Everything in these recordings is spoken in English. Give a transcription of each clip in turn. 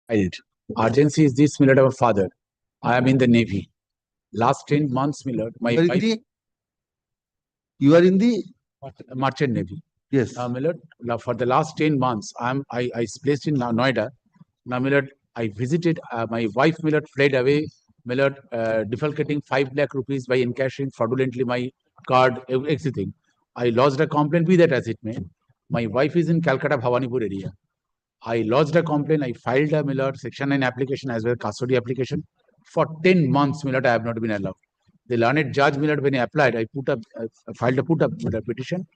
Right. Urgency is this, Millard, our father. I am in the Navy. Last 10 months, Millard, my You are in wife, the, you are in the, Merchant Navy. yes. Millard, now for the last 10 months, I placed in Noida. Now, Millard, I visited, my wife, Millard, fled away, Millard, defalcating 5 lakh rupees by encashing fraudulently my card, everything. I lodged a complaint, be that as it may. My wife is in Calcutta, Bhawanipur area. I lodged a complaint. I filed a Millard Section 9 application as well as custody application. For 10 months, Millard, I have not been allowed. The learned judge, Millard, when I applied, I filed a petition.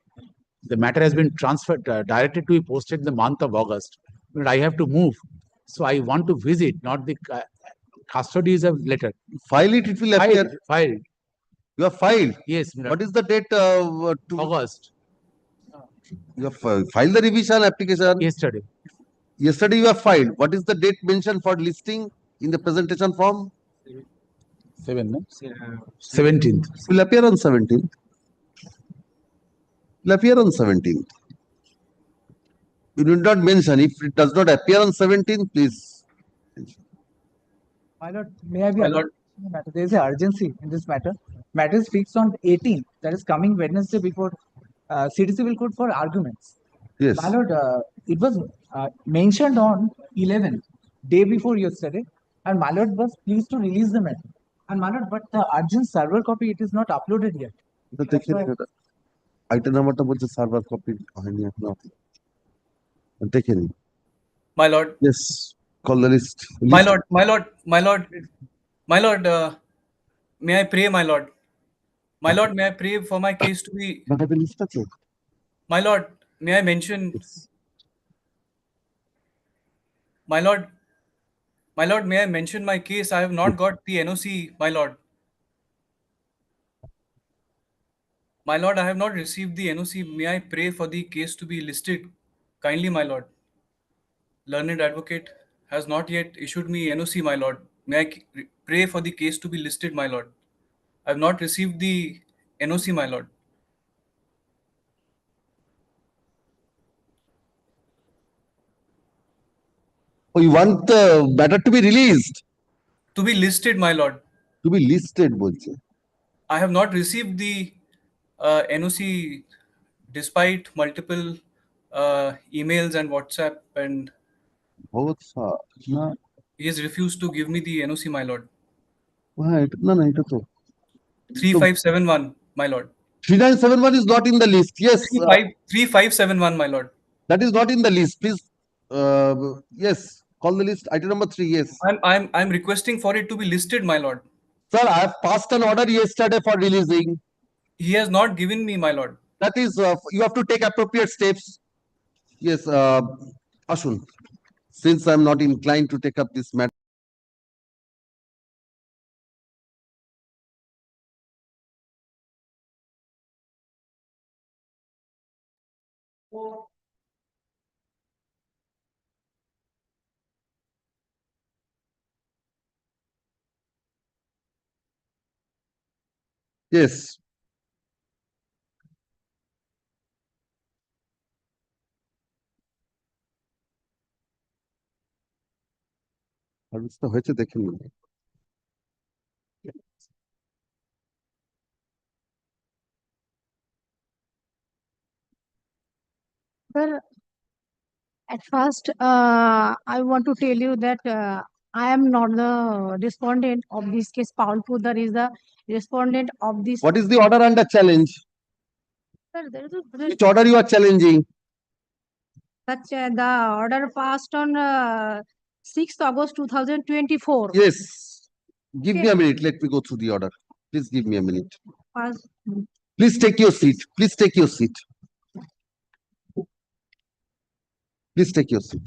The matter has been transferred, directed to be posted in the month of August. But I have to move. So I want to visit, not the custody is a letter. File it, it will appear. Filed. You have filed. Yes, Millard. What is the date? August. You have filed the revision application. Yesterday. Yesterday you have filed. What is the date mentioned for listing in the presentation form? 17th. Will appear on 17th. Will appear on 17th. You did not mention. If it does not appear on 17th, please. My lord, may I be allowed? There is an urgency in this matter. Matter is fixed on 18th, that is coming Wednesday before City Civil Court for arguments. Yes. My lord, it was mentioned on 11th, day before yesterday, and my lord was pleased to release the matter. And my lord, but the urgent server copy, it is not uploaded yet. Item নাম্বারটা বলছে server copy হয়নি এখনো দেখেনি My lord. Yes, call the list. My lord, my lord, my lord, my lord, may I pray, my lord? My lord, may I pray for my case to be... My lord, may I mention... My lord, may I mention my case? I have not got the NOC, my lord. My lord, I have not received the NOC. May I pray for the case to be listed? Kindly, my lord. Learned advocate has not yet issued me NOC, my lord. May I pray for the case to be listed, my lord? I have not received the NOC, my lord. Oh, you want the matter to be released? To be listed, my lord. To be listed, বলছে. I have not received the NOC despite multiple emails and WhatsApp, and he has refused to give me the NOC, my lord. না না এটা তো 3571, my lord. 3971 is not in the list. Yes. 3571, my lord. That is not in the list. Please, yes, call the list. Item number 3. Yes. I'm requesting for it to be listed, my lord. Sir, I have passed an order yesterday for releasing. He has not given me, my lord. That is, you have to take appropriate steps. Yes, Ashun. Since I'm not inclined to take up this matter. Yes. সার্ভিসটা হয়েছে দেখে নিন Sir, at first, I want to tell you that I am not the respondent of this case. Paul Pudar is the respondent of this. What is the order under challenge? Sir, there is Which order you are challenging? such the order passed on 6th August 2024. Yes. Give me a minute. Let me go through the order. Please give me a minute. Pass- Please take your seat. Please take your seat. Please take your seat.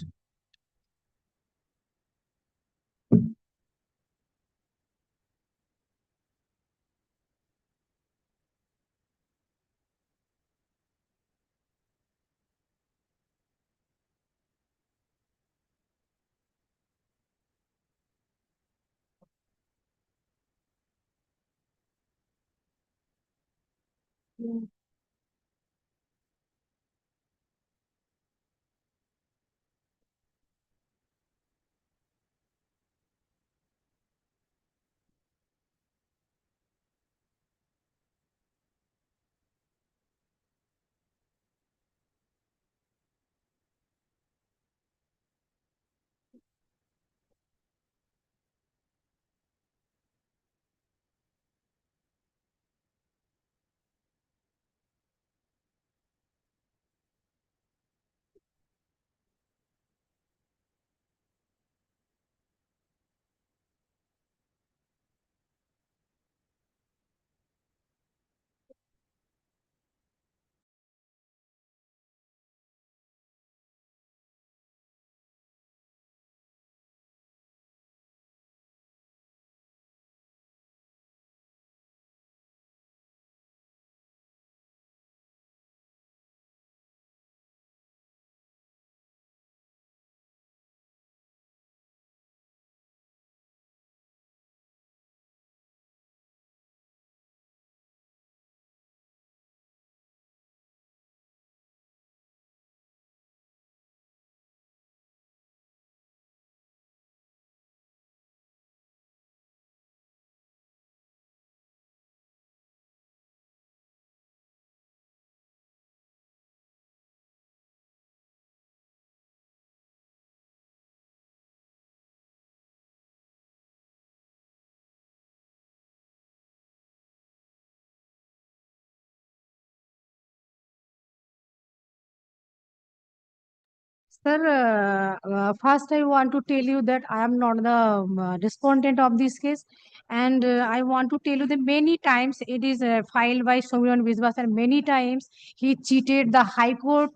Sir, first I want to tell you that I am not the respondent of this case, and I want to tell you that many times it is filed by Soumyan Biswas, and many times he cheated the High Court.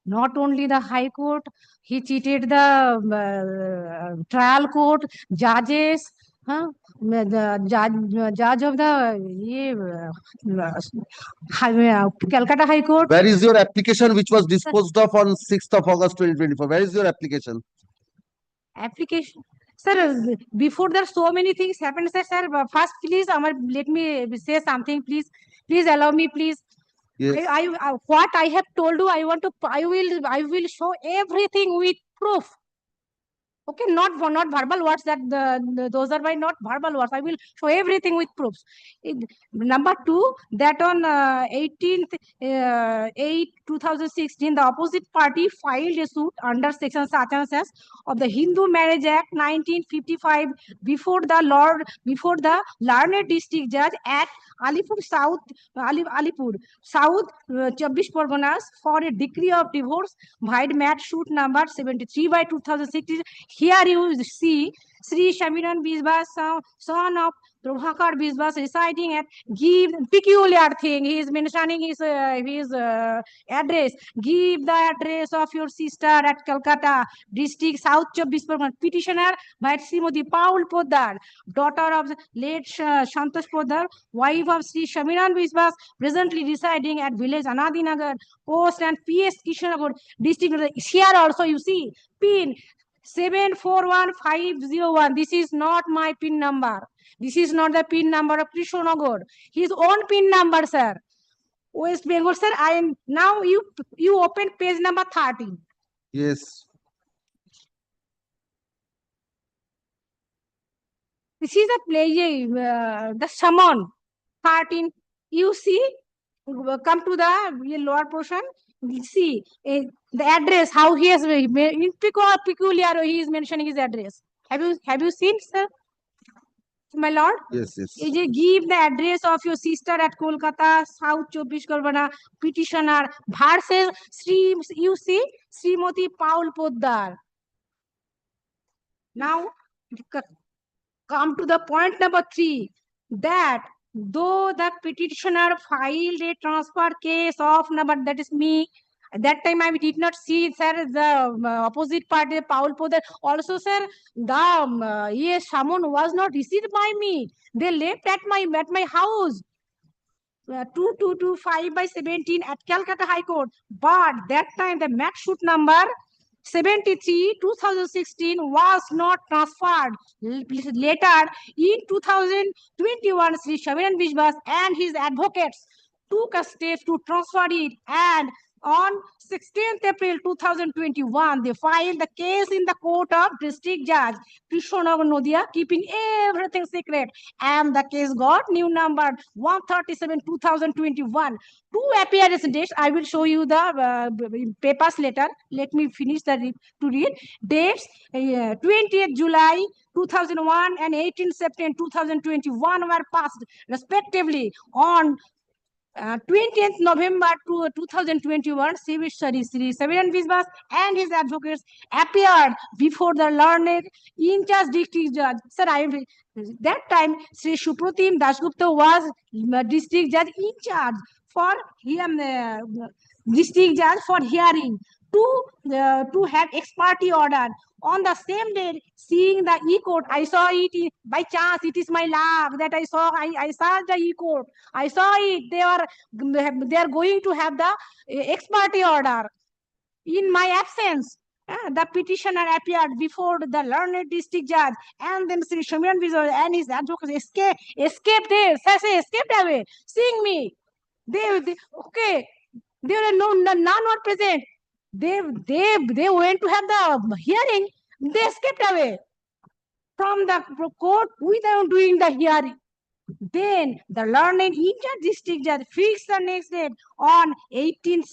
Not only the High Court, he cheated the trial court, judges, the judge of the Calcutta High Court. Where is your application which was disposed of on 6th of August 2024? Where is your application? Application. Sir, before there so many things happened, sir. First, please, let me say something, please. Please allow me, please. Yes. I what I have told you, I will show everything with proof. Okay, not verbal words, that those are my not verbal words. I will show everything with proofs. Number two, that on 18th 8/2016, the opposite party filed a suit under section such and such of the Hindu Marriage Act 1955 before the learned district judge at Alipur South, Alipur South, 24 Parganas for a decree of divorce by mat suit number 73/2016. Here you see Sri Shamiran Biswas, son of Prabhakar Biswas, residing at, give peculiar thing. He is mentioning his address. Give the address of your sister at Calcutta district, South 24 Parganas. Petitioner by Srimati Paul Poddar, daughter of late Santosh Poddar, wife of Sri Shamiran Biswas, presently residing at village Anadinagar, post and PS Kishanagor district. Here also you see pin 741501. This is not my PIN number. This is not the PIN number of Krishnanagar. His own PIN number, sir. West Bengal, sir. I am now you open page number 13. Yes. This is the summon 13. You see, come to the lower portion. See the address, how he has peculiar, he is mentioning his address. Have you seen, sir? My lord? Yes, yes. Give the address of your sister at Kolkata, South 24 Parganas, petitioner versus you see Srimati Paul Poddar. Now come to the point number 3, that though the petitioner filed a transfer case of number, that is me, at that time I did not see, sir, the opposite party, Paul Poddar. Also, sir, the summon was not received by me. They left at my house. 2225/17 at Calcutta High Court. But that time the mat suit number 73/2016 was not transferred. Later in 2021, Sri Shamiran Biswas and his advocates took a step to transfer it, and on 16th April 2021, they filed the case in the court of District Judge Krishnanagar Nadia, keeping everything secret. And the case got new number 137/2021. 2 appearance dates. I will show you the papers later. Let me finish to read. Dates 20th July 2001 and 18th September 2021 were passed respectively. On 20th November 2021, Sri Shamiran Biswas and his advocates appeared before the learned in-charge district judge. Sir, that time Sri Supratim Dasgupta was district judge in charge for district judge for hearing to have ex parte order. On the same day, seeing the e-court, I saw it by chance. It is my luck that I saw the e-court. I saw it. They are going to have the ex parte order. In my absence, the petitioner appeared before the learned district judge, and then Sri Shamiran Biswas and his advocates escaped there. Escaped away. Seeing me, they okay. There are none were present. They went to have the hearing. They escaped away from the court without doing the hearing. Then the learned in-charge district judge fixed the next date on 18th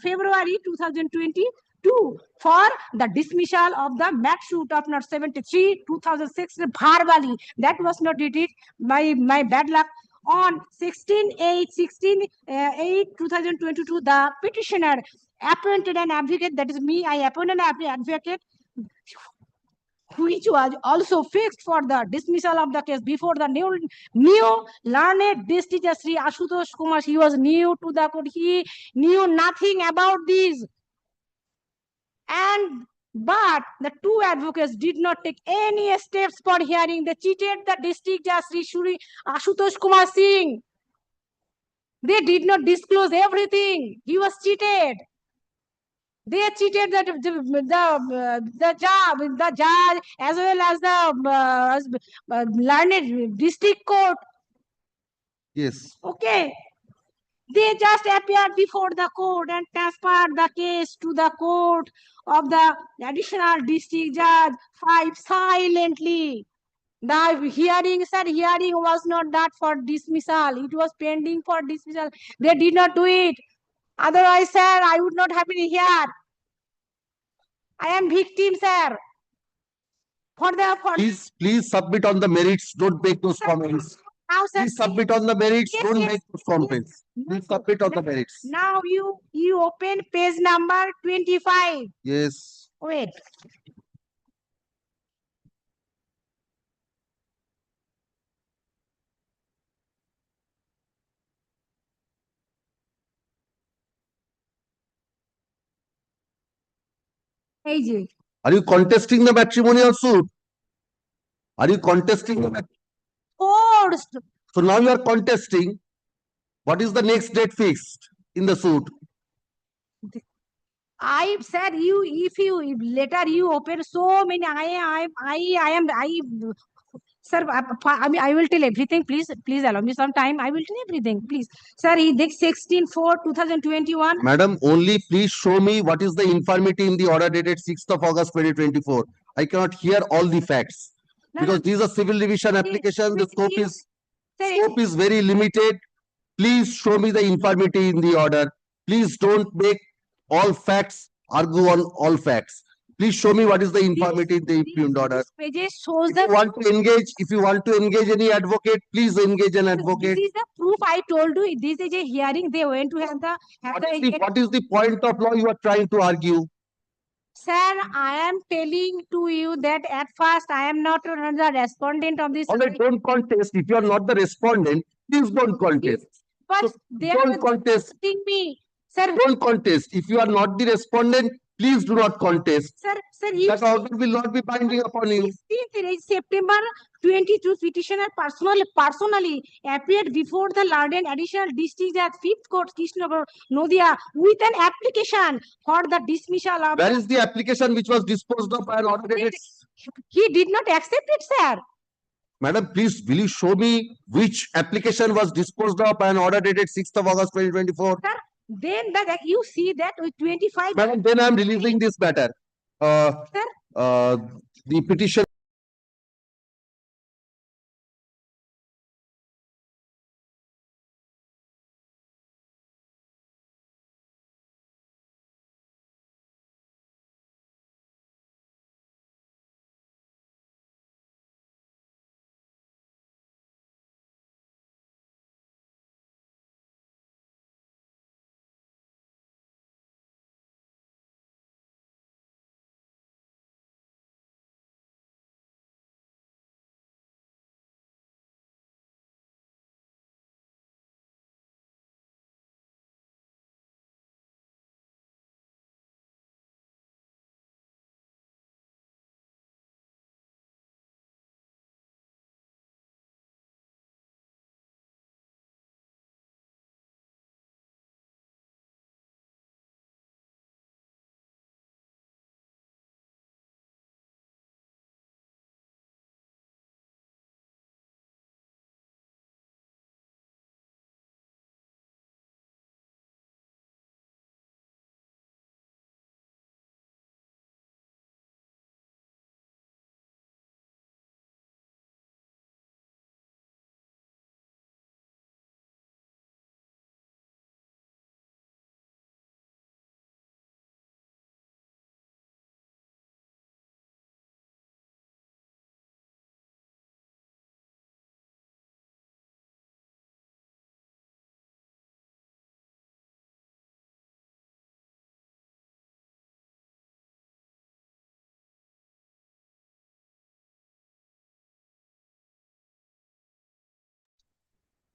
February 2022 for the dismissal of the mat suit of not 73/2006 verbally. That was not did it by my bad luck. On 16/8/2022, the petitioner appointed an advocate, that is me, I appointed an advocate, which was also fixed for the dismissal of the case before the new learned district judge Sri Ashutosh Kumar. He was new to the court. He knew nothing about this. But the two advocates did not take any steps for hearing. They cheated the district judge Sri Ashutosh Kumar Singh. They did not disclose everything. He was cheated. They cheated the judge as well as the learned district court. Yes. Okay. They just appeared before the court and transferred the case to the court of the additional district judge 5 silently. The hearing was not that for dismissal. It was pending for dismissal. They did not do it. Otherwise, sir, I would not have been here. I am victim, sir. Please submit on the merits. Don't make those comments. Now, sir, Please submit on the merits. Yes, Don't yes, make those comments. Please submit on the merits. now you open page number 25. Yes. Wait. এই যে Are you contesting the matrimonial suit? Are you contesting the forced. So now you are contesting. What is the next date fixed in the suit? I said if later you open so many, sir, I will tell everything. Please allow me some time. I will tell everything, please. Sir, he did 16/4/2021. Madam, only please show me what is the infirmity in the order dated 6th of August 2024. I cannot hear all the facts. No, Because no. this is a civil division application, the Sir, scope is very limited. Please show me the infirmity in the order. Please don't make all facts argue on all facts. Please show me what is the infirmity in the impugned order. This pages shows If you want to engage any advocate, please engage an advocate. This is the proof I told you. This is a hearing. They went to have the. What is the point of law you are trying to argue? Sir, I am telling to you that at first I am not the respondent of this. All right, don't contest. If you are not the respondent, please don't contest. But So, they don't are contest. asking me, sir. Don't contest. If you are not the respondent, please do not contest. Sir, That order will not be binding upon you. 16th September 22, petitioner personally appeared before the learned additional district at 5th Court, Krishnagar, Nodia, with an application for the dismissal of. Where is the application which was disposed of by an order dated? He did not accept it, sir. Madam, please, will you show me which application was disposed of by an order dated 6th of August 2024? Sir, then you see that with 25. Madam, then I am releasing this matter. Sir, The petition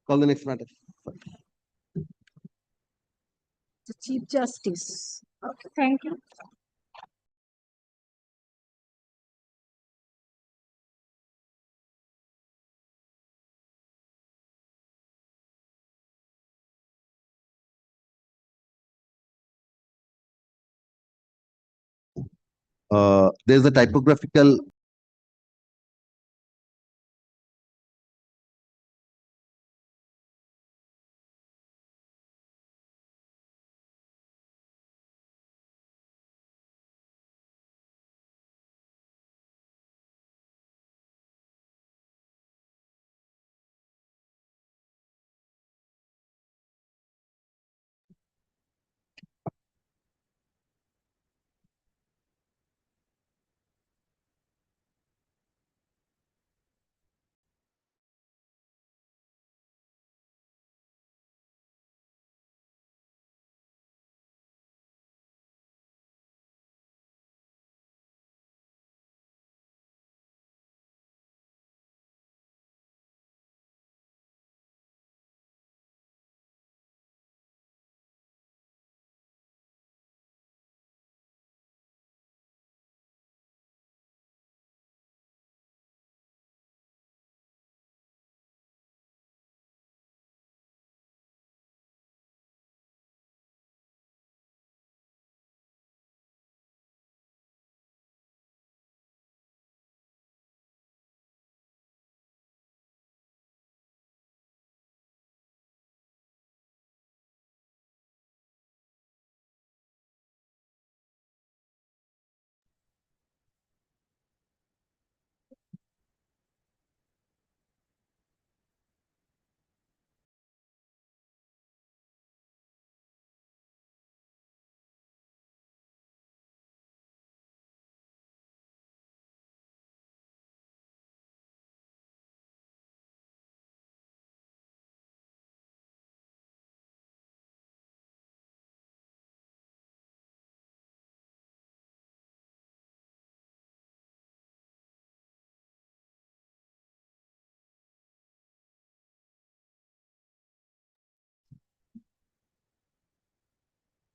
Call the next matter. The Chief Justice. Okay, thank you. There's a typographical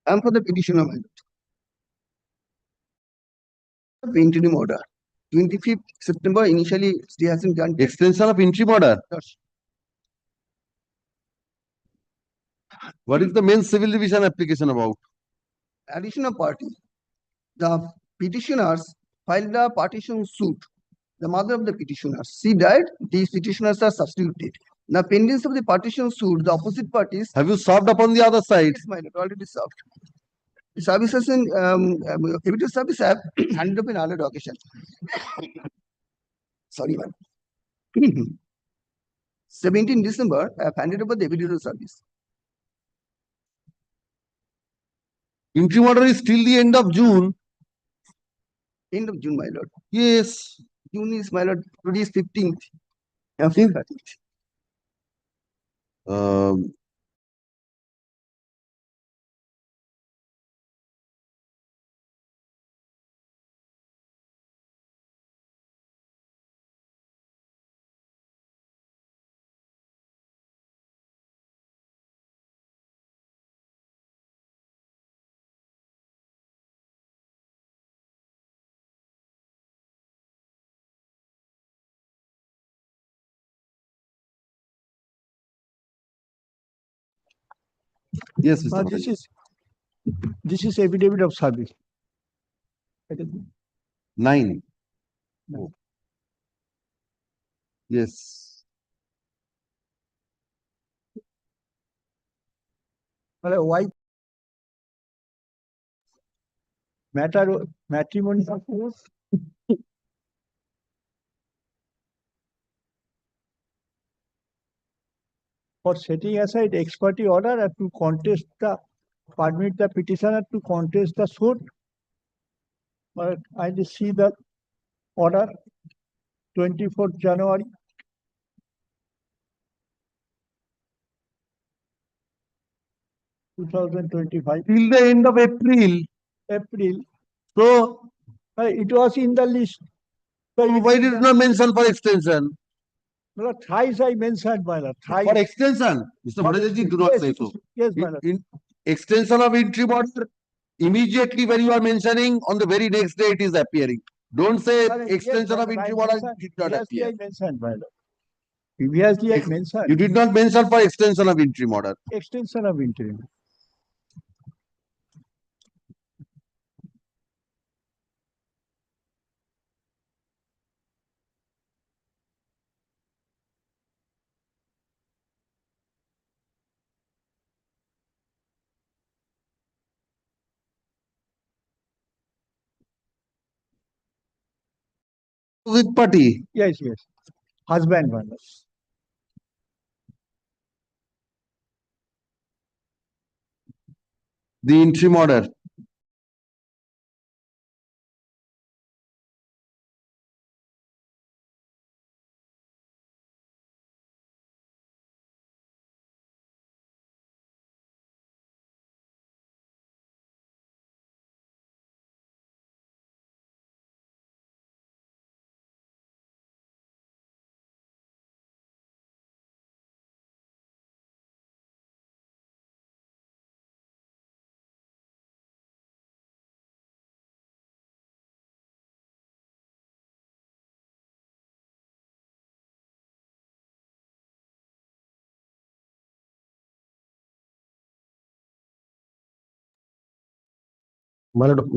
I'm for the petition of interim order. 25th September, initially stay hasn't done. extension of interim order. Yes. What is the main civil division application about? Additional party. The petitioners filed a partition suit. The mother of the petitioners. She died. These petitioners are substituted. Now, pending of the partition suit, the opposite parties. Have you served upon the other side? Yes, my lord, already served. The services in evidence service have handed up in another occasion. Sorry, man. 17 December, I have handed over the evidence service. Interim order is till the end of June. End of June, my lord. Yes. June is, my lord, today is 15th. Um, yes, Mr. Maharaj. This is affidavit of service. 9. Yes. Why matter matrimony for setting aside ex parte order and to contest the permit the petitioner to contest the suit. But I just see the order 24th January 2025. Till the end of April. April. So, It was in the list. So why did you not mention for extension? My lord, thrice I mentioned, my lord, thrice. For extension, Mr. Bhattacharya, do not Yes, say so. yes, my lord. In extension of interim order, immediately when you are mentioning, on the very next day it is appearing. Don't say Sir, yes, extension my of lord, I interim order mentioned- did not previously appear. I mentioned, my lord. Previously I You mentioned did not mention for extension of interim order. extension of interim. With party, Yes, yes. Husband, my lord. the interim order. My lord,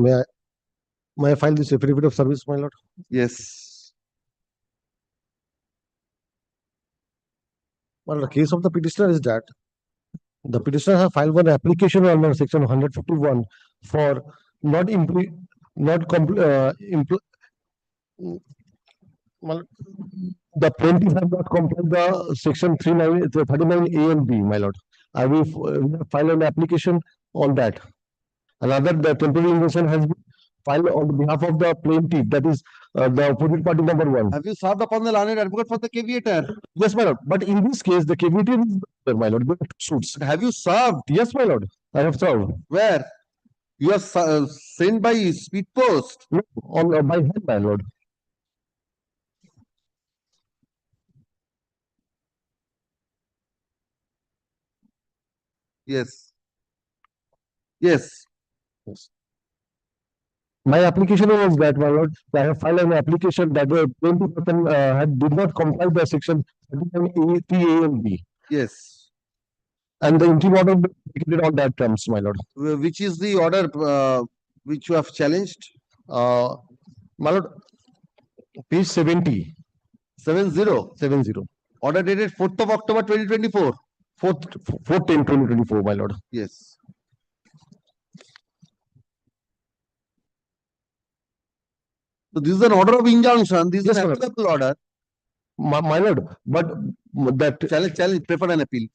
may I file this affidavit of service, my lord? Yes. My lord, the case of the petitioner is that the petitioner has filed one application under section 151 for not impl not compl impl my lord, the plaintiff have not complied the section 39 A and B, my lord. I will file an application on that. Another, the temporary injunction has been filed on behalf of the plaintiff, that is the opposite party number one. Have you served upon the learned advocate for the caveator? Yes, my lord. But in this case, the caveator is there, my lord. There are two suits. Have you served? Yes, my lord. I have served. Where? You are sent by speed post. No, on by hand, my lord. Yes. Yes. Yes. My application was that, my lord. I have filed an application that the plaintiff did not comply with the section 39A and B, Yes. and the interim order was executed on that terms, my lord. Which is the order which you have challenged? My lord, page 70, 70. 70, Order dated 4th of October 2024. 4/10/2024, my lord. Yes. So this is an order of injunction. This is Yes, an my lord. applicable order. My lord, but that Challenge, prefer an appeal.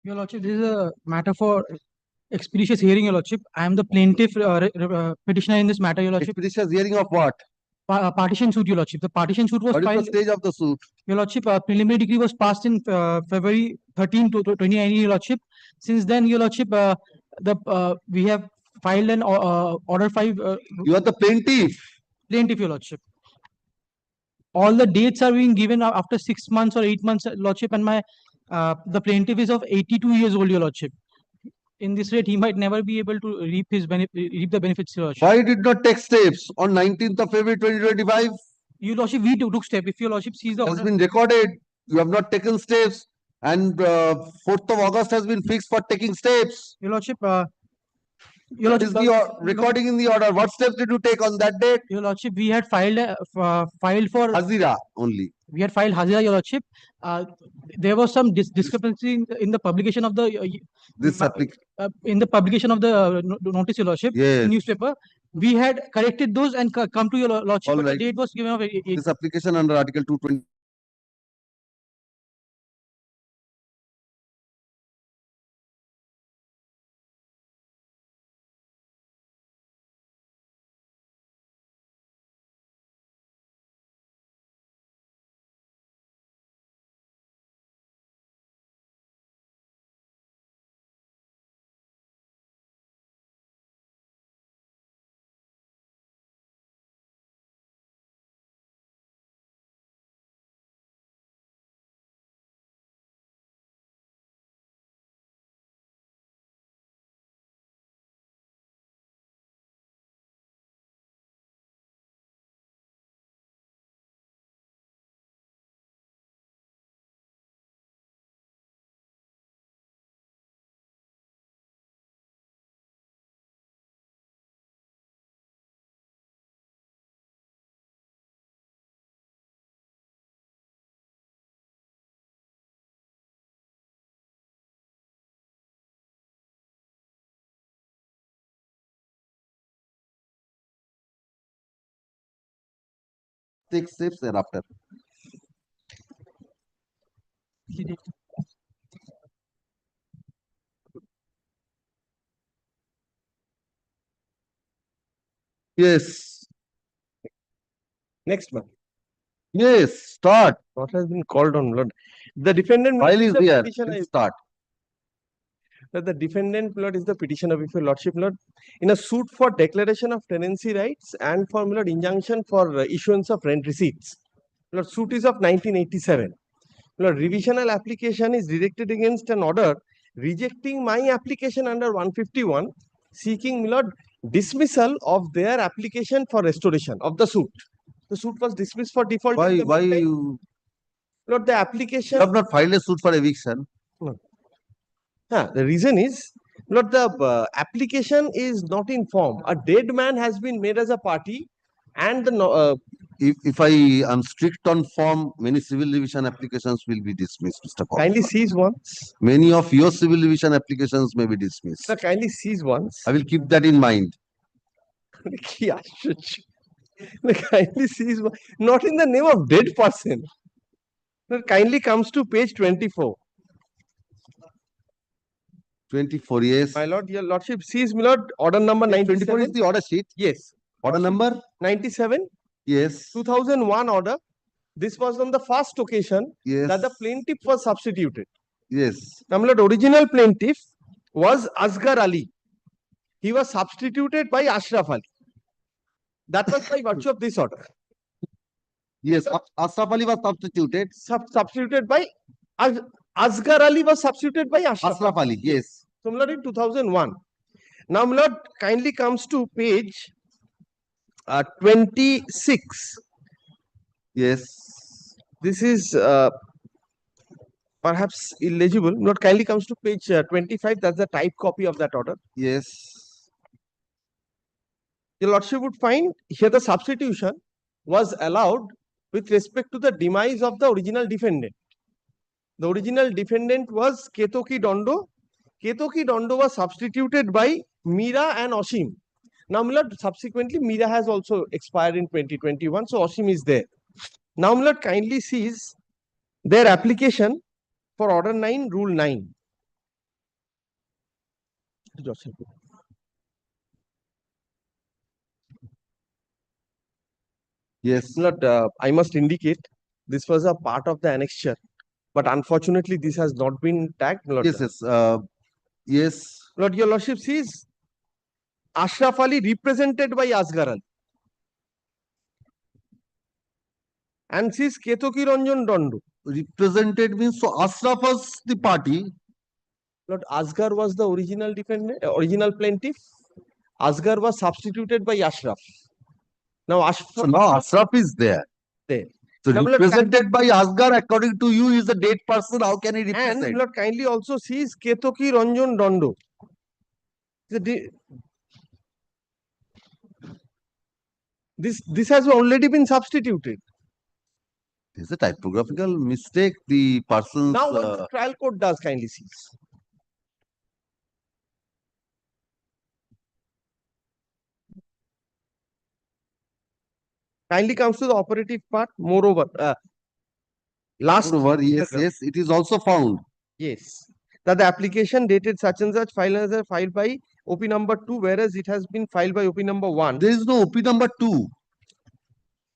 Your Lordship, this is a matter for expeditious hearing, Your Lordship. I am the plaintiff petitioner in this matter, Your Lordship. Expeditious hearing of what? Partition suit, Your Lordship. The partition suit was What is the filed. stage of the suit? Your Lordship, a preliminary decree was passed in February 13 to 2019, Your Lordship. Since then, Your Lordship, we have filed an order 5 You are the plaintiff. plaintiff, Your Lordship. All the dates are being given after 6 months or 8 months, Lordship, and my the plaintiff is of 82 years old, Your Lordship. In this rate, he might never be able to reap the benefits, Your Lordship. Why did not take steps on 19th of February 2025? Your Lordship, we took step. If Your Lordship sees the Has order, been recorded. You have not taken steps. And 4th of August has been fixed for taking steps. Your Lordship, What is the recording in the order? What steps did you take on that date? Your Lordship, we had filed for Hazira only. we had filed Hazira, Your Lordship. There was some discrepancy in the publication of the This application. in the publication of the notice, Your Lordship, Yes. in newspaper. We had corrected those and come to Your Lordship. All But right. the date was given of This application under Article 220. Take steps thereafter. Yes. Next one. Yes. Start. What has been called on, Lord? The defendant. File is the there. petition Please is- start. that the defendant, Lord, is the petitioner before Lordship, Lord, in a suit for declaration of tenancy rights and for, Lord, injunction for issuance of rent receipts. Lord, suit is of 1987. Lord, revisional application is directed against an order rejecting my application under 151, seeking, Lord, dismissal of their application for restoration of the suit. The suit was dismissed for default. Why? in the Why meantime. you Lord, the application. have not filed a suit for eviction? The reason is, Lord, the application is not in form. A dead man has been made as a party, and the If I am strict on form, many civil division applications will be dismissed, Mr. kindly Kaufman. seize once. Many of your civil division applications may be dismissed. Sir, kindly seize once. I will keep that in mind. Yeah, kindly seize one. Not in the name of dead person. Sir, kindly comes to page 24. 24 years. My lord, your lordship sees, my lord, order number 24 is 97. the order sheet. Yes. Order number? 97, Yes. 2001 order. This was on the first occasion Yes. that the plaintiff was substituted. Yes. Now, my lord, original plaintiff was Asghar Ali. He was substituted by Ashraf Ali. That was by virtue of this order. Yes. Ashraf Ali was substituted. Substituted by Asghar Ali was substituted by Ashraf. Ashraf Ali. Yes. Similar in 2001. Now, my lord, kindly comes to page 26. Yes. This is perhaps illegible. Not kindly comes to page 25. That's the type copy of that order. Yes. Your lordship would find here the substitution was allowed with respect to the demise of the original defendant. The original defendant was Ketoki Dondo. Ketoki Dondo was substituted by Meera and Oshim. Now, my lord, subsequently, Meera has also expired in 2021, so Oshim is there. Now, my lord, kindly sees their application for Order 9, Rule 9. Yes. Lord, I must indicate this was a part of the annexure, but unfortunately this has not been tagged. Lord, Yes, yes, yes. Lord, your lordship sees Ashraf Ali represented by Asghar Ali and sees Ketoki Ranjan Dondo. Represented means, so Ashraf was the party. Lord, Asghar was the original defendant, original plaintiff. Asghar was substituted by Ashraf. Now So now Ashraf is there. there. So Now, Lord, represented by Asghar, according to you, is a dead person. How can he and represent? Lord kindly also sees Ketoki Ranjan Dondo. This has already been substituted. There's a typographical mistake. The person's Now what the trial court does, kindly sees. Kindly comes to the operative part. Moreover, last moreover, yes, paragraph. yes, it is also found. Yes, that the application dated such and such filed by OP number 2, whereas it has been filed by OP number 1. There is no OP number 2.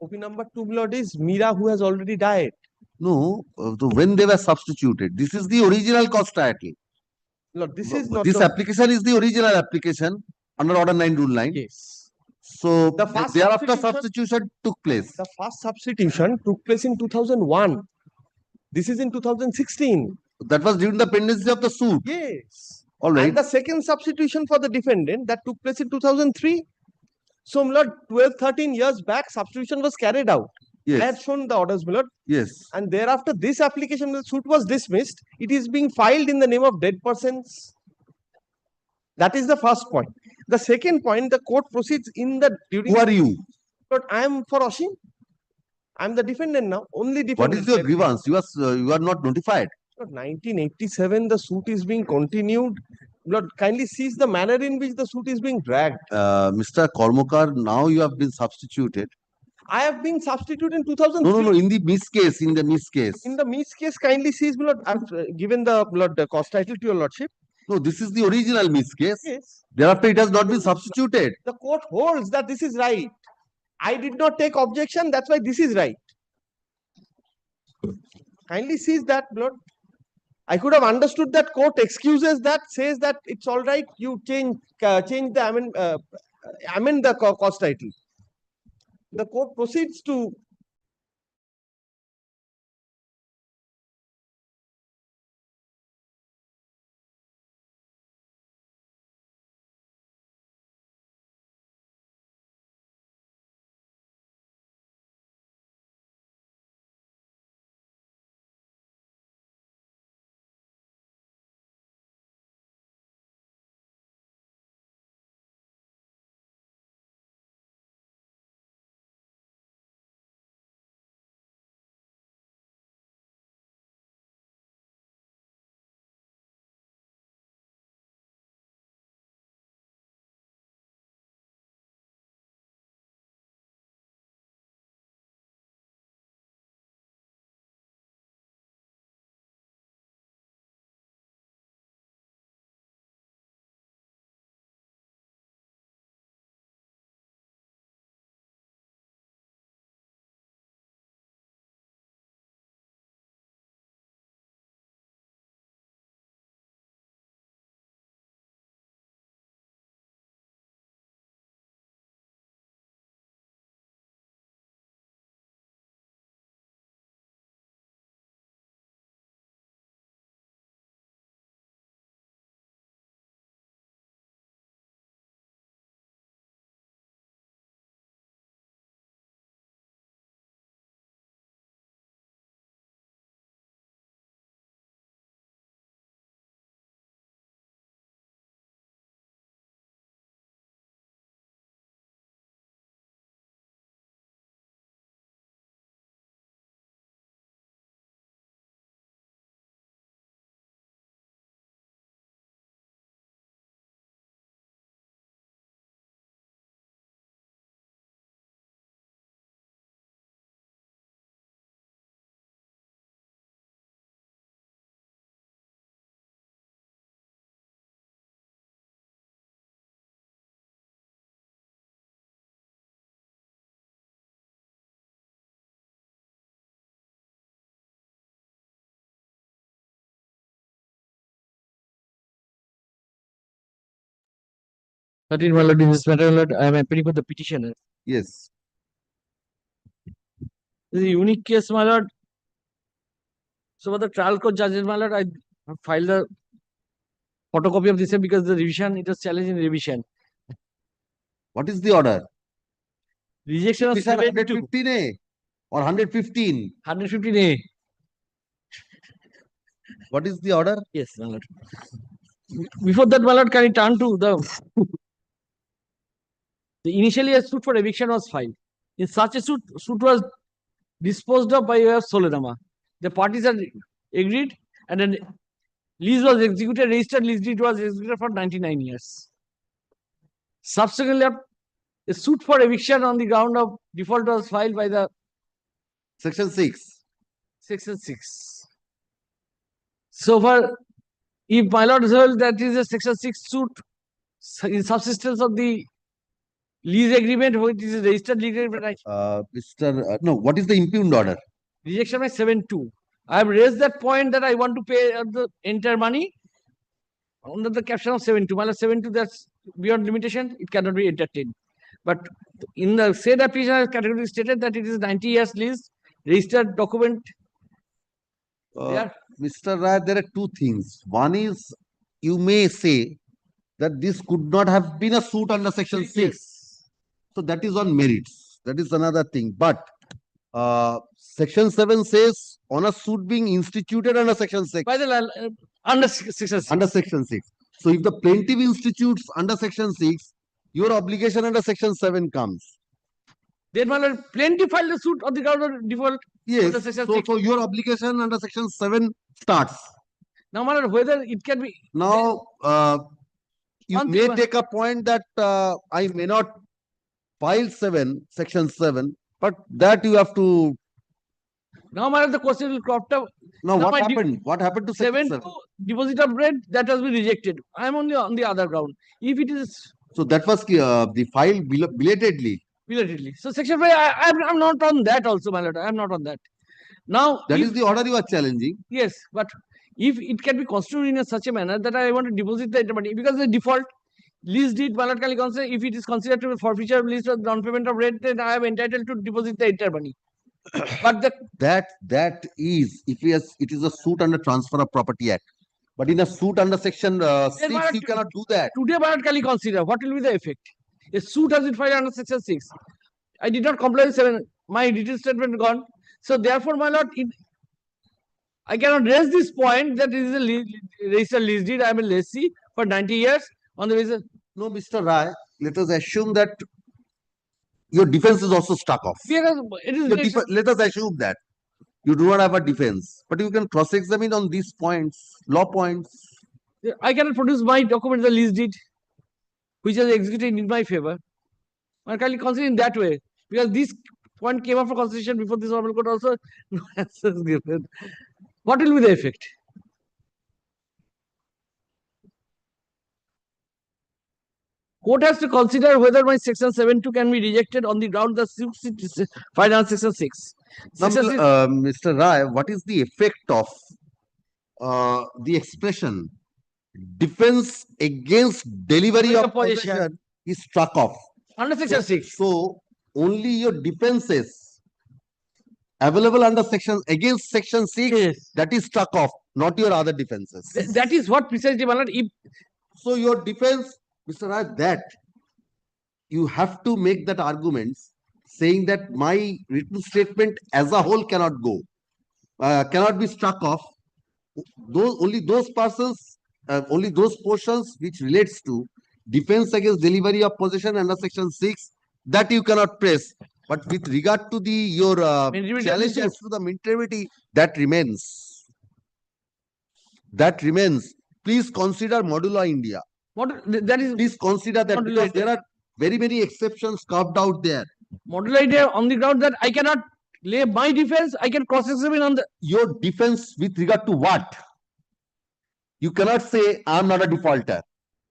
OP number 2, Lord, is Mira, who has already died. No, when they were substituted, this is the original cost title. Lord, this is not This the, application is the original application under Order 9, Rule 9. yes. So The first thereafter substitution- substitution took place. The first substitution took place in 2001. This is in 2016. That was during the pendency of the suit. Yes. All right. And the second substitution for the defendant that took place in 2003. So, Lord, 12, 13 years back, substitution was carried out. I had Yes. shown the orders, Lord. Yes. And thereafter, this application, the suit was dismissed. It is being filed in the name of dead persons. That is the first point. The second point, the court proceeds in the during. Who are you? Lord, I am for Oshim. I am the defendant now. Only defendant. What is your grievance? You are not notified. Lord, 1987, the suit is being continued. Lord, kindly sees the manner in which the suit is being dragged. Mr. Kormokar, now you have been substituted. I have been substituted in 2003. No. In the miss case, In the miss case, kindly sees, Lord, I've given the Lord the cost title to your lordship. No, this is the original miss case. Yes. Thereafter, it has not been substituted. The court holds that this is right. I did not take objection. That's why this is right. Kindly sees that, Lord. I could have understood that court excuses that, says that it's all right. You change the amend the cost title. The court proceeds to 13, my lord, in this matter, my lord, I am appealing for the petitioner. Yes. This is a unique case, my lord. So for the trial court judges, my lord, I have filed a photocopy of this because the revision, it was challenged in revision. What is the order? Rejection of Petition 72, 115A or 115? 115A. What is the order? Yes, my lord. Before that, my lord, can I turn to the initially a suit for eviction was filed. In such a suit was disposed of by way of solenama. The parties had agreed and then lease was executed, registered lease deed was executed for 99 years. Subsequently, a suit for eviction on the ground of default was filed by the Section 6. Section 6. So far, if my lord is held that is a Section 6 suit in subsistence of the lease agreement, which is a registered lease agreement, No, what is the impugned order? rejection by 7-2. I have raised that point that I want to pay the entire money under the caption of 7-2. Well, 7-2, that's beyond limitation, it cannot be entertained. But in the said application, category stated that it is 90 years lease, registered document. Mr. Rai, there are two things. One is, you may say that this could not have been a suit under Section 6. So that is on merits. That is another thing. But Section 7 says on a suit being instituted under Section 6. By the under Section 6. Under Section 6. So if the plaintiff institutes under Section 6, your obligation under Section 7 comes. Then my lord, plaintiff filed a suit on the ground of default. Yes. Under Section So, 6. so your obligation under Section 7 starts. Now, my lord, whether it can be. Now, you may take a point that I may not file Section 7, but that you have to. Now, my lord, the question will crop up. Now, what happened? What happened to Section 7? Deposit of rent, that has been rejected. I am only on the other ground. If it is. So that was the file belatedly. Belatedly. So Section 5, I am not on that also, my lord. I am not on that. Now. That is the order you are challenging. Yes, but if it can be constituted in such a manner that I want to deposit the money, because the default lease deed, my lord, if it is considered to be forfeiture of lease or non-payment of rent, then I am entitled to deposit the entire money. But that is, if it is a suit under Transfer of Property Act. But in a suit under Section 6, you cannot do that. Today, my lord, can you consider what will be the effect? A suit has been filed under Section 6. I did not comply with 7. My detailed statement gone. So therefore, my lord, I cannot raise this point that it is a registered lease deed. I am a lessee for 90 years on the basis. No, Mr. Rai, let us assume that your defense is also stuck off. Let us assume that you do not have a defense, but you can cross-examine on these points, law points. I cannot produce my document, the lease deed, which is executed in my favor. I can consider in that way, because this point came up for consideration before this Honorable Court also. No answers given. What will be the effect? Court has to consider whether my Section 7-2 can be rejected on the ground that suit is filed on Section 6. Mr. Rai, what is the effect of the expression defense against delivery of possession is struck off? Under Section 6. So, only your defenses available under against Section 6, yes, that is struck off, not your other defenses. That is what precisely, so your defense, Mr. Rai, that you have to make that argument saying that my written statement as a whole cannot go, cannot be struck off. Only those persons, only those portions which relates to defense against delivery of possession under Section 6, that you cannot press. But with regard to your challenge as to the minimity, that remains. That remains. Please consider modular India. Please consider that, because there are very many exceptions carved out there. Modular India on the ground that I cannot lay my defense, I can cross-examine on your defense with regard to what? You cannot say I am not a defaulter.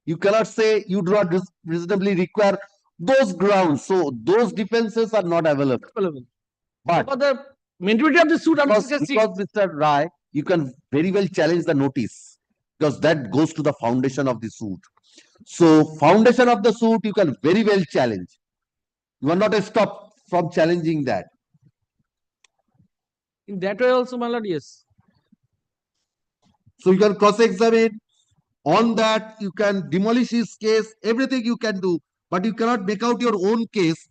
You cannot say you do not reasonably require those grounds. So those defenses are not available. But for the majority of the suit, because Mr. Rai, you can very well challenge the notice, because that goes to the foundation of the suit. So foundation of the suit, you can very well challenge. You are not stopped from challenging that. In that way also, my lord, yes. So you can cross-examine on that, you can demolish his case, everything you can do, but you cannot make out your own case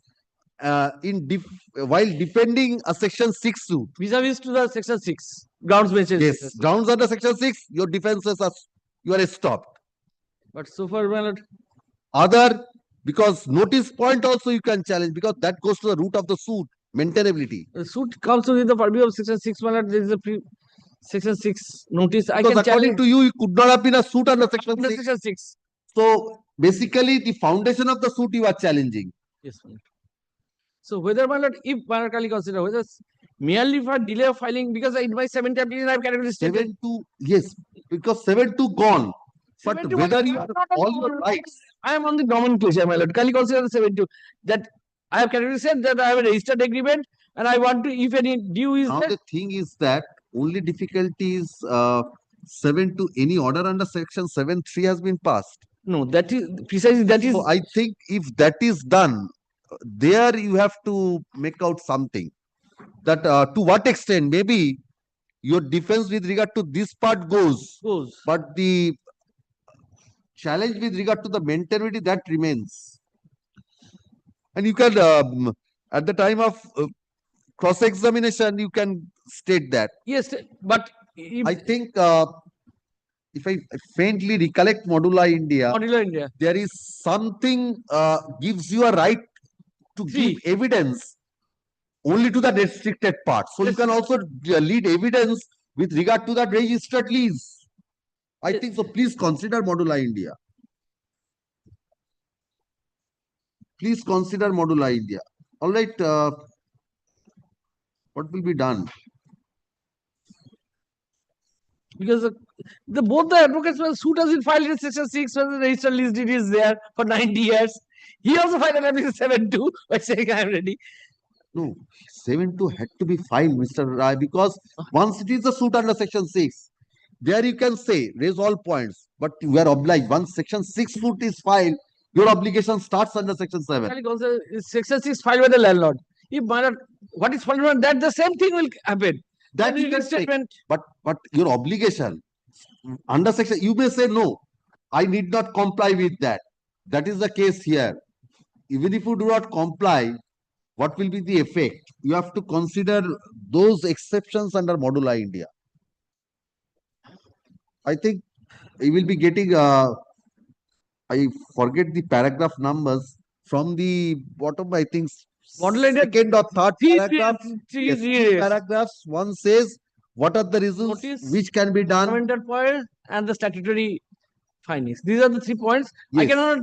while defending a section 6 suit. Vis-a-vis to the section 6 grounds mentioned. Yes, grounds under section 6, your defenses are, you are stopped. But so far, my lord, Other, because notice point also you can challenge, because that goes to the root of the suit, maintainability. the suit comes within the purview of section 6, my lord. There is a section 6 notice. Because I can according challenge to you, it could not have been a suit under section under 6. section 6. So basically, the foundation of the suit you are challenging. Yes, my lord. So whether, my lord, if my lord kindly consider whether merely for delay of filing, because in my 70 application I have category stated 7-2, yes, because 7-2 gone. But 7-2, whether my you lord, have all your rights. I am on the nomenclature, my lord. Kindly consider the 7-2 that I have category said that I have a registered agreement and I want to, if any due is Now there. the thing is that only difficulty is 7-2, any order under section 7-3 has been passed. No, that is precisely that is. So I think if that is done, there you have to make out something. That to what extent maybe your defense with regard to this part goes, but the challenge with regard to the maintainability that remains. And you can at the time of cross-examination you can state that. Yes, but I think if I faintly recollect Modula India, there is something gives you a right to give evidence only to the restricted part. So you can also lead evidence with regard to that registered lease. I think so. Please consider Modula India. Please consider Modula India. All right. What will be done? Because both the advocates were suit has been filed in section 6 when the registered lease deed is there for 90 years. He also filed an application 7-2 by saying I am ready. No, 7-2 had to be filed, Mr. Rai, because once it is a suit under section 6, there you can say raise all points, but you are obliged. Once section 6 suit is filed, your obligation starts under section 7. Section 6 filed by the landlord. If what is filed on that, the same thing will happen. That you can statement. But your obligation under section, you may say no, I need not comply with that. That is the case here. Even if you do not comply, what will be the effect? You have to consider those exceptions under Modula India. I think you will be getting, I forget the paragraph numbers from the bottom, I think second or third paragraph. Paragraphs. One says, what are the reasons which can be done? Point and the statutory findings. These are the 3 points. Yes. I cannot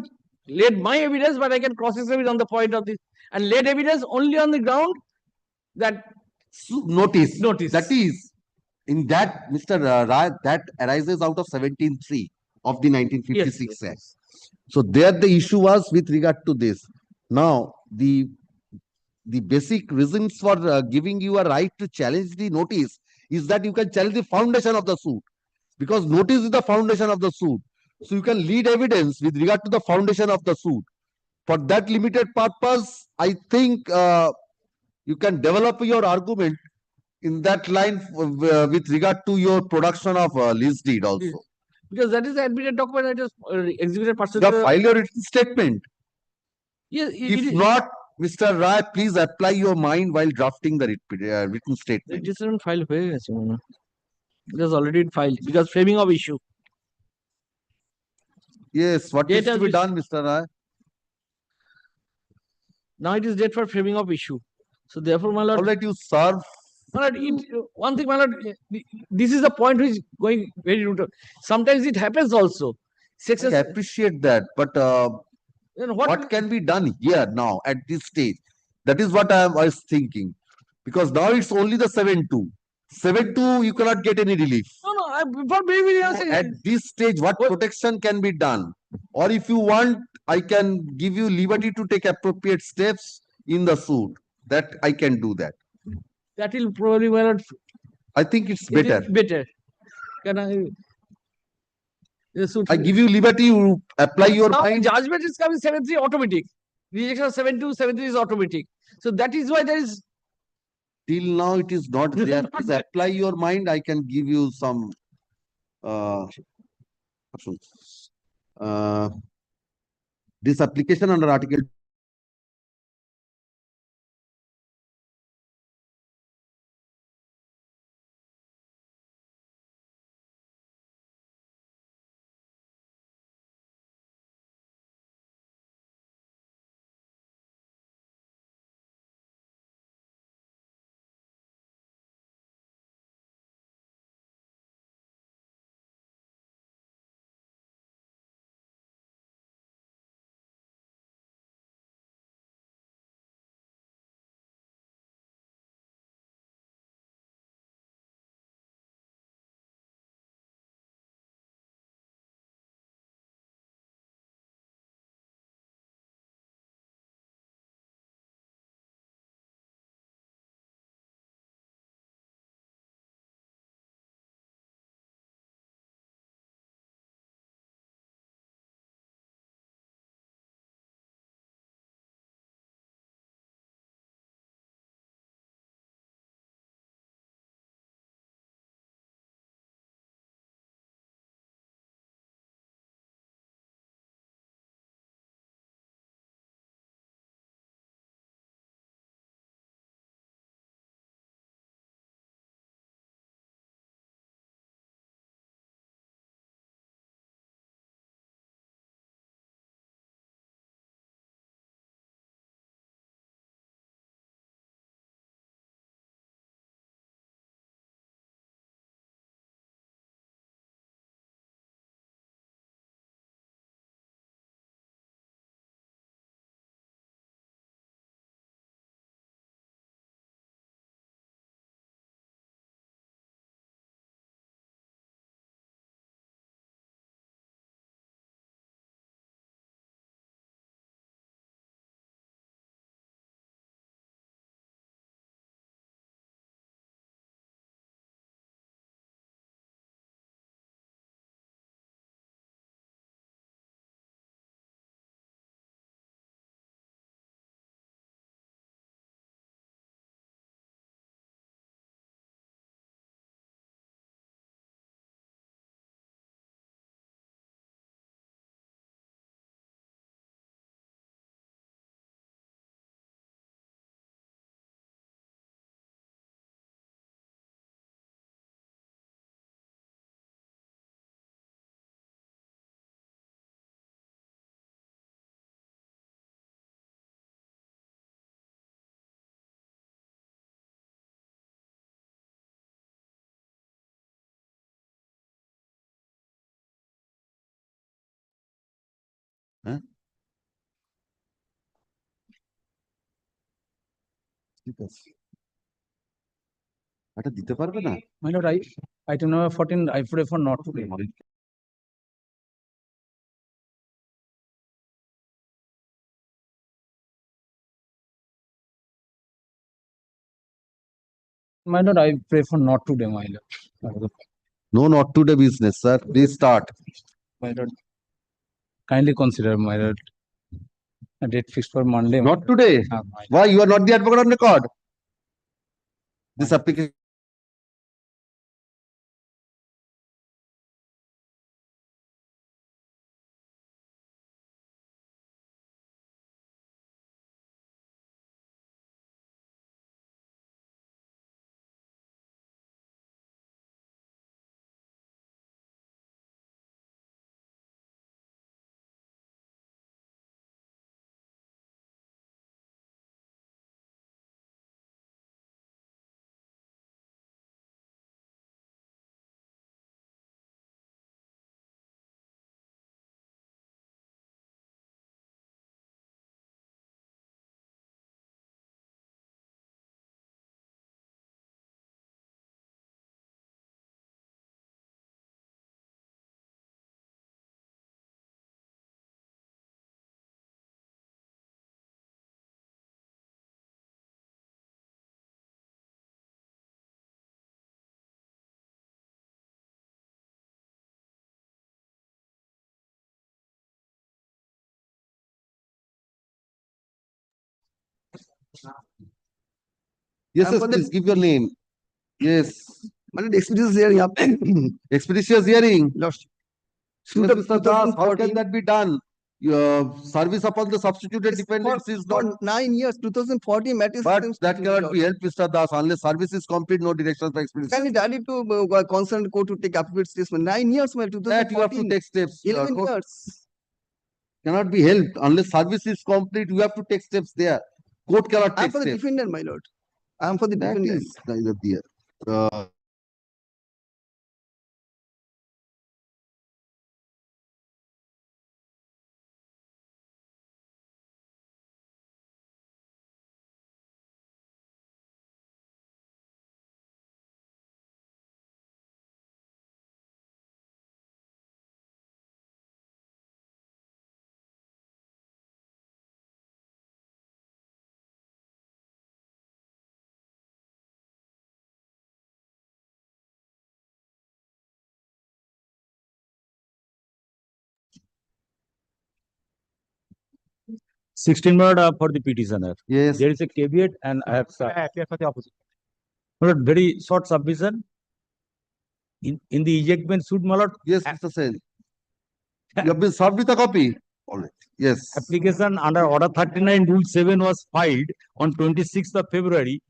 lay my evidence, but I can cross-examine on the point of this and laid evidence only on the ground that notice. That is, in that, Mr. Rai, that arises out of 17(3) of the 1956 Act. So there the issue was with regard to this. Now, the basic reasons for giving you a right to challenge the notice is that you can challenge the foundation of the suit, because notice is the foundation of the suit. So you can lead evidence with regard to the foundation of the suit. For that limited purpose, I think you can develop your argument in that line with regard to your production of lease deed also. Because that is the admitted document that is executed pursuant to file your written statement. Yes, if not, Mr. Rai, please apply your mind while drafting the written statement. It isn't filed. It has already been filed because framing of issue. Yes, what needs to be done, Mr. Rai? Now it is date for framing of issue. So therefore, my lord. How let you serve? My lord, one thing, my lord, this is the point which is going very root. Sometimes it happens also. I appreciate that, but what can be done here now at this stage? That is what I was thinking. Because now it's only the 7-2. 7-2, you cannot get any relief. At this stage, what protection can be done? Or if you want, I can give you liberty to take appropriate steps in the suit. That I can do that. That will probably, my lord. I think it's better. Better. Can I? The suit. I give you liberty, you apply your Now mind. judgment is coming 7-3 automatic. Rejection of 7-2, 7-3 is automatic. So that is why there is. Till now, it is not there. Please apply your mind. I can give you some options. This application under Article ঠিক আছে এটা দিতে পারবে না My lord, item number 14, I prefer not to pay. My lord, I prefer not to pay, my lord. No, not today business, sir. Please start. My lord, kindly consider, my lord, a date fixed for Monday. Not today. My lord. Why? You are not the advocate on record. This application. Yes, I'm yes, for the- please give your name. Yes. My lord, expeditious hearing. Expeditious hearing. Lordship. Yes, Mr. Das, how 2014 can that be done? Your service upon the substituted Yes, dependents is for not. 9 years, 2014 matters. But that cannot be helped, Mr. Das, unless service is complete, no directions for expeditious. Can you directly to concerned court to take appropriate steps? 9 years, my 2014. That you have to take steps. 11 Court years. cannot be helped unless service is complete. You have to take steps there. Court cannot I'm take for the steps. defendant, my lord. I'm for the That defendant. is neither there. Uh, Sixteen word for the petitioner. yes. There is a caveat, and I have I appear for the opposite. But very short submission. In the ejectment suit, my lord, Yes, Mr. Sen. You have been served with a copy. All right. Yes. application under Order 39, Rule 7 was filed on 26th of February,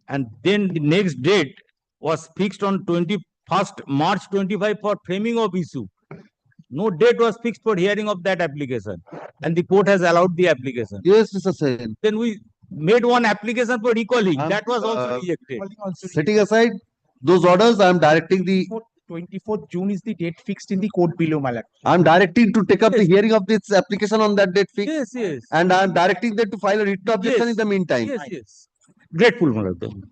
and then the next date was fixed on 21st March 25 for framing of issue. No date was fixed for hearing of that application, and the court has allowed the application. Yes, Mr. Sen. Then we made one application for recalling. That was also Uh, rejected. Setting aside those orders, I am directing the. 24th June is the date fixed in the court below, my lord. I am directing to take up the Yes. hearing of this application on that date fixed. Yes, yes. And I am directing them to file a written objection Yes. in the meantime. Yes, yes. Grateful, my lord.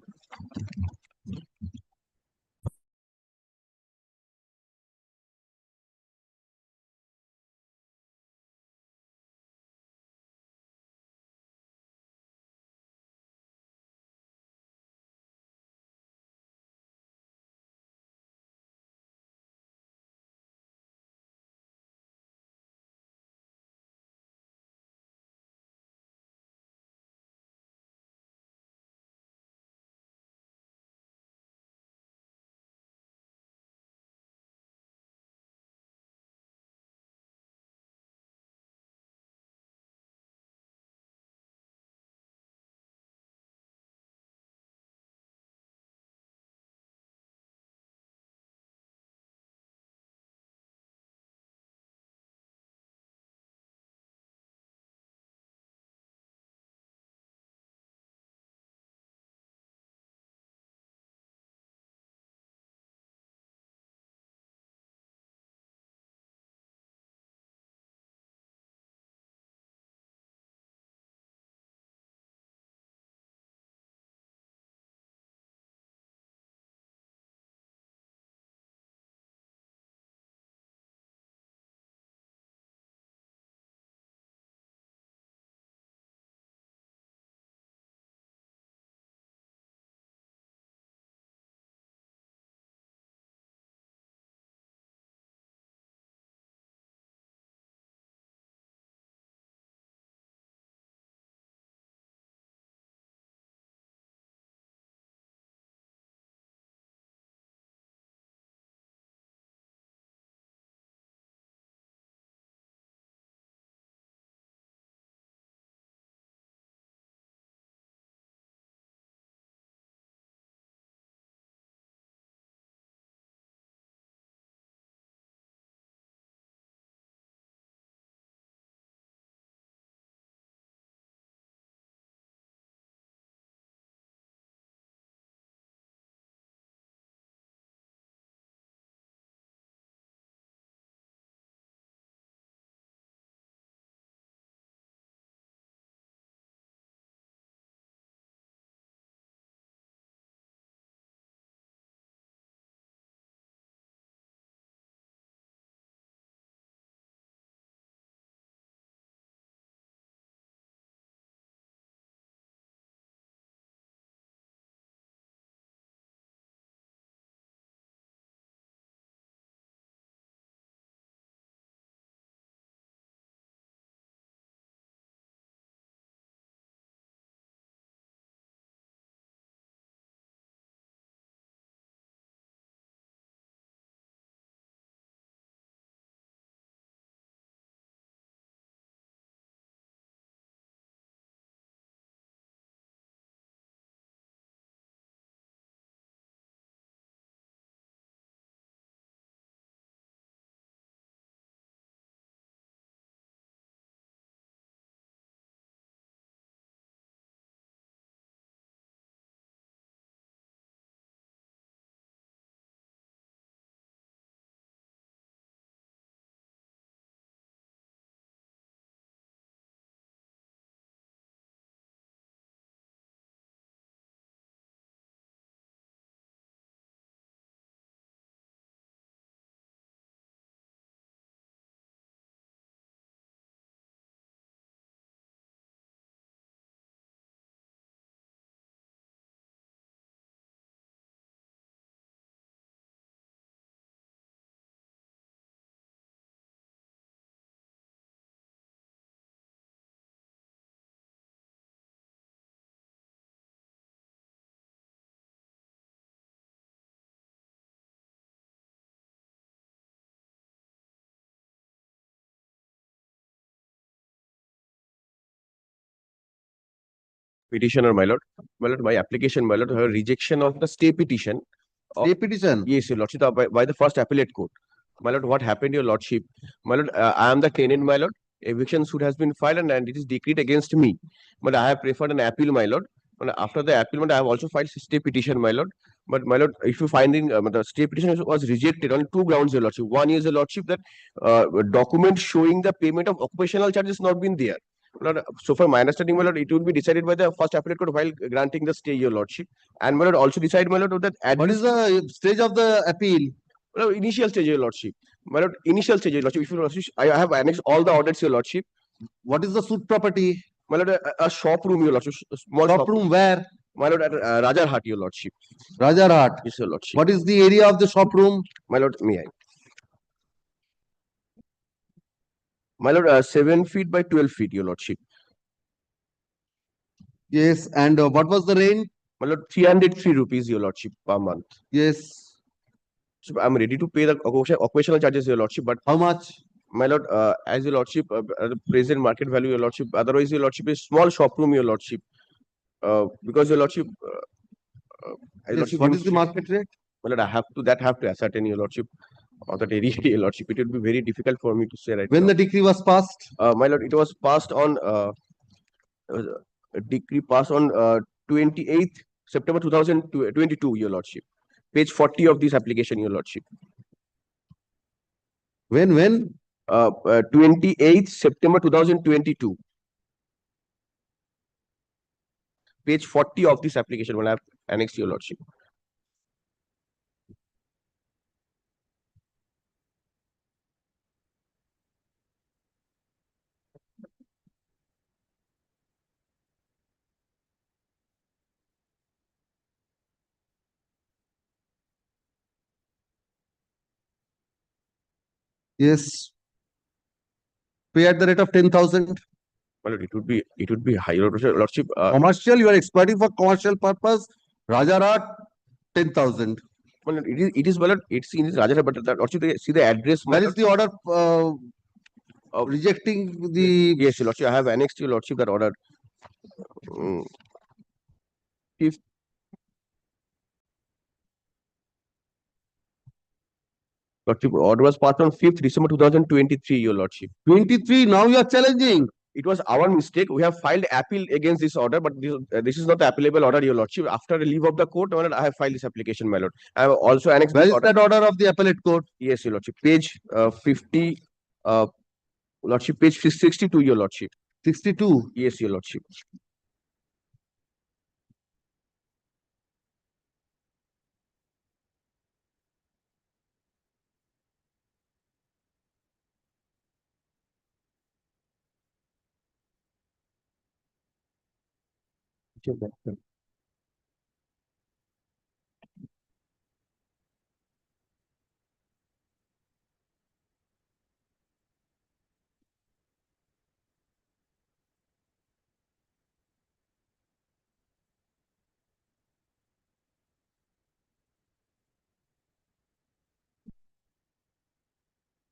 petitioner, my lord. My lord, my application, my lord, her rejection of the stay petition. Stay petition. Yes, your lordship, by the first appellate court. My lord, what happened, your lordship? My lord, I am the tenant, my lord. Eviction suit has been filed and it is decreed against me. But I have preferred an appeal, my lord. And after the appeal, I have also filed stay petition, my lord. But my lord, if you find in the stay petition was rejected on two grounds, your lordship. One is, your lordship, that document showing the payment of occupational charges not been there. Lord, so far my understanding, my lord, it will be decided by the first appellate court while granting the stay, your lordship. And my lord, also decide, my lord, that What is the stage of the appeal? well, initial stage, your lordship. My lord, initial stage, your lordship. If you lordship, I have annexed all the orders, your lordship. What is the suit property? My lord, a shop room, your lordship. A small Shop room where? My lord, at Rajarhat, your lordship. Rajarhat. Yes, your lordship. What is the area of the shop room? My lord, may I? My lord, 7 feet by 12 feet, your lordship. Yes, and what was the rent? My lord, 303 rupees, your lordship, per month. Yes. So I'm ready to pay the occupational charges, your lordship, but how much? My lord, as your lordship, the present market value, your lordship. Otherwise, your lordship is small shop room, your lordship. Because your lordship. Yes, what is the market rate? My lord, I have to ascertain, your lordship, or that area, your lordship. It would be very difficult for me to say right when now. the decree was passed? My lord, it was passed on a decree passed on 28th September 2022, your lordship. Page 40 of this application, your lordship. When? 28th September 2022. Page 40 of this application will have annexed, your lordship. Yes. Pay at the rate of 10,000. Well, it would be higher, lordship. Commercial, you are exploiting for commercial purpose. Rajarat, 10,000. Well, it is well, it's in Rajarat, but lordship, see the address. Where is the order rejecting the? Yes, your lordship, I have annexed, your lordship, that order. If lordship, order was passed on 5th December 2023, your lordship. 23, now you are challenging. It was our mistake. We have filed appeal against this order, but this is not the appealable order, your lordship. After a leave of the court, my lord, I have filed this application, my lord. I have also annexed. Where is that order of the appellate court? Yes, your lordship. Page 50, lordship, page 62, your lordship. 62? Yes, your lordship.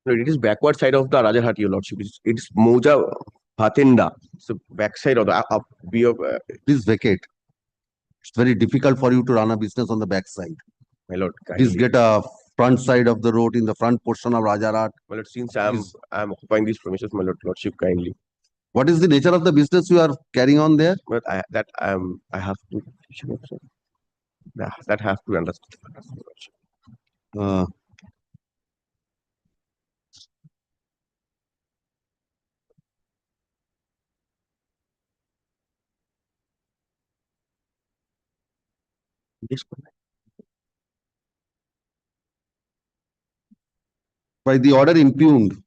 No, it is backward side of the Rajarhat, your lordship. It's Moja Bhatenda. So backside of the please vacate. It's very difficult for you to run a business on the backside. My lord, please get a front side of the road in the front portion of Rajarat. My lord, since I'm occupying these premises, my lordship, kindly. What is the nature of the business you are carrying on there? But I have to that have to understand. By the order impugned.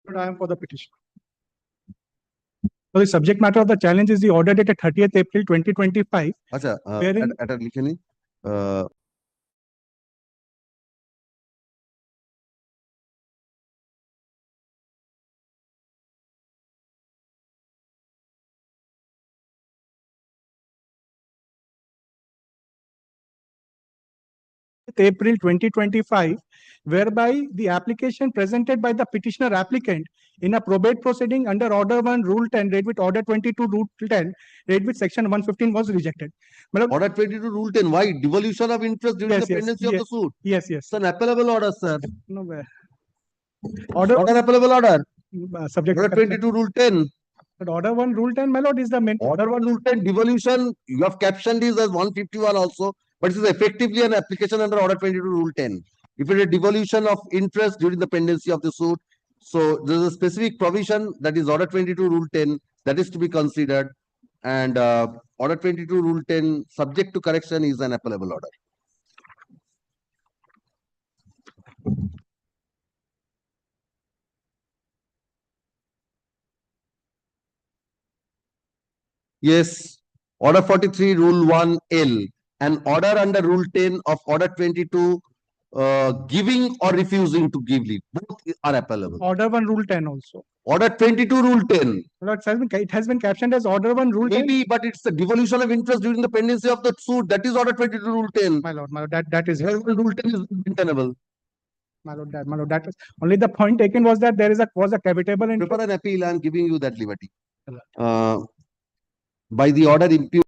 But I am for the petition. So the subject matter of the challenge is the order dated 30th April 2025. আচ্ছা wherein এটা লিখে নি April 2025, whereby the application presented by the petitioner applicant in a probate proceeding under Order 1, Rule 10, read with Order 22, Rule 10, read with Section 115 was rejected. Order 22 Rule 10. Why? Devolution of interest during the pendency of the suit. Yes. It's an appellable order, sir. No, Order appellable order. Subject Order 22 Rule 10. But Order 1, Rule 10, my lord, is the main. Order 1, Rule 10, devolution, you have captioned this as 151 also, but it is effectively an application under Order 22 Rule 10. If it is a devolution of interest during the pendency of the suit, so there is a specific provision, that is Order 22 Rule 10, that is to be considered, and Order 22 Rule 10, subject to correction, is an appellable order. Yes, Order 43, Rule 1L, an order under Rule 10 of Order 22, giving or refusing to give leave, both are appellable. Order 1, Rule 10 also. Order 22, Rule 10. It has been captioned as Order 1, Rule 10. Maybe, but it's the devolution of interest during the pendency of the suit. That is Order 22, Rule 10. My lord, that is Rule 10 is maintainable. My lord, that was only the point taken was that there was a cavetable interest. Prepare an appeal. I am giving you that liberty. By the order imputed.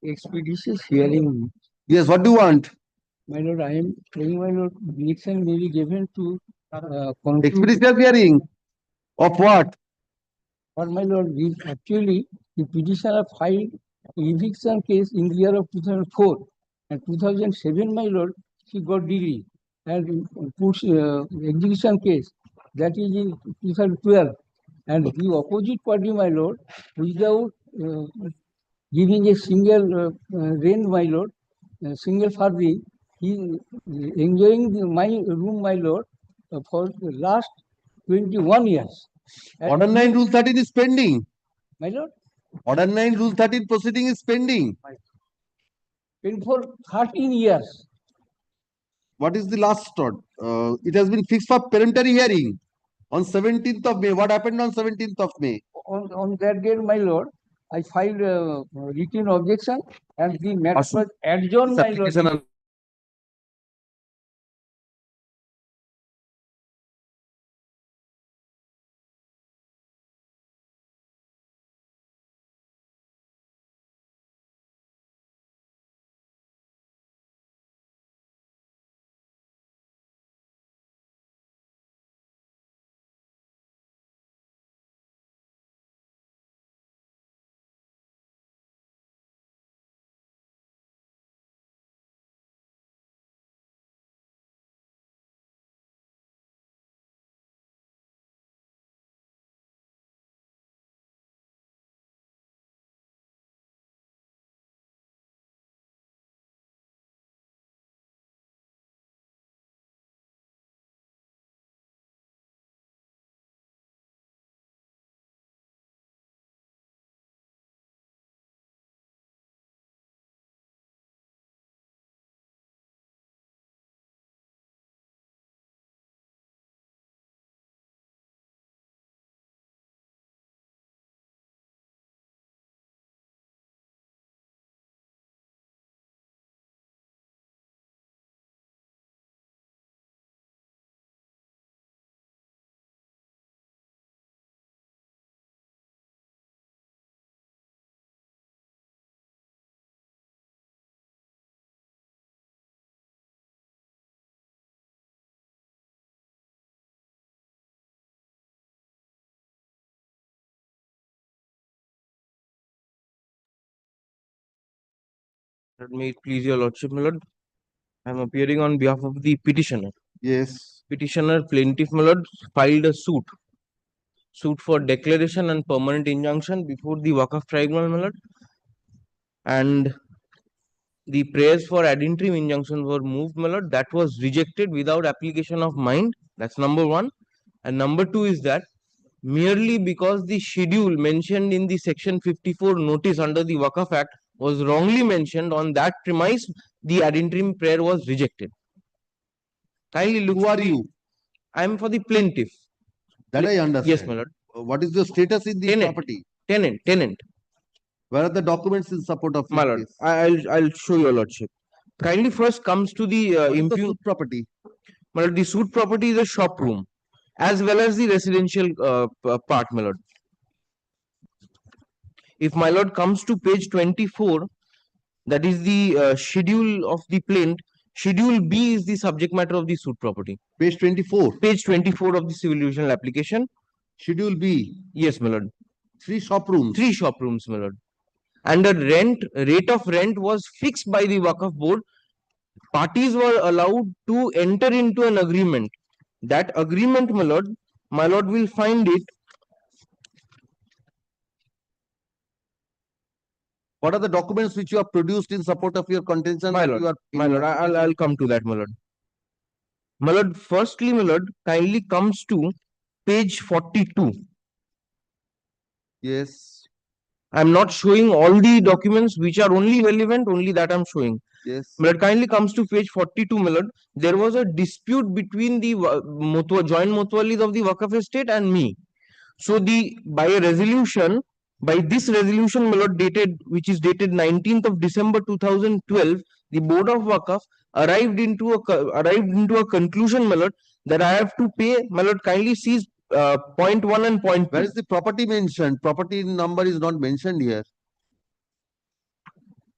Expeditious hearing. Yes, what do you want? My lord, I am praying, my lord, election may be given to conclude. Expeditious hearing of what? But my lord, actually, the petitioner filed eviction case in the year of 2004 and 2007, my lord, he got degree and puts execution case that is in 2012, and the opposite party, my lord, without giving a single rent, my lord, single farthing, he enjoying my room, my lord, for the last 21 years. Order 9 Rule 13 is pending. My lord? Order 9 Rule 13 proceeding is pending. Pending for 13 years. What is the last order? It has been fixed for peremptory hearing on 17th of May. What happened on 17th of May? On that date, my lord, I filed a written objection and the matter was adjourned, my lord. Let me please your lordship, my lord. I am appearing on behalf of the petitioner. Yes. Petitioner plaintiff, my lord, filed a suit for declaration and permanent injunction before the Waqf tribunal, my lord. And the prayers for ad interim injunction were moved, my lord. That was rejected without application of mind. That's number one. And number two is that merely because the schedule mentioned in the section 54 notice under the Waqf Act was wrongly mentioned, on that premise, the ad interim prayer was rejected. Kindly look. Who are you? I am for the plaintiff. That I understand. Yes, my lord. What is the status in the Tenant. property? Tenant. Where are the documents in support of My your lord, case? I'll show your lordship. Kindly first comes to the What is the suit property? My lord, the suit property is a shop room as well as the residential part, my lord. If my lord comes to page 24, that is the schedule of the plaint. Schedule B is the subject matter of the suit property. Page 24. Page 24 of the civil divisional application. Schedule B. Yes, my lord. 3 shop rooms. 3 shop rooms, my lord. And the rate of rent was fixed by the Waqf board. Parties were allowed to enter into an agreement. That agreement, my lord will find it. What are the documents which you have produced in support of your contention? My lord, I'll come to that, my lord. My lord, firstly, my lord, kindly comes to page 42. Yes. I'm not showing all the documents which are only relevant, only that I'm showing. Yes. My lord, kindly comes to page 42, my lord. There was a dispute between the joint mutwalis of the Waqf estate and me. So by this resolution, my lord, which is dated 19th of December 2012, the Board of Waqf arrived into a conclusion, my lord, that I have to pay. My lord, kindly sees point 1 and point 2. Where is the property mentioned? Property number is not mentioned here.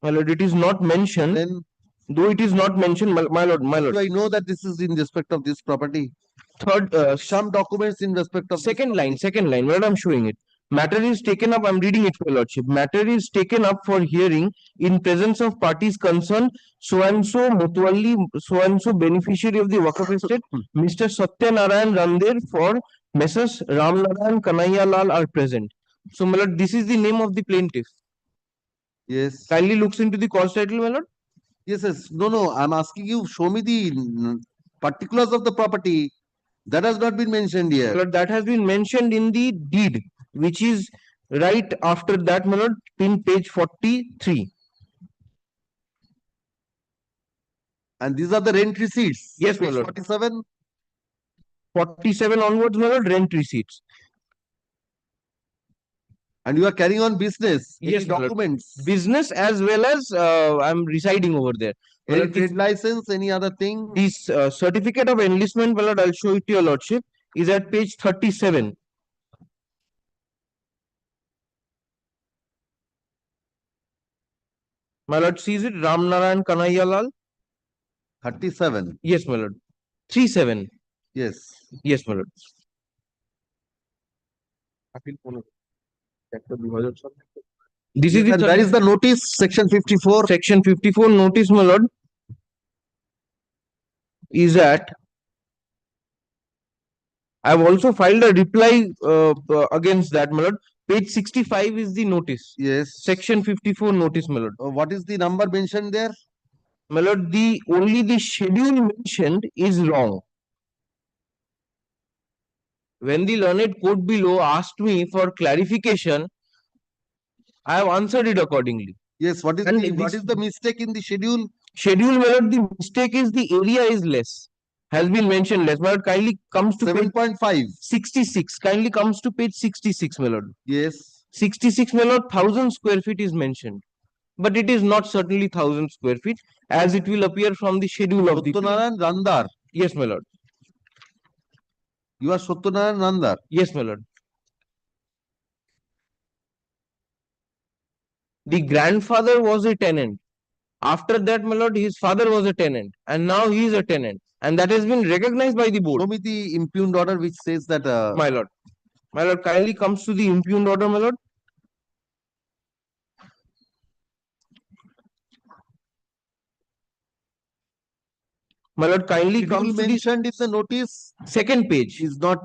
My lord, it is not mentioned. Then, though it is not mentioned, my lord. do I know that this is in respect of this property? Third, some documents in respect of second line. My lord, I'm showing it. Matter is taken up. I'm reading it for your lordship. Matter is taken up for hearing in presence of parties concerned. So and so mutwalli, so and so beneficiary of the Waqf estate, Mr. Satyanarayan Randir for Messrs. Ramnarayan Kanaiya Lal are present. So, my lord, this is the name of the plaintiff. Yes. Kindly looks into the cause title, my lord. Yes. No. I'm asking you, show me the particulars of the property. That has not been mentioned here. My lord, that has been mentioned in the deed, which is right after that, my lord, in page 43. And these are the rent receipts. Yes, my page lord. 47. 47 onwards, my lord, rent receipts. And you are carrying on business. Yes, any documents? Business as well as I'm residing over there. Any trade license, any other thing? This certificate of enlistment, my lord, I'll show it to your lordship, is at page 37. My lord sees it, Ramnarayan Kanaiya Lal. 37. Yes, my lord. 37. Yes. Yes, my lord. This is and where is the notice? Section 54. Section 54 notice, my lord, is at. I have also filed a reply against that, my lord. Page 65 is the notice. Yes. Section 54 notice, my lord. What is the number mentioned there? My lord, only the schedule mentioned is wrong. When the learned court below asked me for clarification, I have answered it accordingly. Yes. What is the mistake in the schedule? Schedule, my lord, the mistake is the area is less. Has been mentioned less. My lord, kindly comes to 7.5. 66. Kindly comes to page 66, my lord. Yes. 66, my lord, 1000 square feet is mentioned. But it is not certainly 1000 square feet, as it will appear from the schedule of the. Satyanarayan Randar. Yes, my lord. You are Satyanarayan Randar. Yes, my lord. The grandfather was a tenant. After that, my lord, his father was a tenant, and now he is a tenant, and that has been recognized by the board. Show me the impugned order which says that. My lord, kindly comes to the impugned order, my lord. My lord, kindly Schedule comes to the mentioned in the notice second page. is not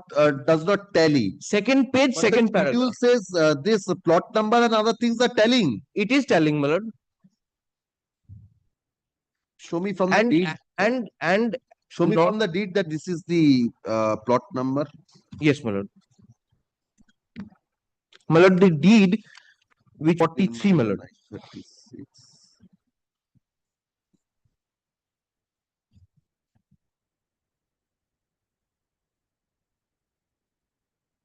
does not tally. Second page, But second the schedule paragraph. says this plot number and other things are telling. It is telling, my lord. Show me from the deed. And Show me not- from the deed that this is the plot number. yes, my lord. My lord, the deed which 43, my lord. 36.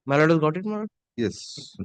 My lord has got it, my lord. Yes.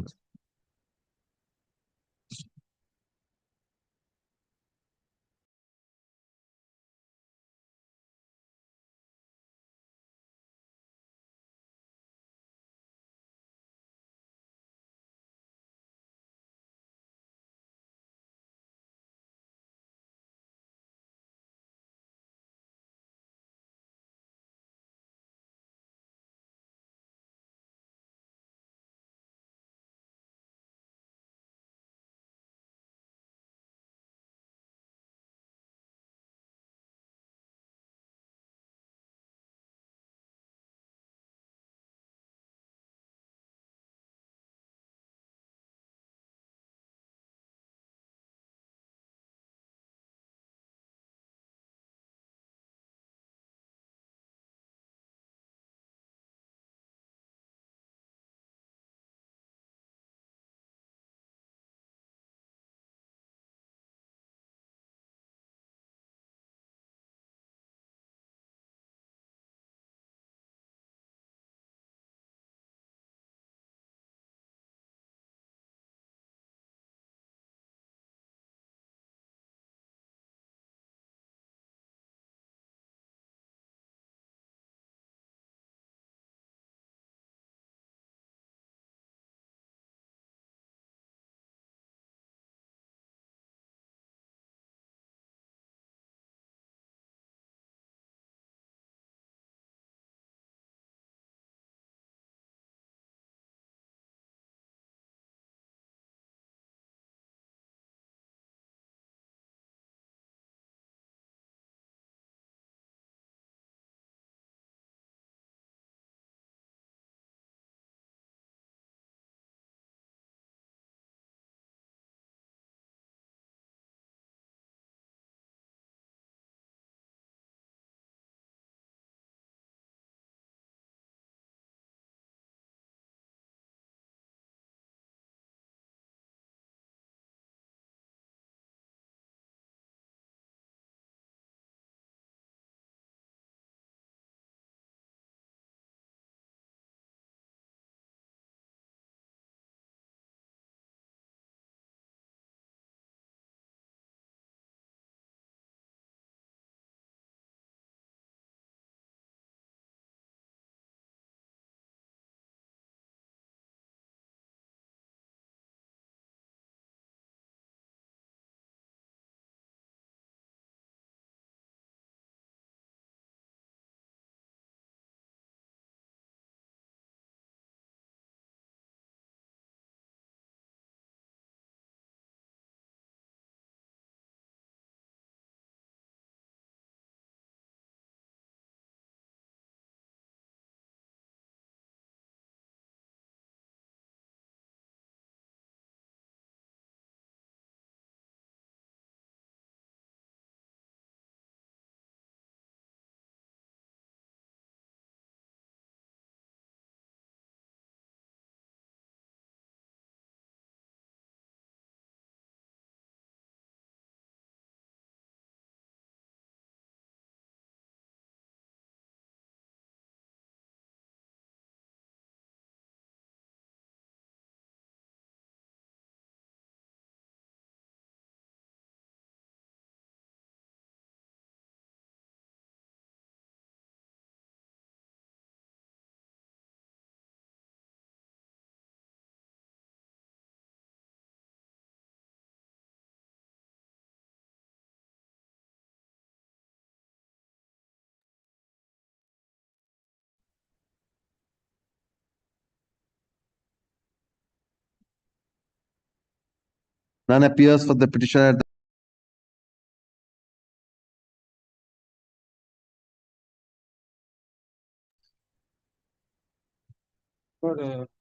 None appears for the petitioner.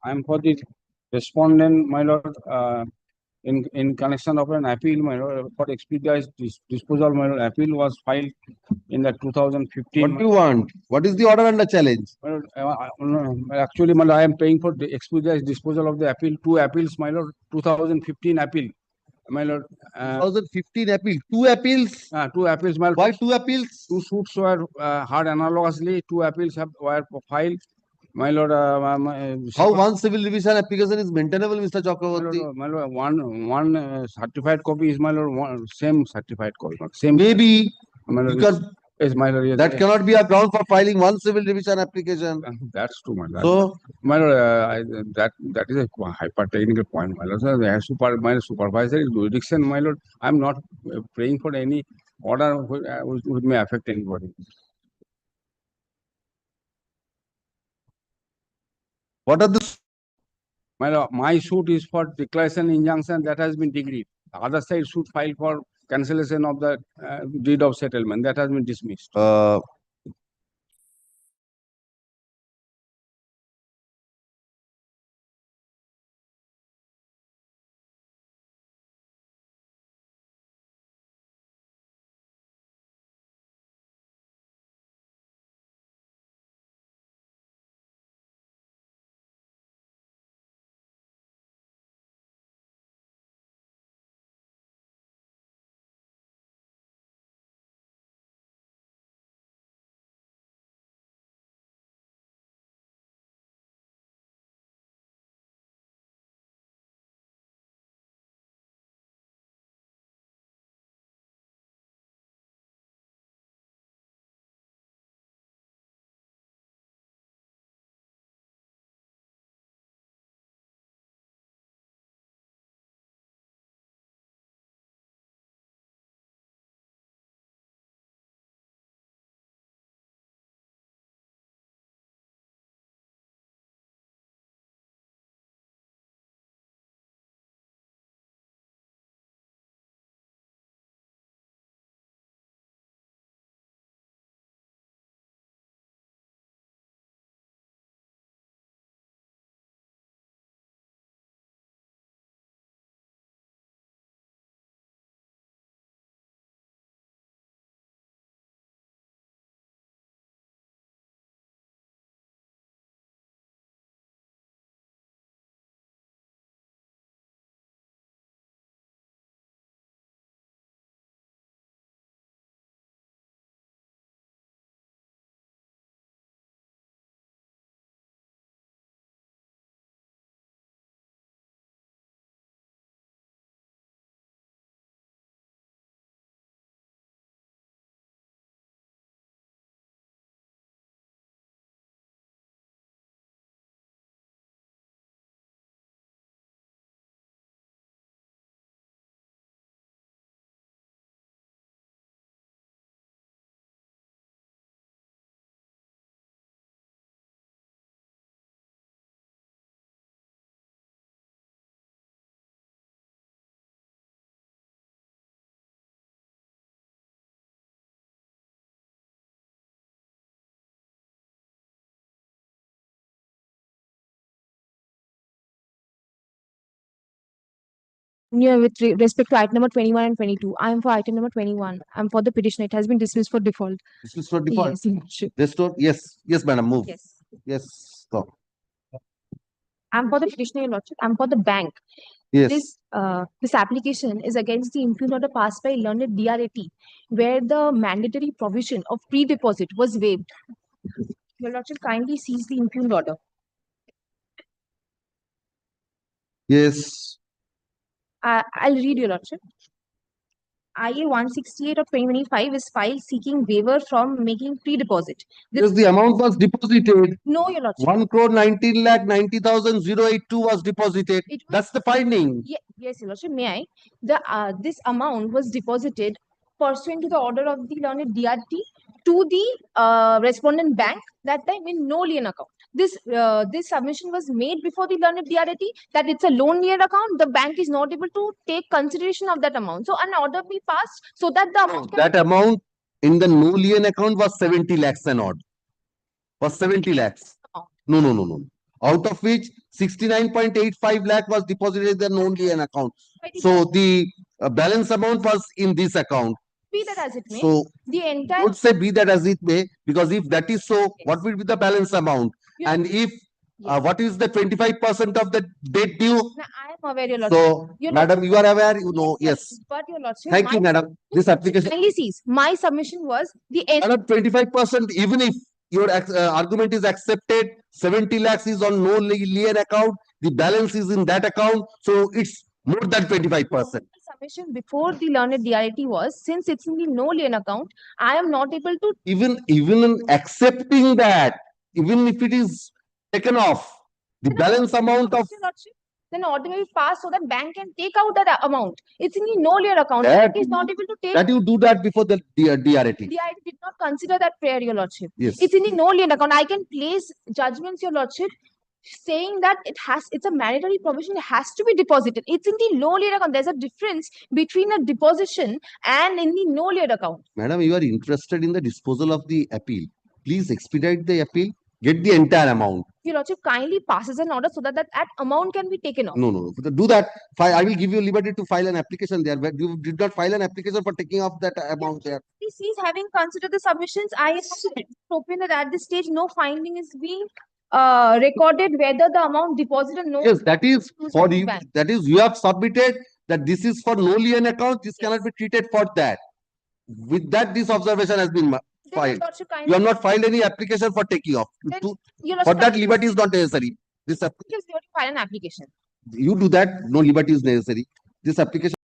I'm for the respondent, my lord, in connection of an appeal, my lord, for expeditious disposal, my lord. Appeal was filed in the 2015. What do you want? What is the order under challenge? My lord, actually, my lord, I am paying for the expeditious disposal of the appeal. Two appeals, my lord. 2015 appeal, my lord. 2015 appeal. Two appeals. Two appeals, my lord. Why two appeals? Two suits were heard analogously. Two appeals were filed. My lord, how one civil revision application is maintainable, Mr. Chakraborty? My lord, one certified copy is, my lord, same certified copy. Same. Maybe my lord, because yes, my lord, yes, that cannot be a ground for filing one civil revision application. That's true, my lord. So, my lord, that is a hyper technical point, my lord. So, my supervisory jurisdiction, my lord. I'm not praying for any order which may affect anybody. What are the? My lord, my suit is for declaration injunction that has been decreed. The other side suit filed for cancellation of the deed of settlement that has been dismissed. Yeah, with respect to item number 21 and 22, I am for item number 21. I'm for the petition. It has been dismissed for default. Dismissed for default. Yes, Your Lordship. Restore. Yes, yes, madam. Move. Yes. Yes. Stop. I'm for the petitioner, Your Lordship. I'm for the bank. Yes. This application is against the impugned order passed by learned DRAT, where the mandatory provision of pre-deposit was waived. Your Lordship, kindly seize the impugned order. Yes. I'll read, Your Lordship. IA 168 of 2025 is filed seeking waiver from making pre-deposit. Because the amount was deposited. No, Your Lordship. 1 crore 19 lakh 90,082 was deposited. That's the finding. Yes, Your Lordship, may I? This amount was deposited pursuant to the order of the learned DRT to the respondent bank that time in no lien account. This submission was made before the learned DRT that it's a loan lien account. The bank is not able to take consideration of that amount. So an order be passed so that the amount That amount in the no lien account was 70 lakhs and odd. Was 70 lakhs. No, no, no, no. out of which 69.85 lakh was deposited in the non-lien account. So the balance amount was in this account. Be that as it may, So the entire don't say be that as it may, because if that is so, what will be the balance amount? And if what is the 25% of the debt due? Now, I am aware, Your Lordship. So, Your madam, you are aware, you know, yes. But Your Lordship, Thank you, my madam. This application, kindly sees my submission was the end. madam, 25%, even if your argument is accepted, 70 lakhs is on no lien account, the balance is in that account, so it's more than 25%. Submission before the learned DRT was, since it's in the no lien account, I am not able to. Even in accepting that, even if it is taken off, the balance amount of Your Lordship, then order may be passed so that bank can take out that amount. It's in the no lien account. that, Bank is not able to take. that you do that before the DRT. DRT did not consider that prayer, Your Lordship. Yes. It's in the no lien account. I can place judgments, Your Lordship, saying that it's a mandatory provision, it has to be deposited. It's in the low lien account. There's a difference between a deposition and in the no lien account. Madam, you are interested in the disposal of the appeal. Please expedite the appeal. Get the entire amount. Your Lordship kindly passes an order so that that amount can be taken off. No. Do that. I will give you liberty to file an application there. But you did not file an application for taking off that amount there. He's having considered the submissions. I am hoping that at this stage no finding is being recorded whether the amount deposited no. Yes, that is for you. That is, you have submitted that this is for no lien account. This cannot be treated for that. With that, this observation has been filed. You have not filed any application for taking off. For that, liberty is not necessary. This file an application. You do that. No liberty is necessary. This application.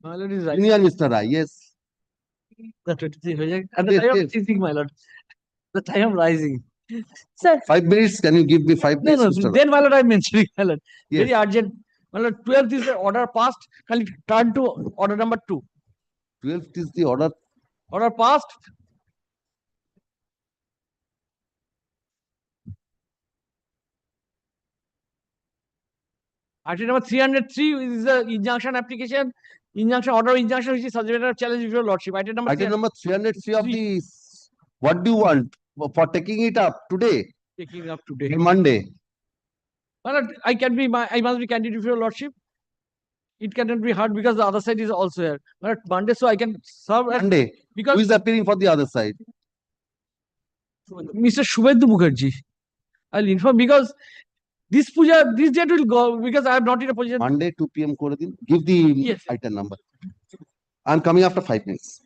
My lord is right. Union, Mr. Rai, yes. The 23 project. At the Yes, time of yes. rising, my lord. The time of rising. Sir, 5 minutes, can you give me 5 No, minutes, no. Mr. Rai? Then, my lord, I'm mentioning, my lord. Very Yes. urgent. My lord, 12th is the order passed. Can you turn to order number 2? 12th is the order. Order passed. Item number 303 is the injunction application, injunction order, injunction which is subject of challenge with your lordship. Item number Item number 303 of the, what do you want for taking it up today, taking up today. on Monday? Well, I must be candid with your lordship. It cannot be heard because the other side is also here. But Monday, so I can serve at Monday. because Who is appearing for the other side? Mr. Shubhendu Mukherjee. I'll inform because this puja, this date will go because I am not in a position. Monday, 2 p.m. করে দিন. Give the item number. I'm coming after 5 minutes.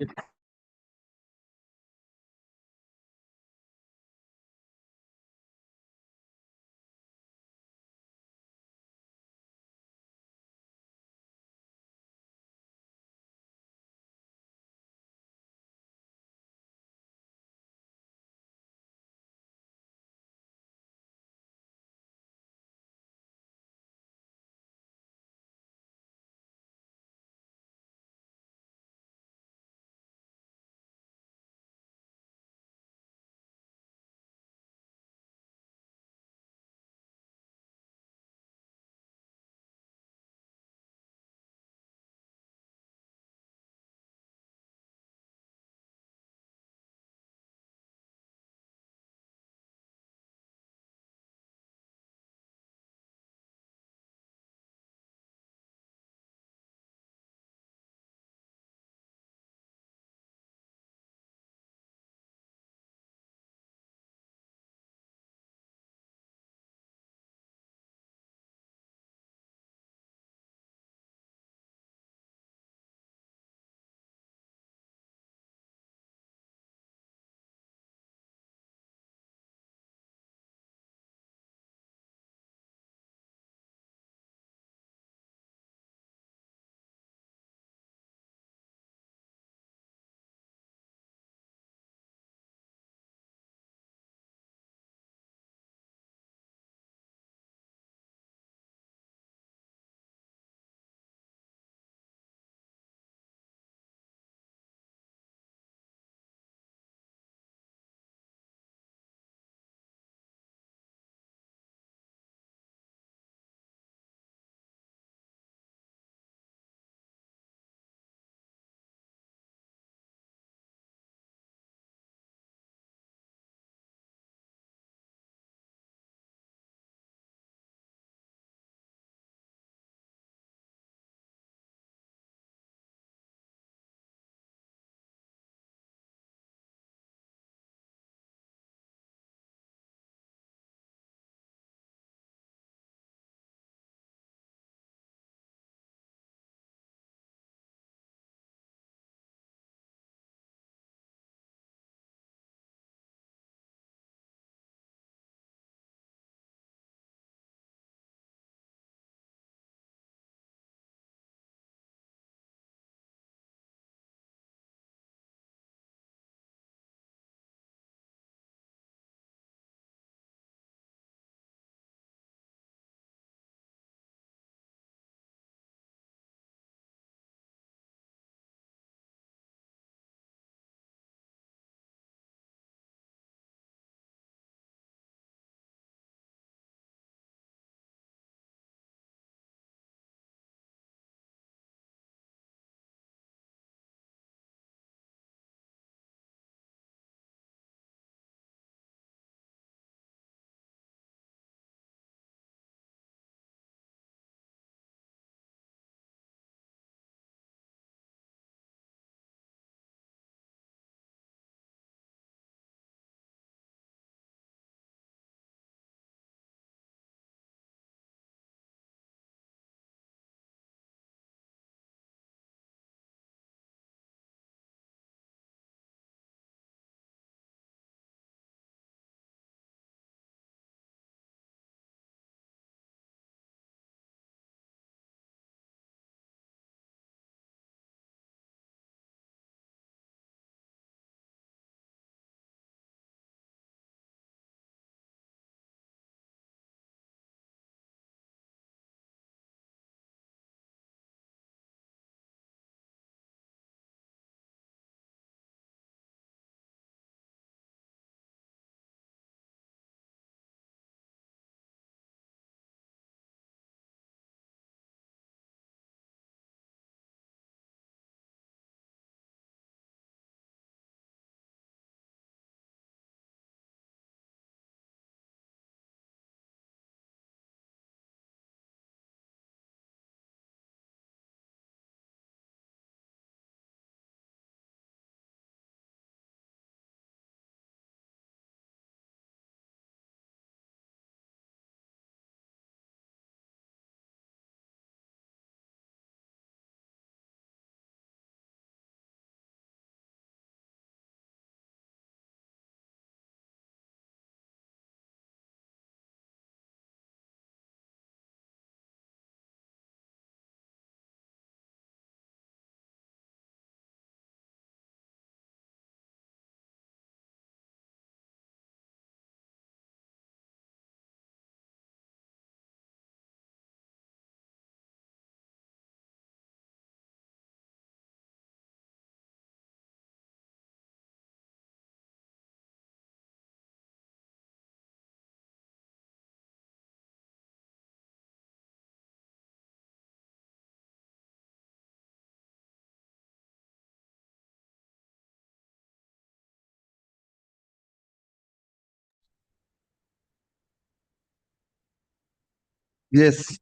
Yes.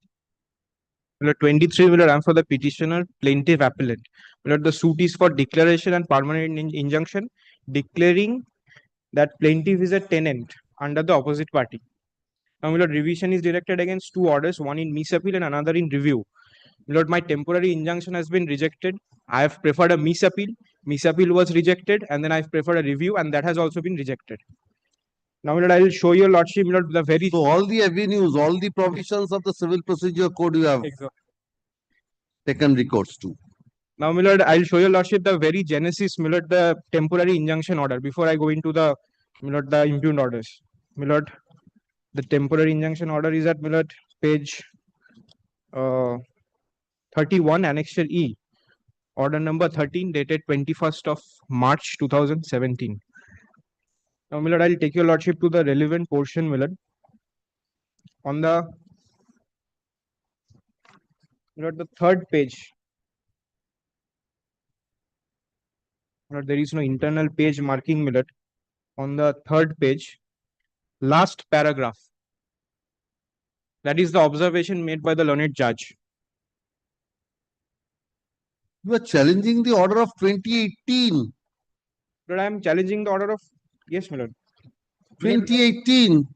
My lord, 23, my lord, I'm for the petitioner, plaintiff appellant. My lord, the suit is for declaration and permanent injunction, declaring that plaintiff is a tenant under the opposite party. Now, my lord, revision is directed against two orders, one in miss appeal and another in review. My lord, my temporary injunction has been rejected. I have preferred a miss appeal. Miss appeal was rejected, and then I've preferred a review, and that has also been rejected. Now, my lord, I will show your lordship, my lord, the very. So all the avenues, all the provisions of the Civil Procedure Code you have taken recourse to. Now, my lord, I'll show your lordship the very genesis, my lord, the temporary injunction order before I go into the, my lord, the impugned orders. My lord, the temporary injunction order is at, my lord, page 31, annexure E, order number 13, dated 21st of March 2017. Now, my lord, I'll take your lordship to the relevant portion, my lord. On the, my lord, the third page. My lord, there is no internal page marking, my lord. On the third page, last paragraph. That is the observation made by the learned judge. You are challenging the order of 2018. But I am challenging the order of, yes, my lord. 2018.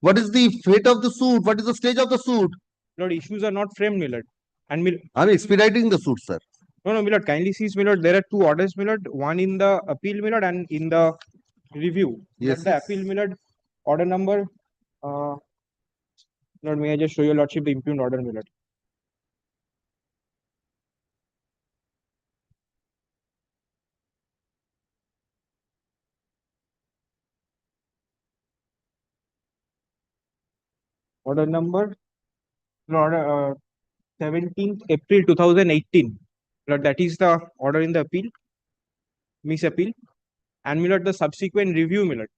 What is the fate of the suit? What is the stage of the suit? Lord, issues are not framed, my lord. And I'm expediting the suit, sir. No, my lord, kindly see, my lord, there are two orders, my lord. One in the appeal, my lord, and in the review. Yes. The appeal, my lord, order number, Lord, may I just show your lordship the impugned order, my lord. Order number, Lord, 17th April 2018. Lord, that is the order in the appeal, miss appeal, and my lord, the subsequent review, my lord.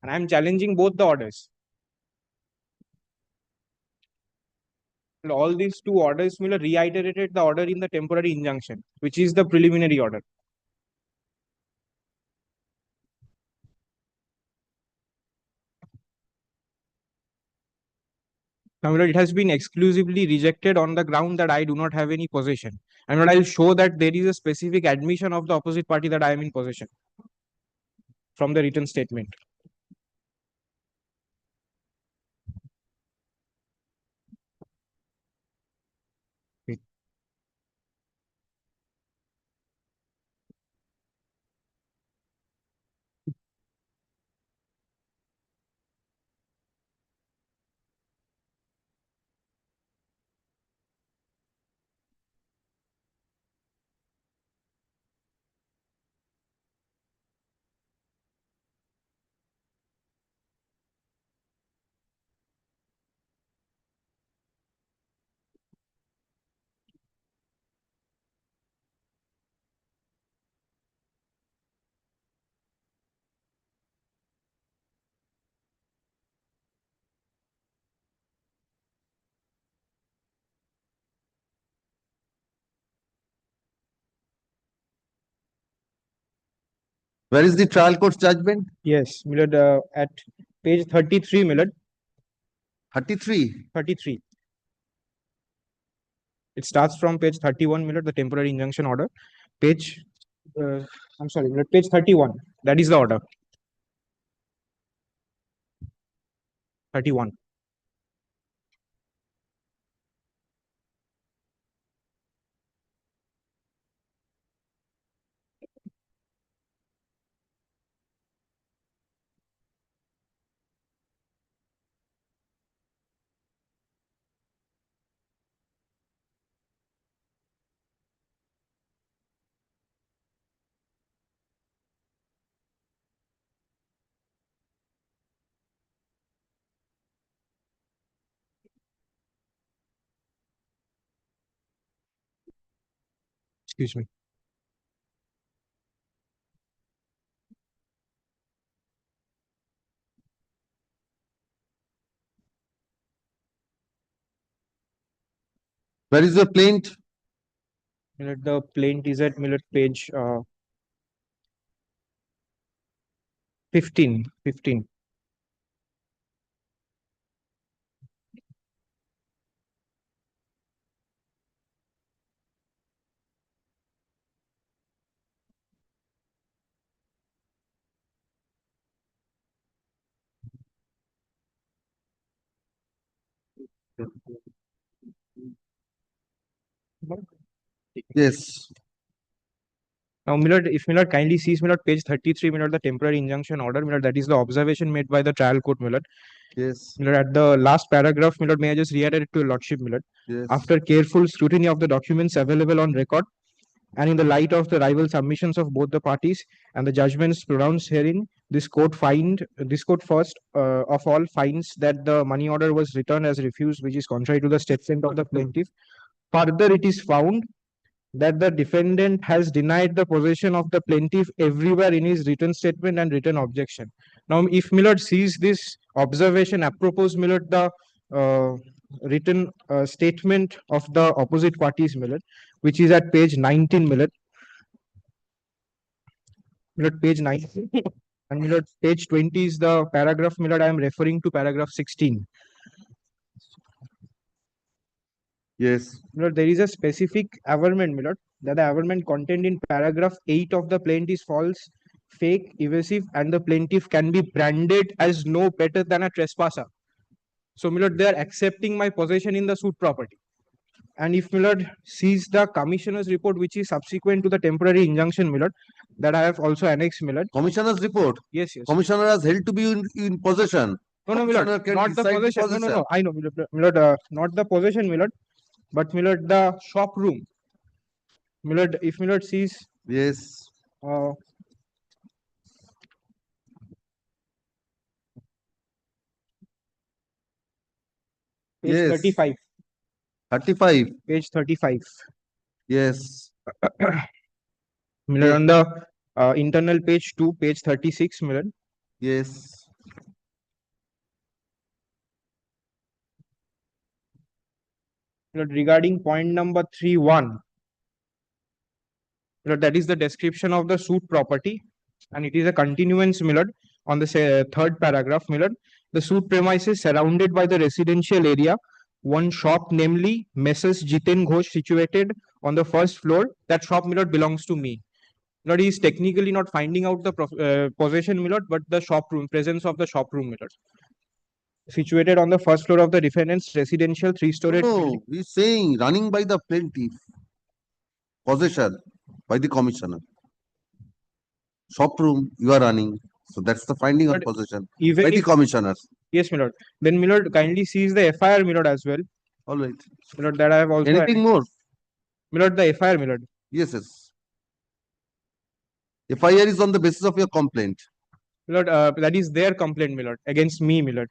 And I am challenging both the orders. And all these two orders, my lord, reiterated the order in the temporary injunction, which is the preliminary order. Now, my lord, it has been exclusively rejected on the ground that I do not have any possession. And what I will show that there is a specific admission of the opposite party that I am in possession from the written statement. Where is the trial court's judgment? Yes, my lord, at page 33, my lord. 33. 33. It starts from page 31, my lord, the temporary injunction order. Page, I'm sorry, my lord, page 31. That is the order. 31. Excuse me. Where is the plaint? My lord, the plaint is at, my lord, page 15. 15. Yes. Now, Millard, if Millard kindly sees Millard page 33, Millard, the temporary injunction order, Millard, that is the observation made by the trial court, Millard. Yes. Millard, at the last paragraph, Millard, may I just reiterate to your lordship, Millard? Yes. After careful scrutiny of the documents available on record, and in the light of the rival submissions of both the parties and the judgments pronounced herein, this court first of all finds that the money order was returned as refused, which is contrary to the statement of the plaintiff. Further, it is found that the defendant has denied the possession of the plaintiff everywhere in his written statement and written objection. Now, if Millard sees this observation apropos, Millard, the written statement of the opposite parties, Millard, which is at page 19, Millard, page 19, and Millard, page 20 is the paragraph, Millard, I am referring to paragraph 16. Yes. Millard, there is a specific averment, Millard, that the averment contained in paragraph 8 of the plaintiff is false, fake, evasive, and the plaintiff can be branded as no better than a trespasser. So, Millard, they are accepting my possession in the suit property. And if Millard sees the commissioner's report, which is subsequent to the temporary injunction, Millard, that I have also annexed, Millard. Commissioner's report? Yes, yes. Commissioner has held to be in possession. No, no, Millard, not the possession. No, no, no. I know, Millard, not the possession, Millard, but Millard, the shop room. Millard, if Millard sees. Yes. Page Yes. 35. 35. Page 35. Yes. Millard, on the internal page 2, page 36, Millard. Yes. Millard, regarding point number 3.1, Millard, that is the description of the suit property, and it is a continuance, Millard, on the third paragraph, Millard. The suit premises surrounded by the residential area, one shop, namely Messrs. Jiten Ghosh, situated on the first floor. That shop, Millard, belongs to me. Millard, he is technically not finding out the possession, Millard, but the shop room, presence of the shop room, Millard. Situated on the first floor of the defendant's residential 3-story. No, he's saying running by the plaintiff. Possession by the commissioner. Shop room, you are running. So that's the finding of possession by the commissioners. Yes, Millard. Then Millard kindly sees the FIR, Millard, as well. All right. Millard, that I have also. Anything more? Millard, the FIR, Millard. Yes, yes. FIR is on the basis of your complaint. Millard, that is their complaint, Millard, against me, Millard.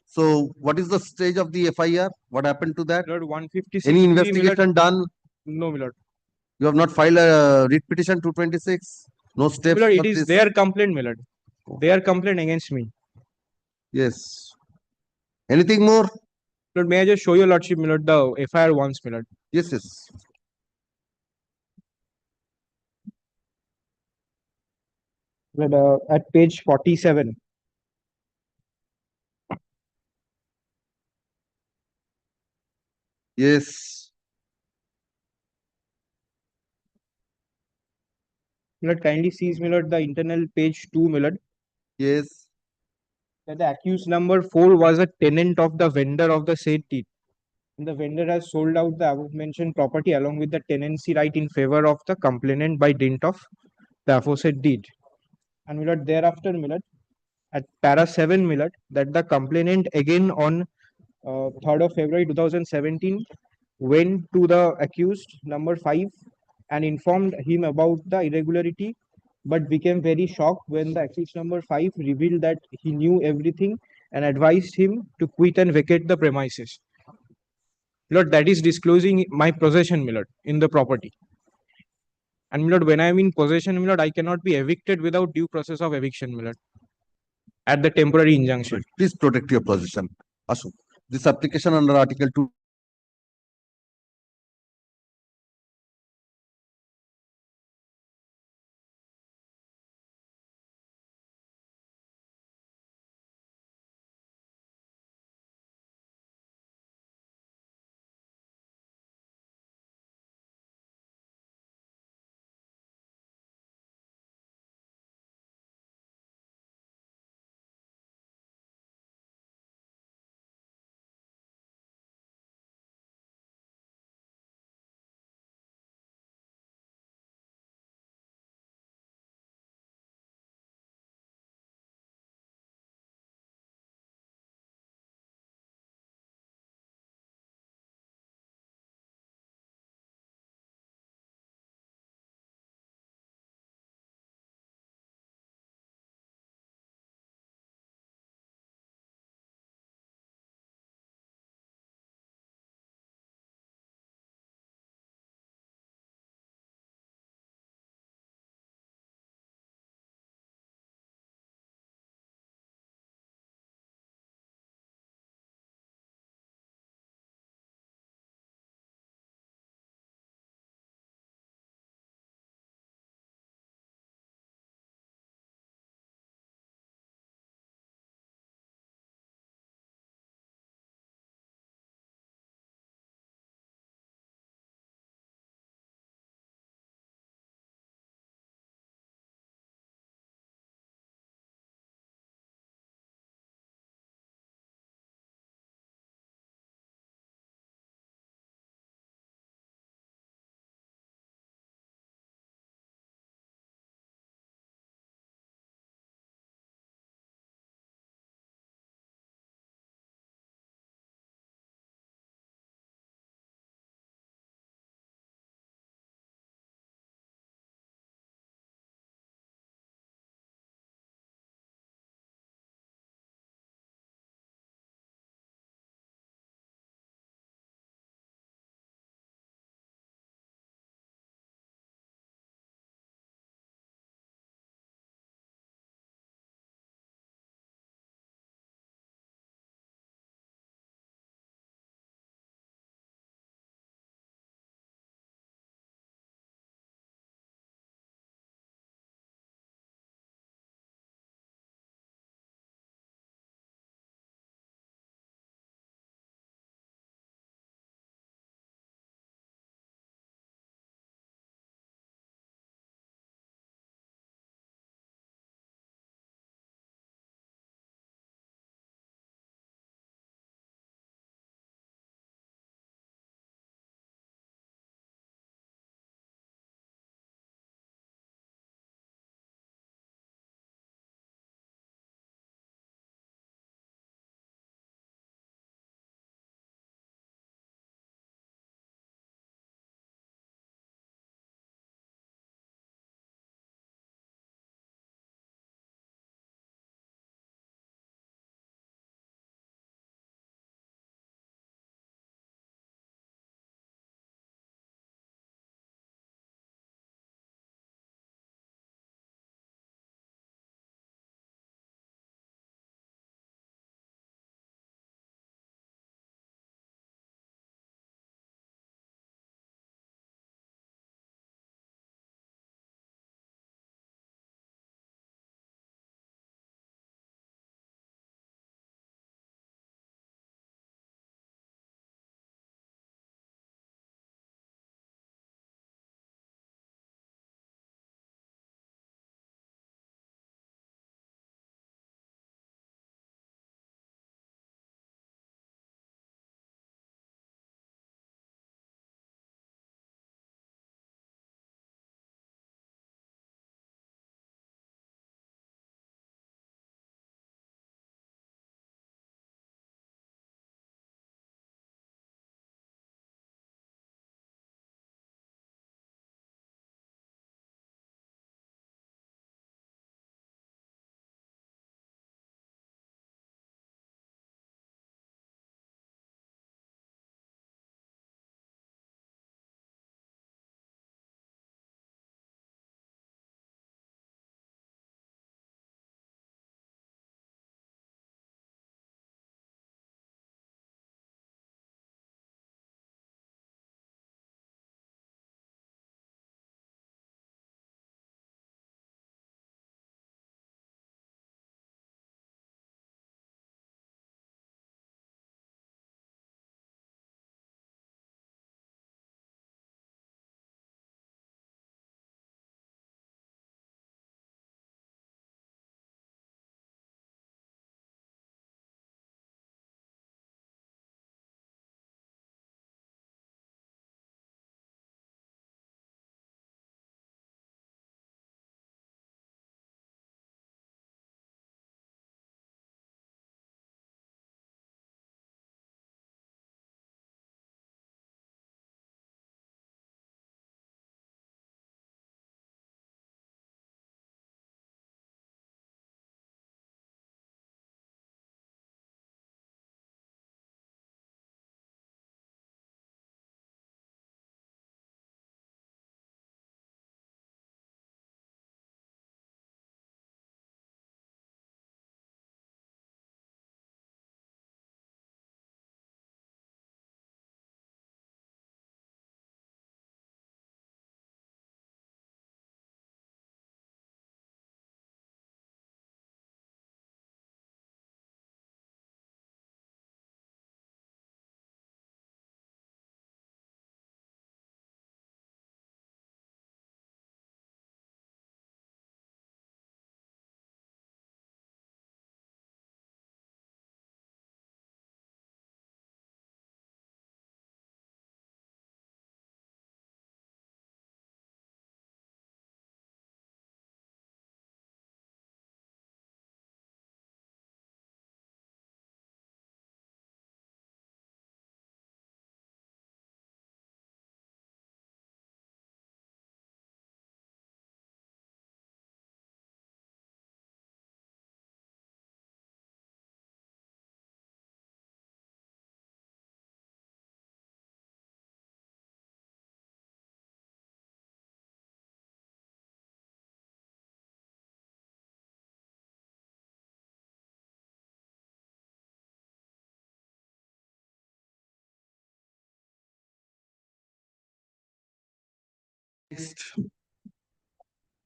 So, what is the stage of the FIR? What happened to that? Millard, 156. Any investigation done? No, Millard. You have not filed a writ petition 226? No steps? Millard, it is their complaint, Millard. Their complaint against me. Yes. Anything more? Millard, may I just show your lordship, Millard, the FIR once, Millard? Yes, yes. Millard, at page 47. Yes. Millard, kindly sees, Millard, the internal page 2, Millard. Yes. That the accused number 4 was a tenant of the vendor of the said deed. And the vendor has sold out the above mentioned property along with the tenancy right in favor of the complainant by dint of the aforesaid deed. And Millard, thereafter, Millard, at para 7, Millard, that the complainant again on 3rd of February 2017 went to the accused number 5 and informed him about the irregularity, but became very shocked when the accused number 5 revealed that he knew everything and advised him to quit and vacate the premises. Millard, that is disclosing my possession, Millard, in the property. And Millard, when I am in possession, Millard, I cannot be evicted without due process of eviction, Millard, at the temporary injunction. Please protect your possession. Ashok, this application under Article 2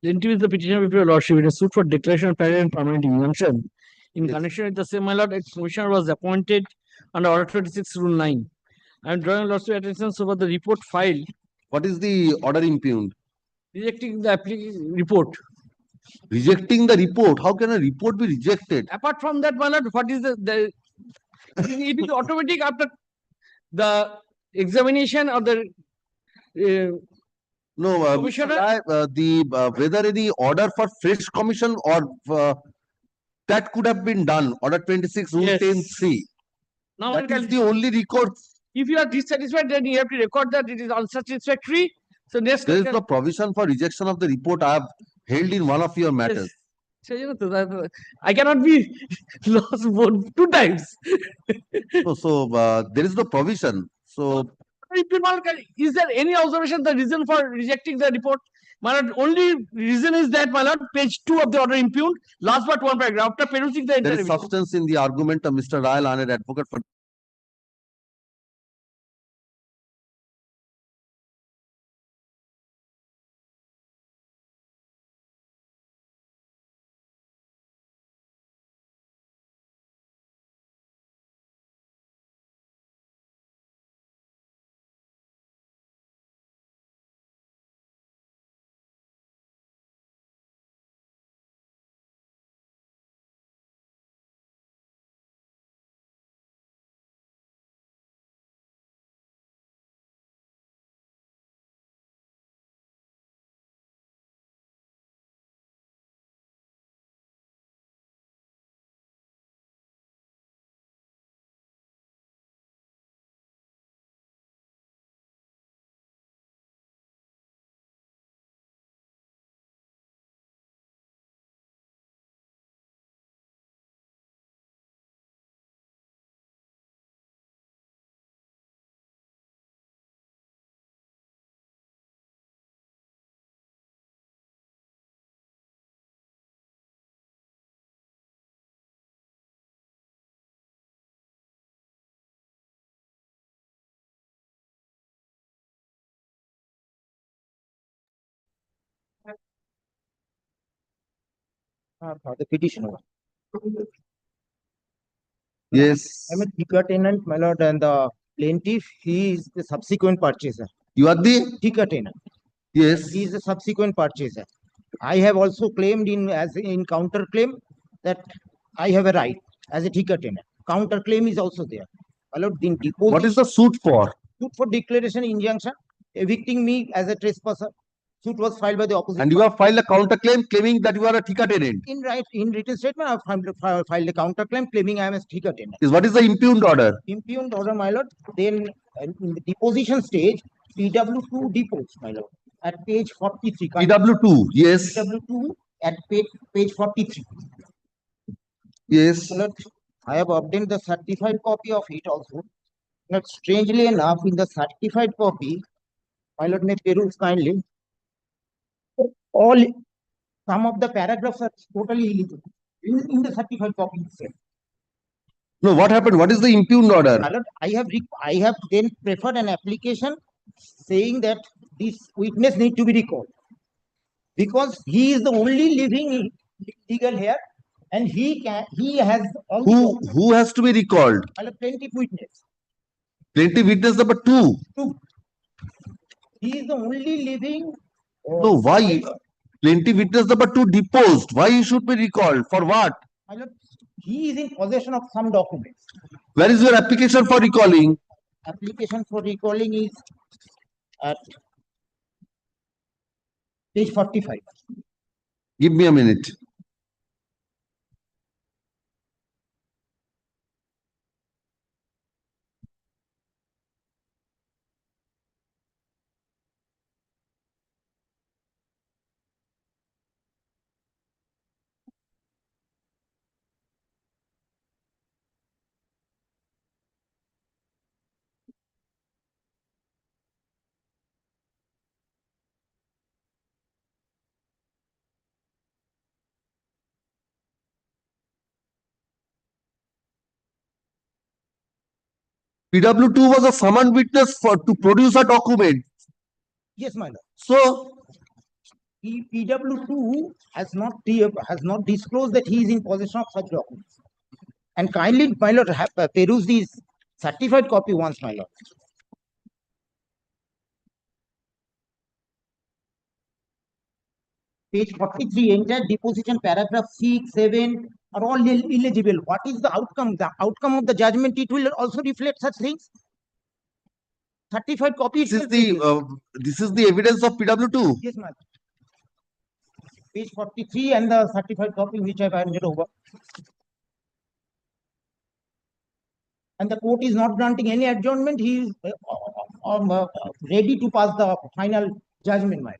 Plaintiff is the petitioner before your lordship in a suit for declaration of prior and permanent injunction. In connection with the same, my lord, a commissioner was appointed under Order 26, Rule 9. I am drawing lordship attention over the report filed. What is the order impugned? Rejecting the report. Rejecting the report? How can a report be rejected? Apart from that, my lord, what is the it is automatic after the examination of the no, commissioner. Whether any order for fresh commission or that could have been done. Order 26, Rule 10(3). Now that is the only record. If you are dissatisfied, then you have to record that it is unsatisfactory. So next there is no provision for rejection of the report I have held in one of your matters. Yes. I cannot be lost two times. There is no provision. So is there any observation the reason for rejecting the report? My lord, only reason is that, my lord, page 2 of the order impugned, last but one paragraph. After perusing the entire there is substance in the argument of Mr. Rai, learned advocate for the petitioner. Yes. I'm a thicker tenant, my lord, and the plaintiff, he is the subsequent purchaser. You are the thicker tenant. Yes. He is the subsequent purchaser. I have also claimed in counter claim that I have a right as a thicker tenant. Counter claim is also there. My lord, what is the suit for? Suit for declaration injunction, evicting me as a trespasser. Suit was filed by the opposite. And you have filed a counter claim claiming that you are a thicker tenant. In written statement, I have filed a counter claim claiming I am a thicker tenant. What is the impugned order? Impugned order, my lord. Then in the deposition stage, PW2 deposed, my lord, at page 43. PW2, yes. PW2 at page 43. Yes. My lord, I have obtained the certified copy of it also. But strangely enough, in the certified copy, my lord may peruse kindly. Some of the paragraphs are totally illegible in the certified copy itself. No, what happened? What is the impugned order? My lord, I have then preferred an application saying that this witness need to be recalled because he is the only living legal here, and he has all who has to be recalled? My lord, plaintiff witness. Plaintiff witness number 2. He is the only living. So why? Plaintiff witness number 2 deposed. Why he should be recalled? For what? My lord, he is in possession of some documents. Where is your application for recalling? Application for recalling is at page 45. Give me a minute. PW2 was a summoned witness to produce a document. Yes, my lord. So PW2 has not disclosed that he is in possession of such documents. And kindly, my lord, peruse these certified copy once, my lord. Page 43, entire deposition, paragraph 6, 7 are all illegible. What is the outcome? The outcome of the judgment, it will also reflect such things. Certified copy. This is the evidence of PW2. Yes, ma'am. Page 43 and the certified copy which I have handed over. And the court is not granting any adjournment. He is ready to pass the final judgment, ma'am.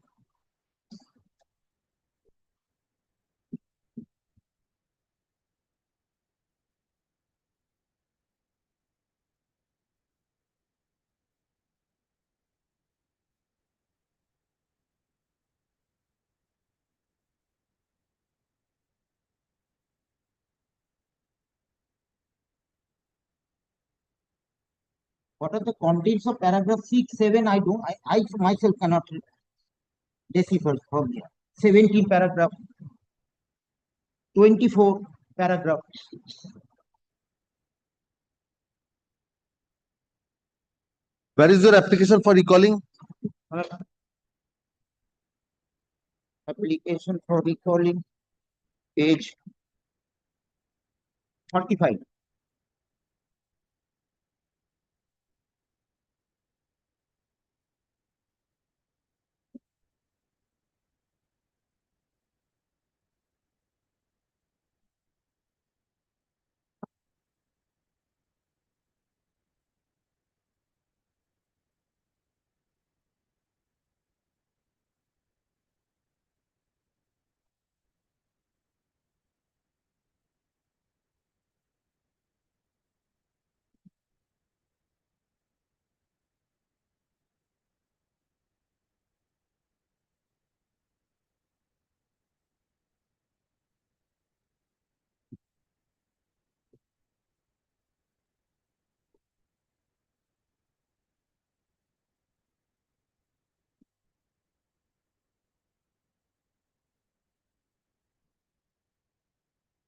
What are the contents of paragraph 6, 7? I myself cannot decipher from here. 17 paragraph, 24 paragraph. Where is your application for recalling? Application for recalling, page 45.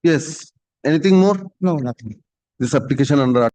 Yes. Anything more? No, nothing. This application under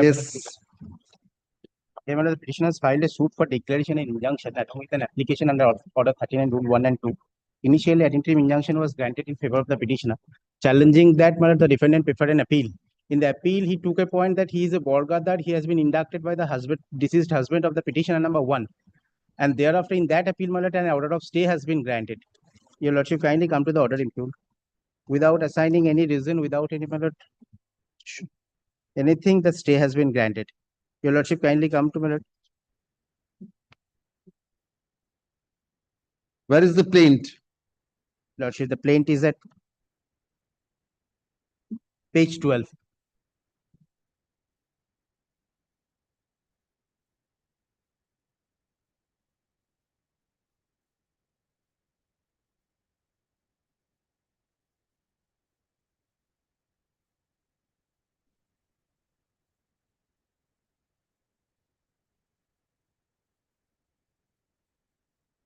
Yes. The petitioners filed a suit for declaration and injunction along with an application under Order 39 Rule 1 and 2. Initially, an interim injunction was granted in favor of the petitioner, challenging that the defendant preferred an appeal. In the appeal, he took a point that he is a Borgadar. He has been inducted by the deceased husband of the petitioner number 1. And thereafter, in that appeal, an order of stay has been granted. Your Lordship, kindly come to the order impugned without assigning any reason, without any anything, the stay has been granted. Your Lordship, kindly come to my Where is the plaint? Lordship, the plaint is at page 12.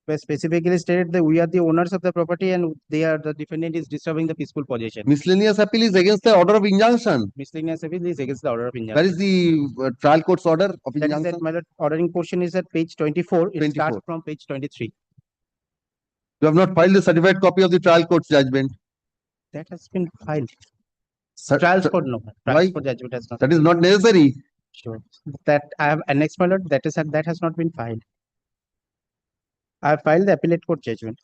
Where specifically stated that we are the owners of the property and the defendant is disturbing the peaceful possession. Miscellaneous appeal is against the order of injunction. Miscellaneous appeal is against the order of injunction. Where is the trial court's order of That injunction? is that, my lord, ordering portion is at page 24. It 24. starts from page 23. You have not filed the certified copy of the trial court's judgment. That has been filed. Trial court, no. Why? Trial court judgment has not. That is not necessary. Sure. That I have annexed, my lord. That has not been filed. I have filed the appellate court judgment.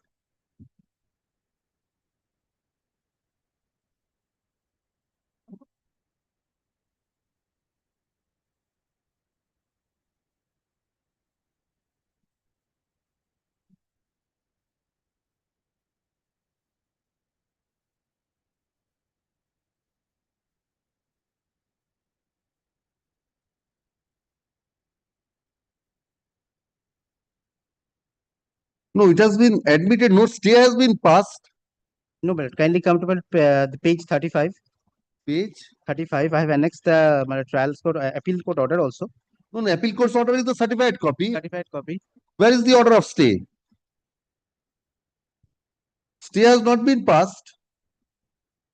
No, it has been admitted. No stay has been passed. No, but kindly come to the page 35. Page 35. I have annexed the trial court appeal court order also. No, appeal court's order is the certified copy. Certified copy. Where is the order of stay? Stay has not been passed.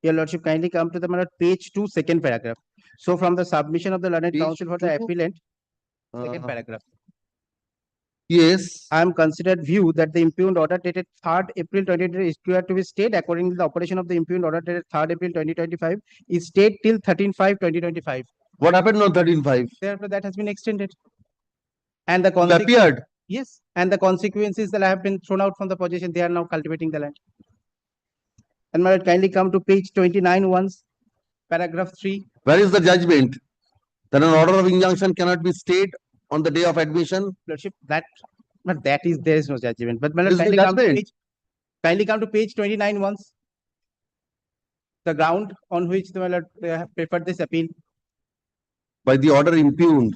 Your Lordship, kindly come to the page 2, second paragraph. So from the submission of the learned counsel for the appellant, second paragraph. Yes. I am considered view that the impugned order dated 3rd April 2023 is clear to be stayed according to the operation of the impugned order dated 3rd April 2025 is stayed till 13/5/2025. What happened on 13/5? Therefore, that has been extended. And the It appeared. Yes. And the consequences that have been thrown out from the possession, they are now cultivating the land. And my lord, kindly come to page 29 once, paragraph 3. Where is the judgment that an order of injunction cannot be stayed on the day of admission? Lordship, there is no judgment. But my lord, Is the kindly come to page 29 once. The ground on which the my lord have preferred this appeal. By the order impugned.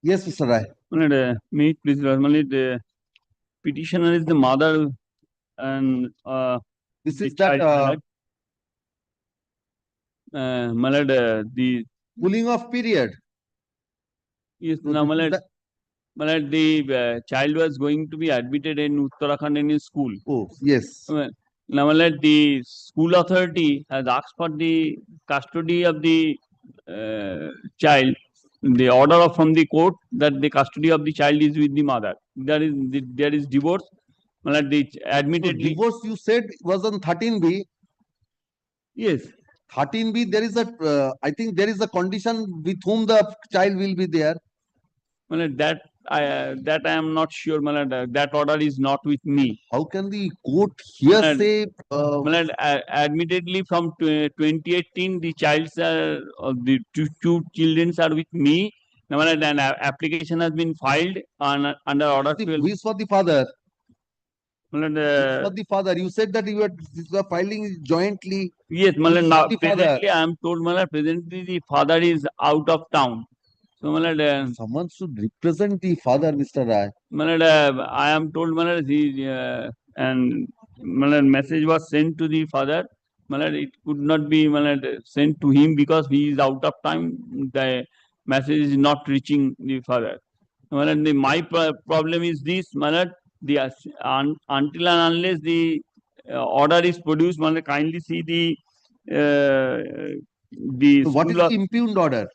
Yes, Mr. Rai. May it please, the petitioner is the mother and this is that the cooling off period. Yes, the child was going to be admitted in Uttarakhand in his school. Oh, yes. Now, the school authority has asked for the custody of the child. the order from the court that the custody of the child is with the mother. There is divorce. Malad, the admittedly. Divorce you said was on 13B. Yes. 13B, there is a, I think there is a condition with whom the child will be there. Malad, that I am not sure. Malad, that order is not with me. How can the court here Malad, say? Malad, admittedly, from 2018, the child's the two children are with me. Now, Malad, an application has been filed on under order 12. Who is for the father? Malad, for the father, you said that you were filing jointly. Yes, Malad, now the presently I am told, Malad, presently the father is out of town. So, Malad, someone should represent the father, Mr. Rai. Malad, I am told, Malad, and Malad, message was sent to the father. Malad, it could not be Malad sent to him because he is out of time. The message is not reaching the father. Malad, my problem is this, Malad, until and unless the order is produced, Malad, kindly see the So what is the impugned order?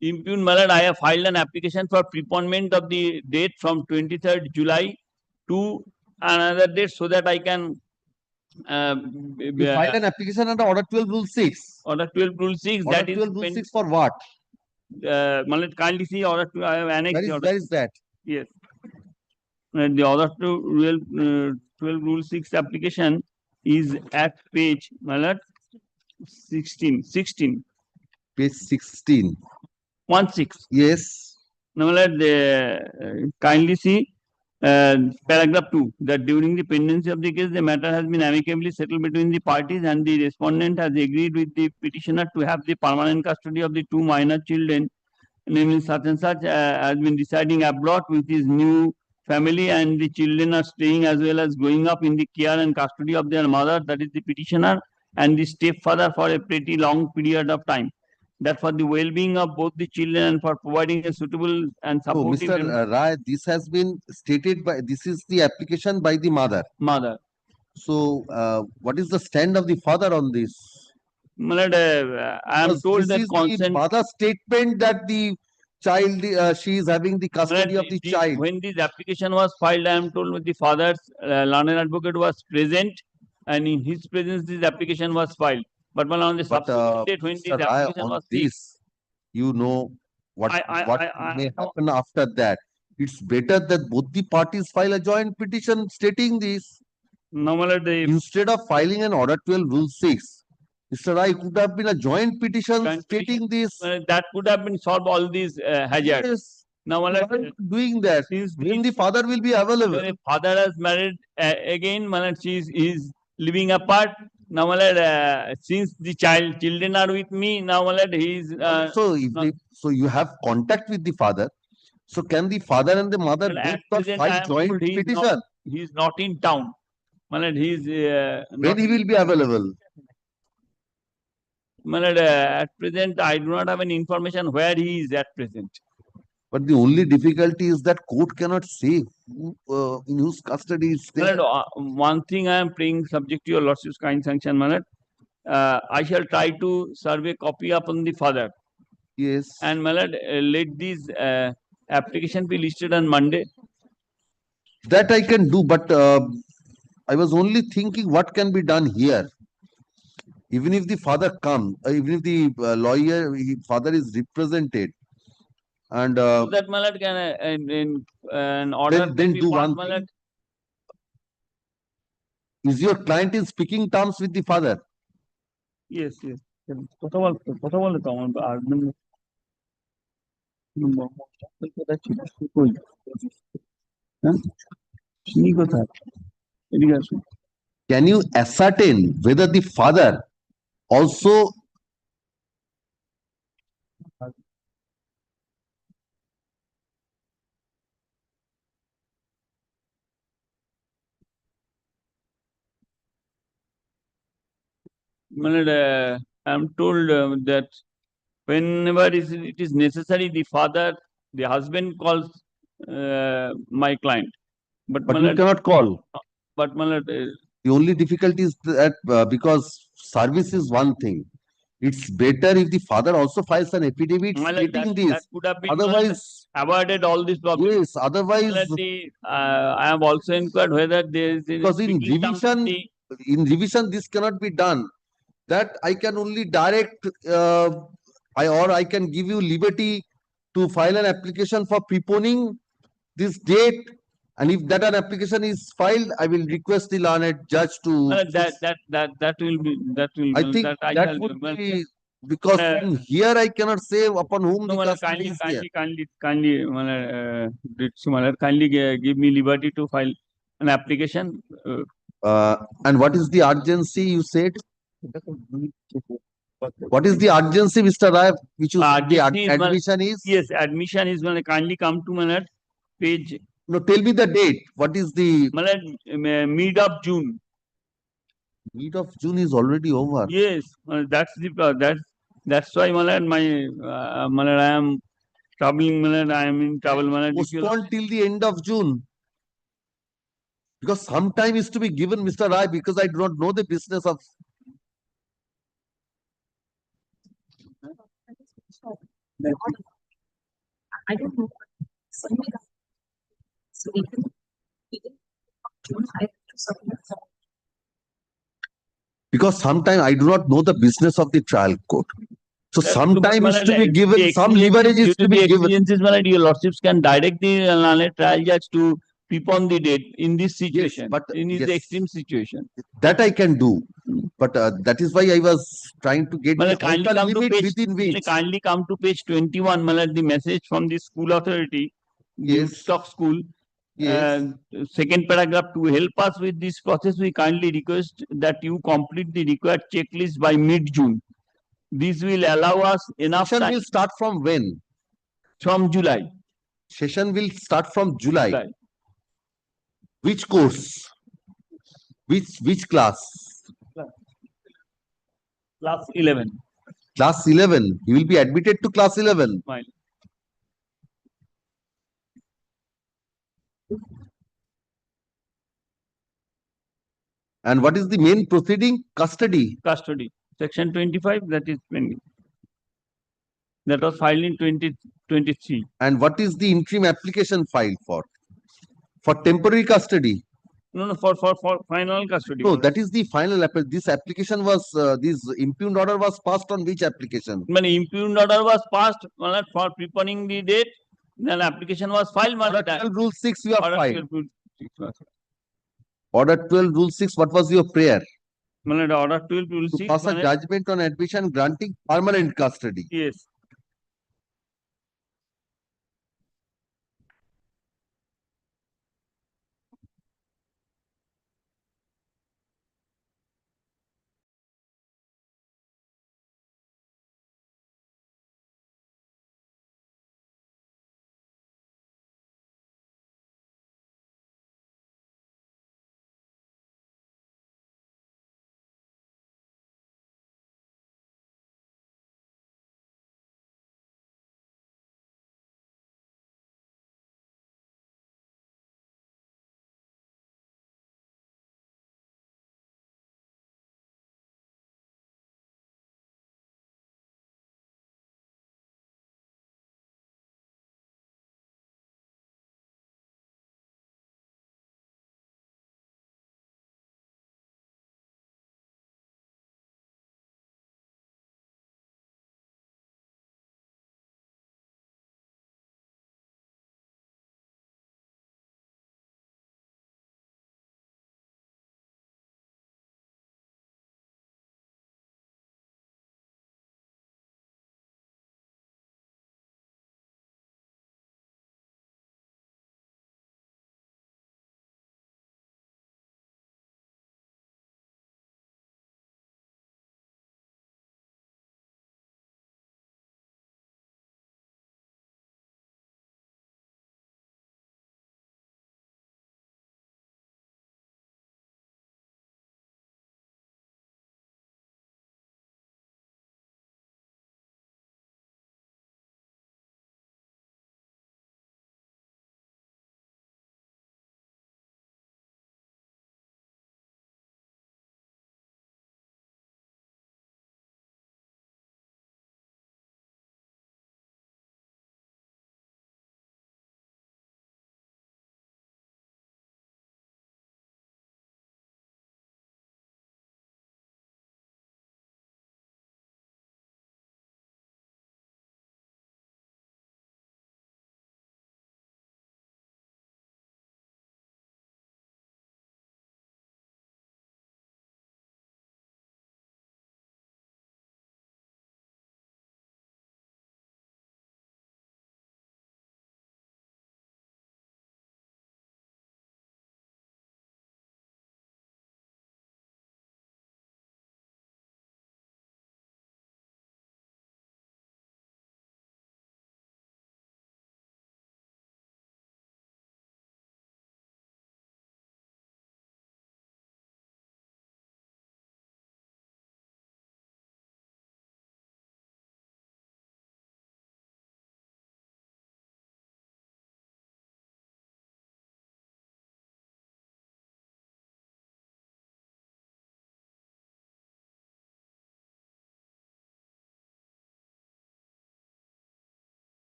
Impugned, Malad, I have filed an application for preponement of the date from 23rd July to another date so that I can. You filed an application under Order 12 Rule 6. Order 12 Rule 6. Order That 12 is Rule 6 for what? Malad, kindly see Order 2. I have annexed the order. Where is that? Yes. The Order 12 Rule 6 application is at page, Malad, 16. Page 16. 16. Yes. Now, kindly see paragraph 2, that during the pendency of the case, the matter has been amicably settled between the parties and the respondent has agreed with the petitioner to have the permanent custody of the two minor children, namely such and such, has been residing abroad with his new family, and the children are staying as well as growing up in the care and custody of their mother, that is the petitioner, and the stepfather for a pretty long period of time. That for the well-being of both the children and for providing a suitable and supportive. So, Mr. Rai, this has been stated by, this is the application by the mother. So, what is the stand of the father on this? Malad, I am told that the mother's statement that the child, she is having the custody of the child. When this application was filed, I am told that the father's learned advocate was present, and in his presence, this application was filed. But on the subsequent date, when this application was filed, you know what may happen after that. It's better that both the parties file a joint petition stating this. Instead of filing an Order 12 Rule 6, Mr. Rai, could have been a joint petition stating this. That could have been solved all these hazards. Yes. Now, doing that, when the father will be available. When the father has married again, she is living apart. Now, since the children are with me, now he is. So you have contact with the father. So can the father and the mother both file joint petition? He is not in town. He is. When he will be available? At present, I do not have any information where he is at present. But the only difficulty is that court cannot say in whose custody is there. One thing I am praying, subject to your lordship's kind sanction, Malad, I shall try to serve a copy upon the father. Yes. And Malad, let this application be listed on Monday. That I can do, but I was only thinking what can be done here. Even if the father comes, even if the father is represented, and so that Malad can an order then do one thing. Is your client in speaking terms with the father? Yes. Can you ascertain whether the father also I am told that whenever it is necessary, the husband calls my client. But you cannot call. But the only difficulty is that because service is one thing, It's better if the father also files an affidavit My lord, stating that this. could have been, my lord, Otherwise, avoided all these problems. yes, otherwise, My lord, I have also inquired whether there is because in revision, this cannot be done. That I can only direct, I can give you liberty to file an application for preponing this date. And if that an application is filed, I will request the learned judge to. that will be I think that I that shall would do. be, because from here I cannot say upon whom No, the my lord, custody is here. kindly, my lord, kindly give me liberty to file an application. And what is the urgency you said? What is the urgency, Mr. Rai, which you said the admission is? Yes, admission is when I kindly come to my lord, page. No, tell me the date. What is the? My lord, mid of June. Mid of June is already over. Yes, that's why, my lord, my lord, I am troubling, my lord, I am in trouble, my lord. Postponed till the end of June. Because some time is to be given, Mr. Rai, because I do not know the business of. I don't know. So even June, I Because sometimes I do not know the business of the trial court. So sometime is to be given, some leverage is to be given. Your lordships can direct the trial judge to prepone the date in this situation, but in this extreme situation. That I can do. But that is why I was trying to get the outer limit within which. Kindly come to page 21, the message from the school authority, Woodstock School. Second paragraph, to help us with this process, we kindly request that you complete the required checklist by mid-June. This will allow us enough Session time. will start from when? From July. Session will start from July. Which course? Which class? Class 11. Class 11. He will be admitted to class 11. Fine. And what is the main proceeding? Custody. Custody. Section 25, that is pending. That was filed in 2023. And what is the interim application filed for? For temporary custody? No, for final custody. No, that is the final. This application was, this impugned order was passed on which application? When impugned order was passed for preponing the date, then application was filed. Order 12 Rule 6 you have filed. Order 12 Rule 6, what was your prayer? Order 12 Rule 6. To pass a judgment on admission granting permanent custody. Yes.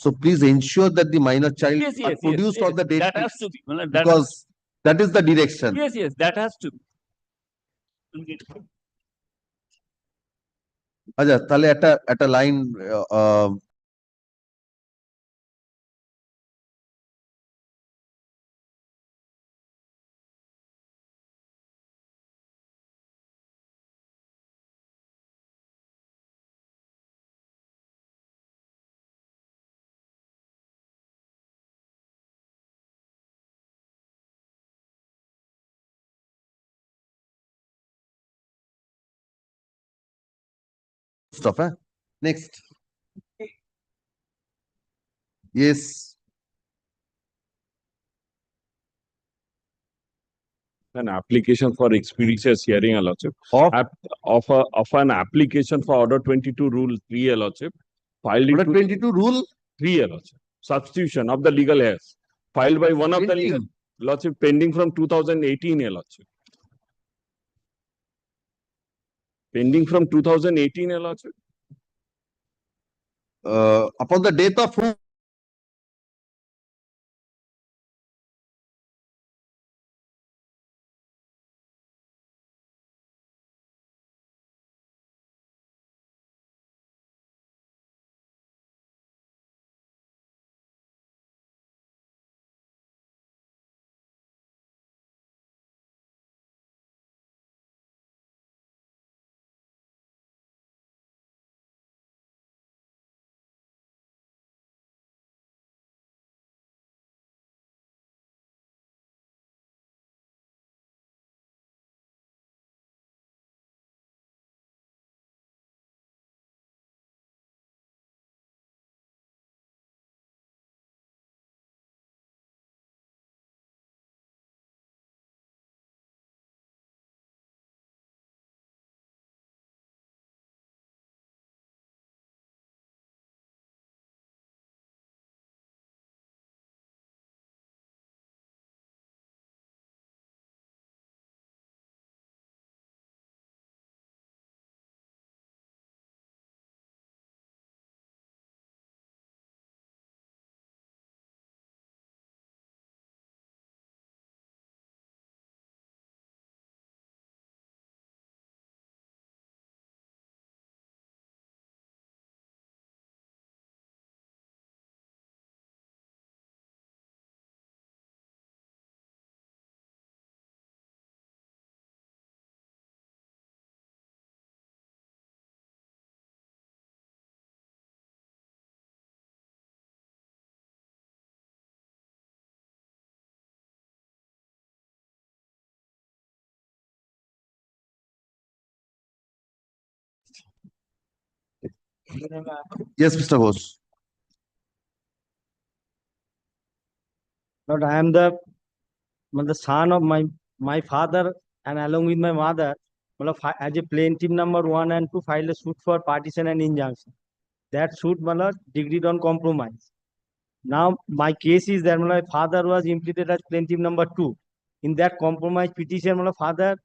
So please ensure that the minor child Yes, are yes, produced yes, on the date that has to be. Well, that has, because that is the direction. yes, yes, that has to be. আচ্ছা তাহলে একটা line stuff. Next. Yes. An application for expeditious hearing, Your Lordship. Of an application for Order 22 Rule 3, Your Lordship. Filed Order 22 Rule 3, Your Lordship. Substitution of the legal heirs. Filed by one of the legal Lordship pending from 2018, Your Lordship. Pending from 2018, Your Lordship. Upon the death of who? Yes, Mr. Ghosh. Lord, I am the son of my father, and along with my mother, as a plaintiff number 1 and 2, filed a suit for partition and injunction. That suit, agreed on compromise. Now my case is that my father was implicated as plaintiff number 2. In that compromise petition, my father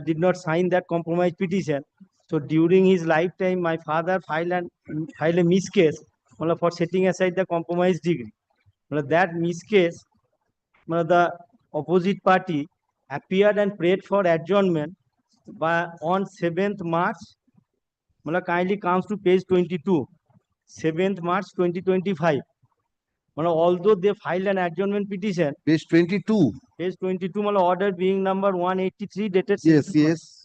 did not sign that compromise petition. So during his lifetime, my father filed a miss case for setting aside the compromise degree. That miss case, the opposite party appeared and prayed for adjournment on 7th March. Kindly comes to page 22, 7th March 2025. Although they filed an adjournment petition. Page 22. Page 22, order being number 183 dated. Yes, yes.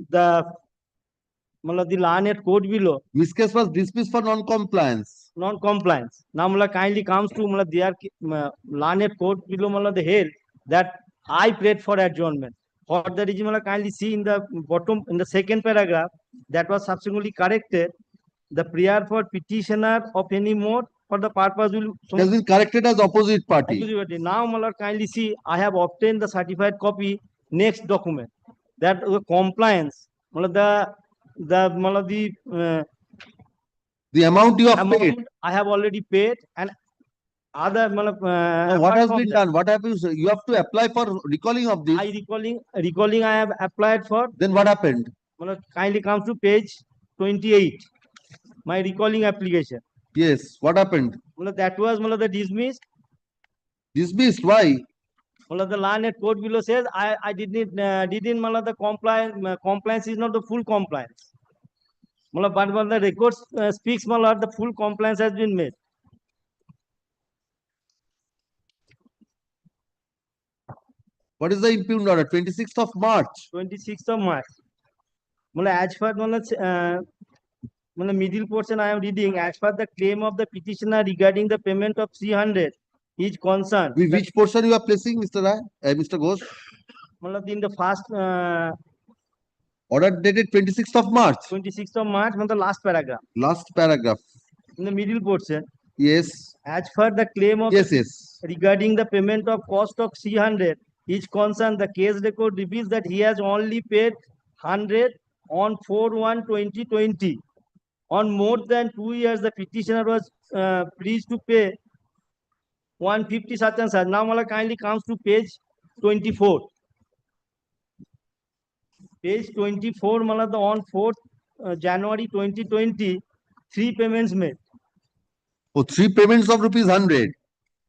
The learned court below. This case was dismissed for non-compliance. Non-compliance. Now, kindly comes to their learned court below the held that I prayed for adjournment. For the reason, kindly see in the bottom, in the second paragraph, that was subsequently corrected. The prayer for petitioner of any mode for the purpose will. It has been corrected as opposite party. Opposite party. Now, kindly see, I have obtained the certified copy. Next document, that compliance. The amount you have paid. I have already paid, and other. What has been done? What happens? You have to apply for recalling of this. Recalling. I have applied for. Then what happened? Kindly comes to page 28. my recalling application. Yes. What happened? That was the dismissed. Dismissed. Why? The learned court below says I didn't the compliance is not the full compliance. But the record speaks the full compliance has been made. What is the impugned order? 26th of March. 26th of March. As per middle portion I am reading, as per the claim of the petitioner regarding the payment of 300 is concerned. Which portion you are placing, Mr. Rai? Mr. Ghosh? In the first order dated 26th of March. 26th of March, the last paragraph. Last paragraph. In the middle portion. Yes. As per the claim of regarding the payment of cost of 300 is concerned, the case record reveals that he has only paid 100 on 4/1/2020. On more than 2 years, the petitioner was pleased to pay 150 such and such. Now, kindly comes to page 24. Page 24, on 4th January 2020, 3 payments made. Oh, 3 payments of rupees 100.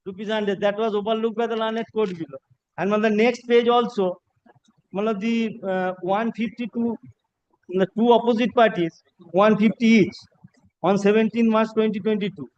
Rupees 100. That was overlooked by the learned court below. And on the next page also, the 152, the two opposite parties, 150 each on 17 March 2022.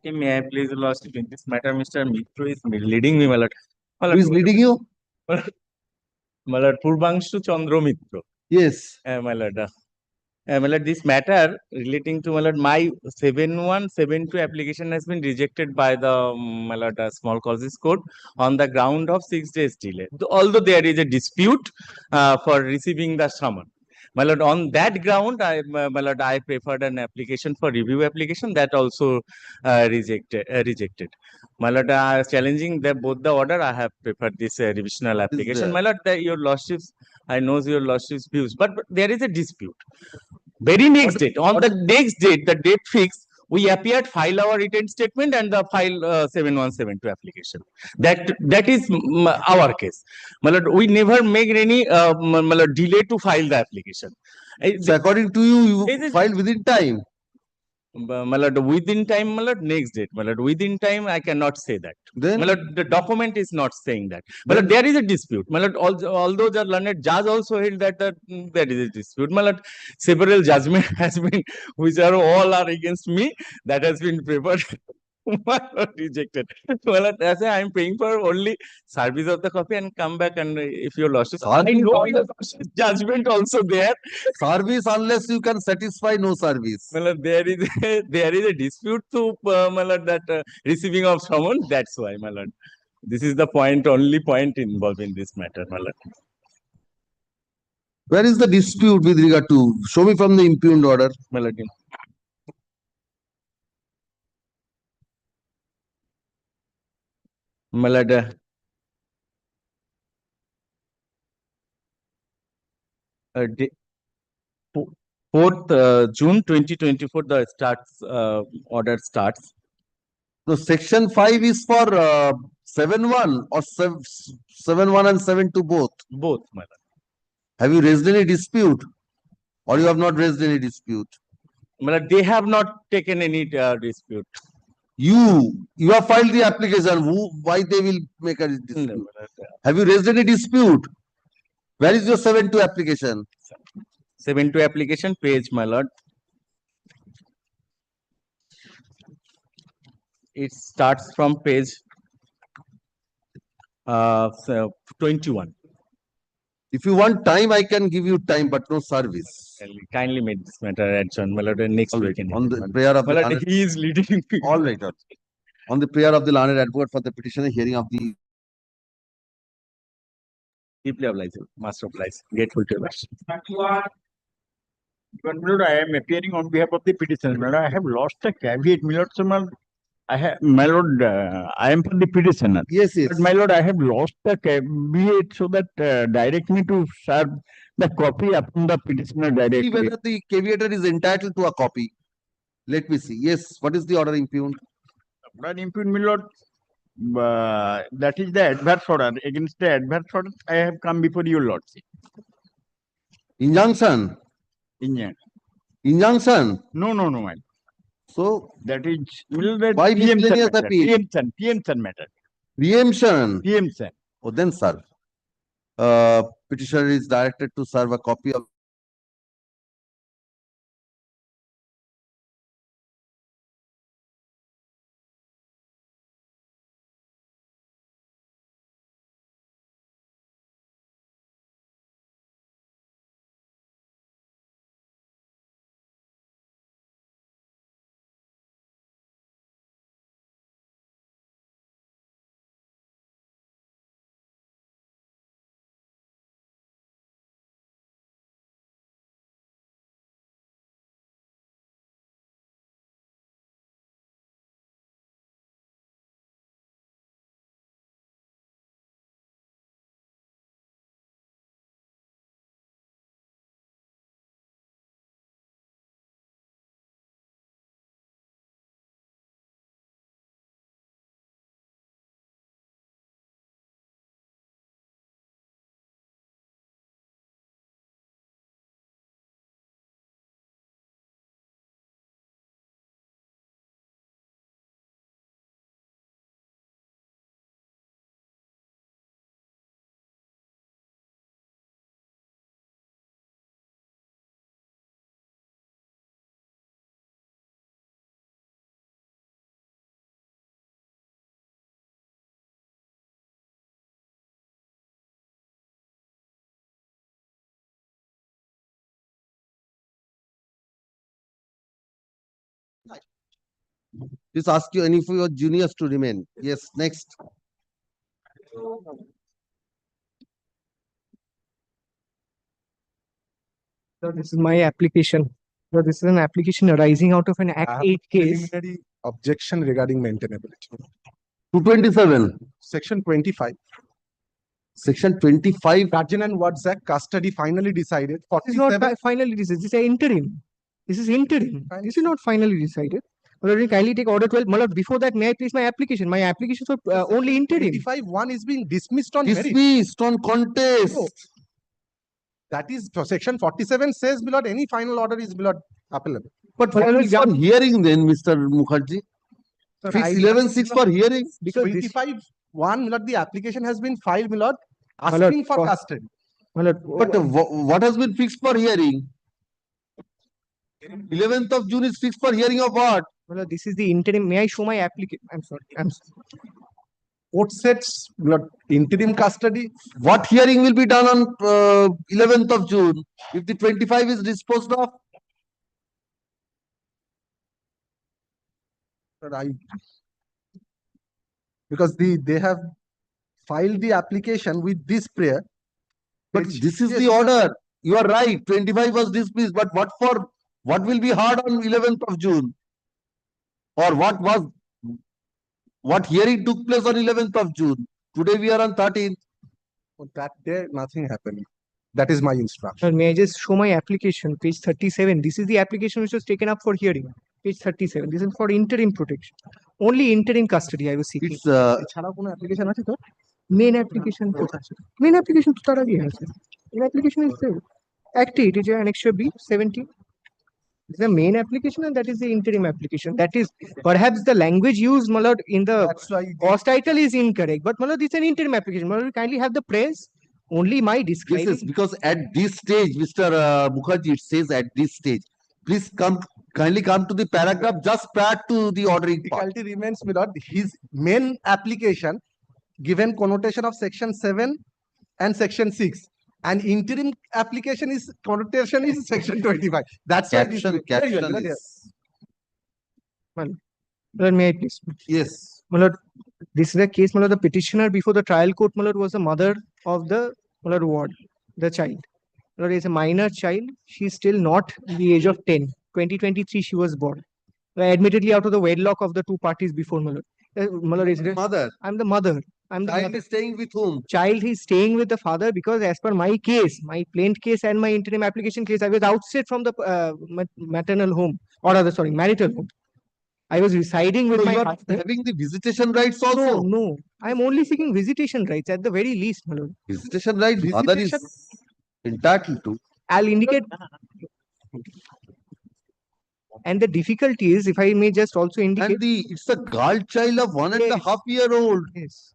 May I please last in this matter, Mr. Mitro is leading me, my lord. Who is leading you? My lord, Purbangshu Chandra Mitro. Yes. My lord. My lord, this matter relating to my lord, my 7172 application has been rejected by the my lord, small causes court on the ground of 6 days delay. Although there is a dispute for receiving the summon. My lord, on that ground, my lord, I preferred an application for review application that also rejected. My lord, challenging both the order, I have preferred this revisional application. My lord, your lordships, I know your lordships views, but there is a dispute. Very next date, on the next date, the date fixed, we appeared, file our written statement and the file 7172 application. That is our case. My lord, we never make any my lord, delay to file the application. So according to you, you filed within time. My lord, within time, my lord, next date. My lord, within time, I cannot say that. Then, my lord, the document is not saying that. My lord, there is a dispute. My lord, although the learned judge also held that there is a dispute. My lord, several judgment has been, which are all are against me, that has been prepared. My lord, rejected. My lord, as I am paying for only service of the copy and come back, and if your lordship, I know your judgment also there. Service unless you can satisfy, no service. My lord, there is a dispute to my lord, that receiving of summons. That's why, my lord. This is the point, only point involved in this matter, my lord. Where is the dispute with regard to? Show me from the impugned order. My lord. My lord, 4th June 2024, the order starts. So section 5 is for 7.1 or 7.1 and 7.2 both? Both, my lord. Have you raised any dispute? Or you have not raised any dispute? My lord, they have not taken any dispute. You have filed the application. Why they will make a dispute? No, have you raised any dispute? Where is your 7.2 application? 7.2 application page, my lord. It starts from page 21. If you want time, I can give you time, but no service. Kindly make this matter adjourned, my lord, next weekend. On the prayer of the learned, he is leading. All right. On the prayer of the learned advocate for the petitioner, hearing of the deeply obliged, master of lies, grateful to you. But my lord, I am appearing on behalf of the petitioner. My lord, I have lost a caveat, my lord. So, my lord, I am for the petitioner. Yes, yes. But my lord, I have lost the caveat, so that direct me to serve the copy upon the petitioner directly. See whether the caveator is entitled to a copy. Let me see. Yes. What is the order impugned? Order impugned, my lord. That is the adverse order. Against the adverse order, I have come before your lordship. Injunction. Injunction. No, my lord. So that is why miscellaneous appeal? Preemption matter. Preemption. Preemption. Oh, then serve. Petitioner is directed to serve a copy of Please ask you any of your juniors to remain. Yes, next. So this is my application. So this is an application arising out of an Act 8 case. Preliminary objection regarding maintainability. 227. Section 25. Section 25. Guardian and Wards Act, custody finally decided. This is not finally decided. This is interim. This is interim. This is not finally decided. Well, kindly take order 12. Malad, before that, may I please my application? My application is only interim. 25(1) is being dismissed on merit. Dismissed on contest. No. That is section 47 says, below any final order is below appellable. But what is for hearing then, Mr. Mukherjee? Sir, Fix I- 11.6 for hearing. Because 25(1), my lord, the application has been filed, my lord, asking for custody. But what has been fixed for hearing? 11th of June is fixed for hearing of what? Well, this is the interim. May I show my application? I'm sorry. Court sets interim custody. What hearing will be done on 11th of June if the 25 is disposed of? Because they have filed the application with this prayer. But this is the order. You are right. 25 was dismissed. But what will be heard on 11th of June? Or what hearing took place on 11th of June? Today we are on 13th. That day nothing happened. That is my instruction. Sir, may I just show my application, page 37. This is the application which was taken up for hearing. Page 37. This is for interim protection. Only interim custody I was seeking. It's এছাড়াও কোনো application আছে তো? Main application কোথায় আছে? Main application তো তার আগেই আছে. Main application is there. Act 8, it is annexure B 17. This is the main application and that is the interim application. That is perhaps the language used, my lord, in the cost title is incorrect. But my lord, it's an interim application. My lord, kindly have the praise. Only my describing. Yes, because at this stage, Mr. Mukherjee, it says at this stage. Please kindly come to the paragraph just prior to the ordering part. Difficulty remains, my lord, his main application given connotation of section 7 and section 6. And interim application is connotation is section 25. That's why this Caption is. Lord, may I please? Yes. My lord, this is the case, my lord, the petitioner before the trial court, my lord, was the mother of the, my lord, ward, the child. My lord, is a minor child. She is still not the age of 10. 2023 she was born. Admittedly out of the wedlock of the two parties before, my lord. My lord, is mother. I'm the mother. I'm the Child mother. is staying with whom? Child is staying with the father because as per my case, my plaint case and my interim application case, I was ousted from the maternal home or rather, sorry, marital home. I was residing with So my you are husband. having the visitation rights also? No. I am only seeking visitation rights at the very least, my lord. Visitation rights, mother is entitled to. I'll indicate. And the difficulty is, if I may just also indicate. And it's a girl child of 1.5-year-old. Yes.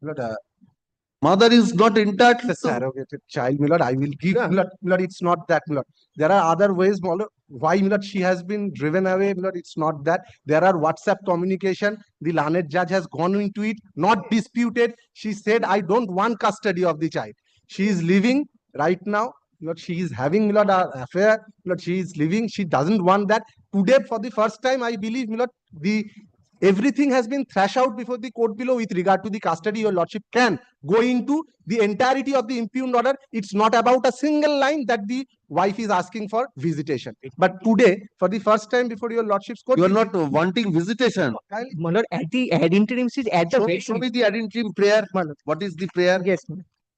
Mother is not entitled to. Surrogated child, my lord, I will give, my lord, it's not that, my lord. There are other ways, my lord, why, my lord, she has been driven away, my lord, it's not that. There are WhatsApp communication. The learned judge has gone into it, not disputed. She said, I don't want custody of the child. She is living right now. Lord, she is having, Lord, an affair. Lord, she is living. She doesn't want that. Today, for the first time, I believe, Lord, everything has been thrashed out before the court below with regard to the custody. Your lordship can go into the entirety of the impugned order. It's not about a single line that the wife is asking for visitation. But today, for the first time before your lordship's court, you are not wanting visitation. My lord, at the ad interim stage, at the show me the ad interim prayer. What is the prayer? Yes.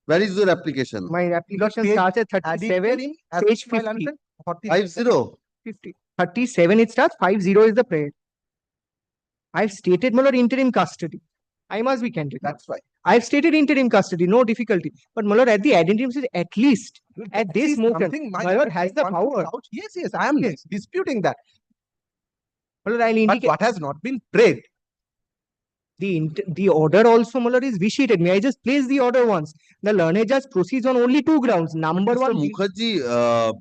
Where is your application? My application starts at 37, page 50. 50. 37 it starts, 50 is the prayer. I've stated, my lord, interim custody. I must be candid. That's right. I've stated interim custody, no difficulty. But my lord, at the ad interim stage, at least at this moment, my lord has the power. Yes, I am disputing that. My lord, I'll indicate. But what has not been prayed? The order also, my lord, is vitiated. May I just place the order once? The learned judge proceeds on only two grounds. Number one. Mukherjee,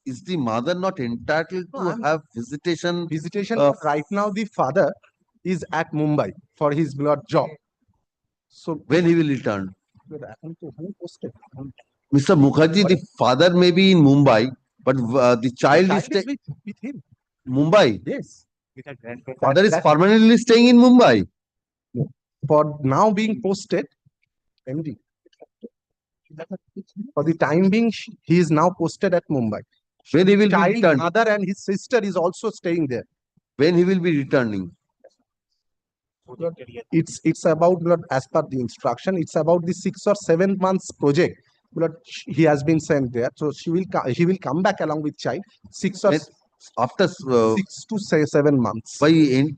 is the mother not entitled to have visitation? Right now, the father is at Mumbai for his job. So when he will return? Mr. Mukherjee, the father may be in Mumbai, but the child is with him. Mumbai? Yes. Father is permanently staying in Mumbai. For now being posted, MD. For the time being, he is now posted at Mumbai. When he will be returning? Mother and his sister is also staying there. When he will be returning? It's about, as per the instruction, it's about the 6 or 7 months project. He has been sent there, so he will come back along with child. After 6 to 7 months. By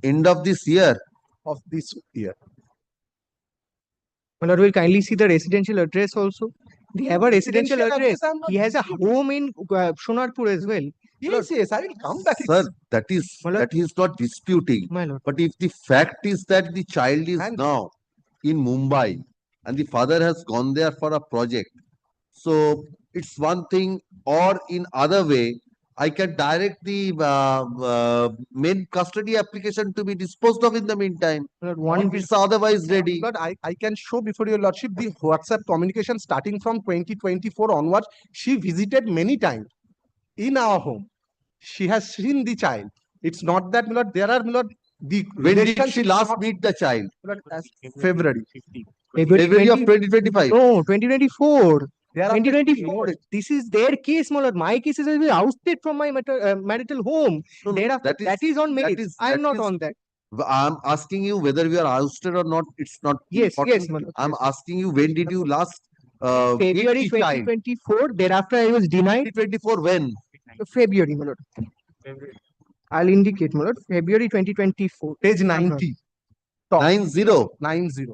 end of this year? Of this year. My lord, will kindly see the residential address also. They have a residential address. He has a home in Sonarpur as well. Yes, yes, I will come back. Sir, that is not disputing. My lord. But if the fact is that the child is now in Mumbai and the father has gone there for a project, so it's one thing. Or in other way, I can direct the main custody application to be disposed of in the meantime. One It's otherwise ready. But I can show before your lordship the WhatsApp communication starting from 2024 onwards. She visited many times in our home. She has seen the child. It's not that, my lord, there are, my lord, the When did she relationship last not- meet the child? my lord, as February. February of 2025. No, 2024. They are after 2024. This is their case, my lord. My case is ousted from my marital home. Thereafter, that is on me. I am not on that. I'm asking you whether we are ousted or not. It's not Yes, important. yes, my lord, I'm yes. asking you when did you last meet February the child? 2024. Thereafter, I was denied. 2024 when? February, my lord. I'll indicate, my lord. February 2024. Page 90. Top. 90. 90.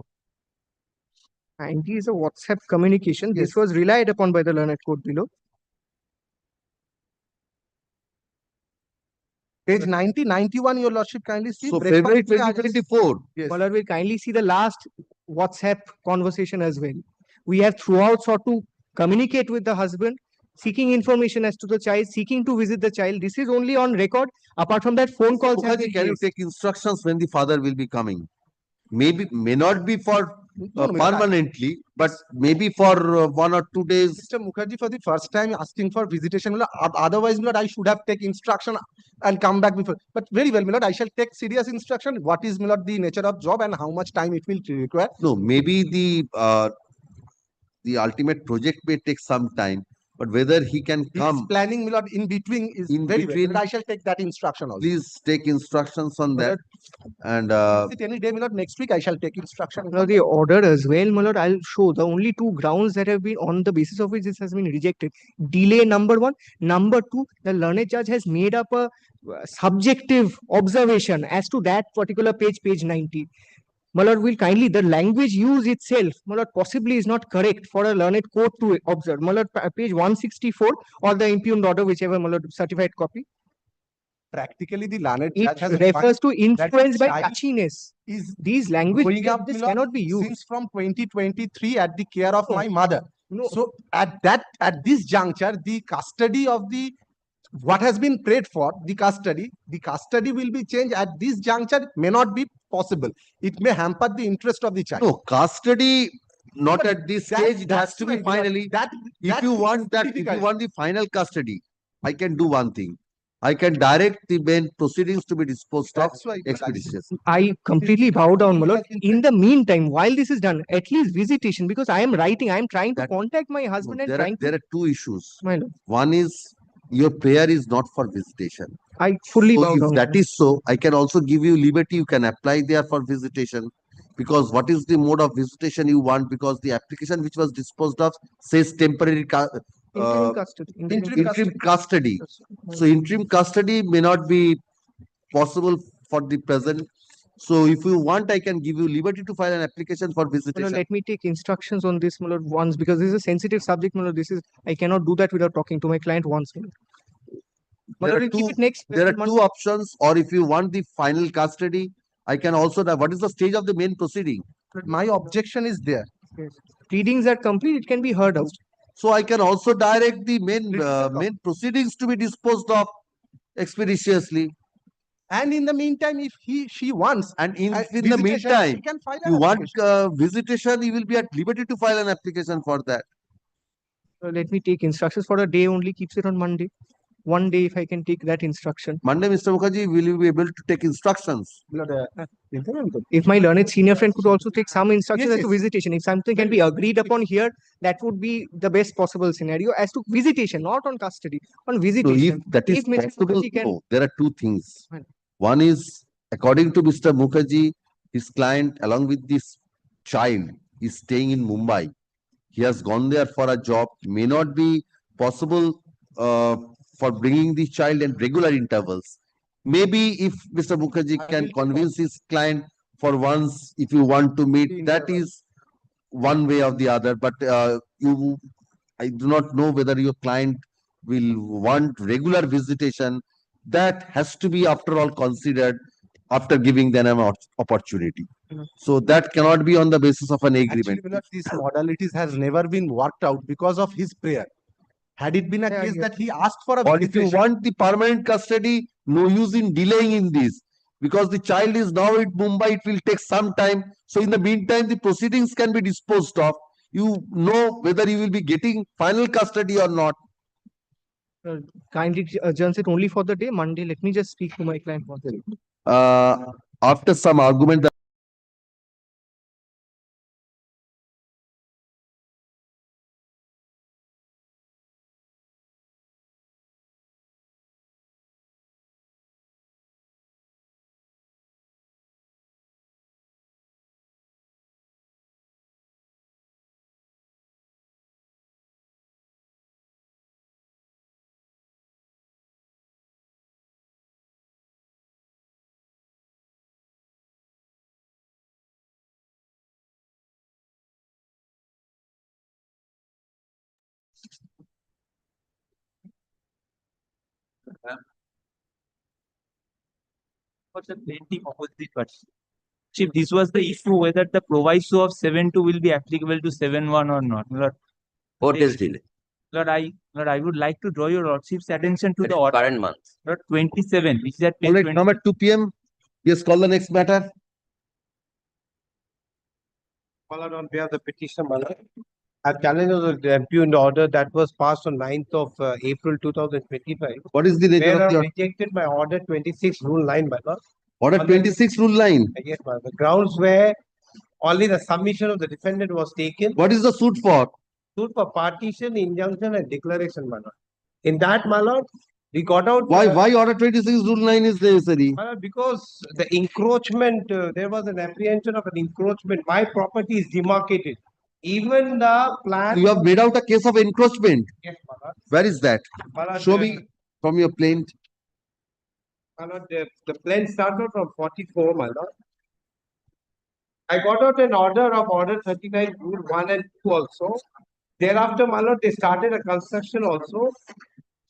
90 is a WhatsApp communication. This Yes. was relied upon by the learned court below. Page 90, 91, your lordship kindly see. So breakfast February with the Ajahn- 2024. Yes. Caller will kindly see the last WhatsApp conversation as well. We have throughout sought to communicate with the husband, seeking information as to the child, seeking to visit the child. This is only on record. Apart from that, phone calls have Mukherjee, been can you placed. take instructions when the father will be coming? Maybe, may not be for permanently, but maybe for 1 or 2 days. Mr. Mukherjee, for the first time asking for visitation, my lord. Otherwise, my lord, I should have taken instruction and come back before. But very well, my lord, I shall take serious instruction. What is, my lord, the nature of job and how much time it will require? No, maybe the ultimate project may take some time, but whether he can His come planning, my lord, in between is in very between, well. I shall take that instruction also. please take instructions on that. And Is it any day, my lord? Next week, I shall take instruction. Now the order as well, my lord, I'll show the only two grounds that have been on the basis of which this has been rejected. Delay, number one. Number two, the learned judge has made up a subjective observation as to that particular page, page 90. My lord, will kindly, the language use itself, my lord, possibly is not correct for a learned court to observe. My lord, page 164 or the impugned order, whichever, my lord, certified copy. Practically, the learned It judge has refers to advised that influence by child touchiness. is These language, growing up, this my lord, cannot be used. since from 2023 at the care of No. my mother. No. So at this juncture, the custody of the what has been prayed for, the custody will be changed at this juncture may not be possible. It may hamper the interest of the child. no, custody not But at this that- stage. It has that's to be why, my lord, finally. that If you want that, if you difficult. want the final custody, I can do one thing. I can direct the main proceedings to be disposed of That's why expeditiously. I completely bow down, my lord. In the meantime, while this is done, at least visitation, because I am writing, I am trying to contact my husband and There trying are to. two issues. My lord, One is your prayer is not for visitation. I fully So bow if down. that is so, I can also give you liberty. You can apply there for visitation. Because what is the mode of visitation you want? Because the application which was disposed of says temporary Interim custody. interim custody. So interim custody may not be possible for the present. So if you want, I can give you liberty to file an application for My lord, visitation. let me take instructions on this, my lord, once, because this is a sensitive subject, my lord. This is, I cannot do that without talking to my client once. My lord. My There lord, are we'll keep two, it next. there are Monday. two options, or if you want the final custody, I can also. What is the stage of the main proceeding? My objection is there. Yes. Pleadings are complete, it can be heard out. So I can also direct the main proceedings to be disposed of expeditiously. And in the meantime, if she wants, and in the visitation, meantime, she can file an you want application. visitation, you will be at liberty to file an application for that. Let me take instructions for a day only, keeps it on Monday. One day, if I can take that instruction. Monday, Mr. Mukherjee, will you be able to take instructions? If my learned senior friend could also take some instructions Yes, as to yes. visitation, if something can be agreed upon here, that would be the best possible scenario as to visitation, not on custody, on So visitation. if that is If Mr. possible, Mukherjee can- no, there are two things. One is, according to Mr. Mukherjee, his client, along with this child, is staying in Mumbai. He has gone there for a job. May not be possible for bringing the child in regular intervals. Maybe if Mr. Mukherjee can convince his client for once, if you want to meet, that is one way or the other. But I do not know whether your client will want regular visitation. That has to be, after all, considered after giving them an opportunity. So that cannot be on the basis of an agreement. Actually, these modalities has never been worked out because of his prayer. Had it been a case that he asked for a Or if you visitation, want the permanent custody, no use in delaying in this, because the child is now in Mumbai, it will take some time. So in the meantime, the proceedings can be disposed of. You know whether you will be getting final custody or not. kindly adjourns it only for the day, Monday. Let me just speak to my client once. After some argument that was a plenty opposite question. Chief, this was the issue whether the proviso of 7.2 will be applicable to 7.1 or not. Lord, 4 days delay. Lord, I would like to draw your lordship's attention to That the is order. current month. Lord, 27, which is at all page right, 20. now at 2 p.m. Yes, call the next matter. On behalf of the petitioner, I challenge the impugned order that was passed on 9th of April 2025. What is the nature where of I the order? rejected my order 26 rule 9, my lord. Order On the- 26 rule 9. Yes, my lord. The grounds where only the submission of the defendant was taken. What is the suit for? Suit for partition, injunction, and declaration, my lord. In that, my lord, we got out. Why order 26 rule 9 is necessary? My lord, because the encroachment, there was an apprehension of an encroachment. My property is demarcated. Even the plan. You have made out a case of encroachment. Yes, my lord. Where is that? My lord, Show me from your plaint. My lord, the plan started from 44, my lord. I got out an order of order 39 rule 1 and 2 also. Thereafter, my lord, they started a construction also.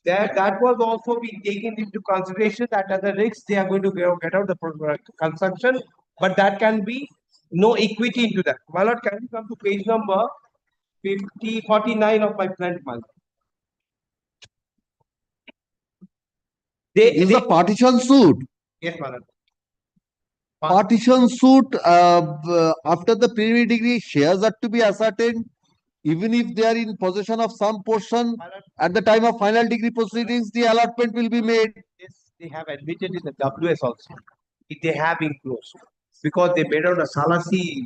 That was also being taken into consideration that at the risks they are going to get out the construction, but that can be no equity into that. My lord, can you come to page number 49 of my plan, my lord? This is a partition suit. Yes, my lord. Partition suit, after the preliminary degree, shares are to be ascertained, even if they are in possession of some portion. At the time of final degree proceedings, the allotment will be made. Yes, they have admitted in the WS also. They have enclosed because they made out a Salasi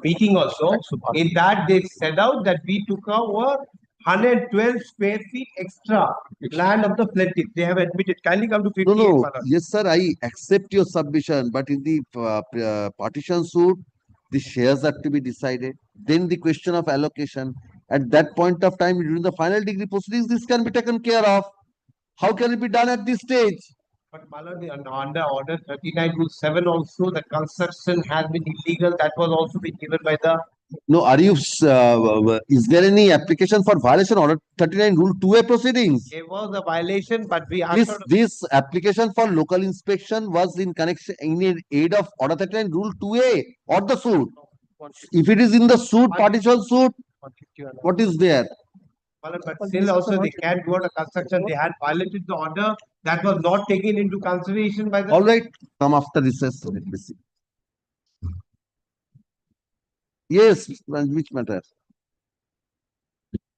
meeting also. In that, they said out that we took over 112 square feet extra land of the plaintiff. They have admitted. Kindly come to 58. No. Yes, sir, I accept your submission, but in the partition suit, the shares are to be decided. Then the question of allocation. At that point of time, during the final degree proceedings, this can be taken care of. How can it be done at this stage? But Malad, under order 39 rule 7 also, the construction has been illegal. That was also been given by the. No, is there any application for violation order 39 rule 2A proceedings? It was a violation, but we asked. This application for local inspection was in connection in aid of order 39 rule 2A or the suit. If it is in the suit, partition suit, what is there? But still also they can't go to construction. They had violated the order that was not taken into consideration by the. All right, come after recess. Let me see. Yes, which matter?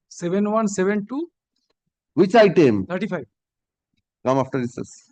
7172. Which item? 35. Come after recess.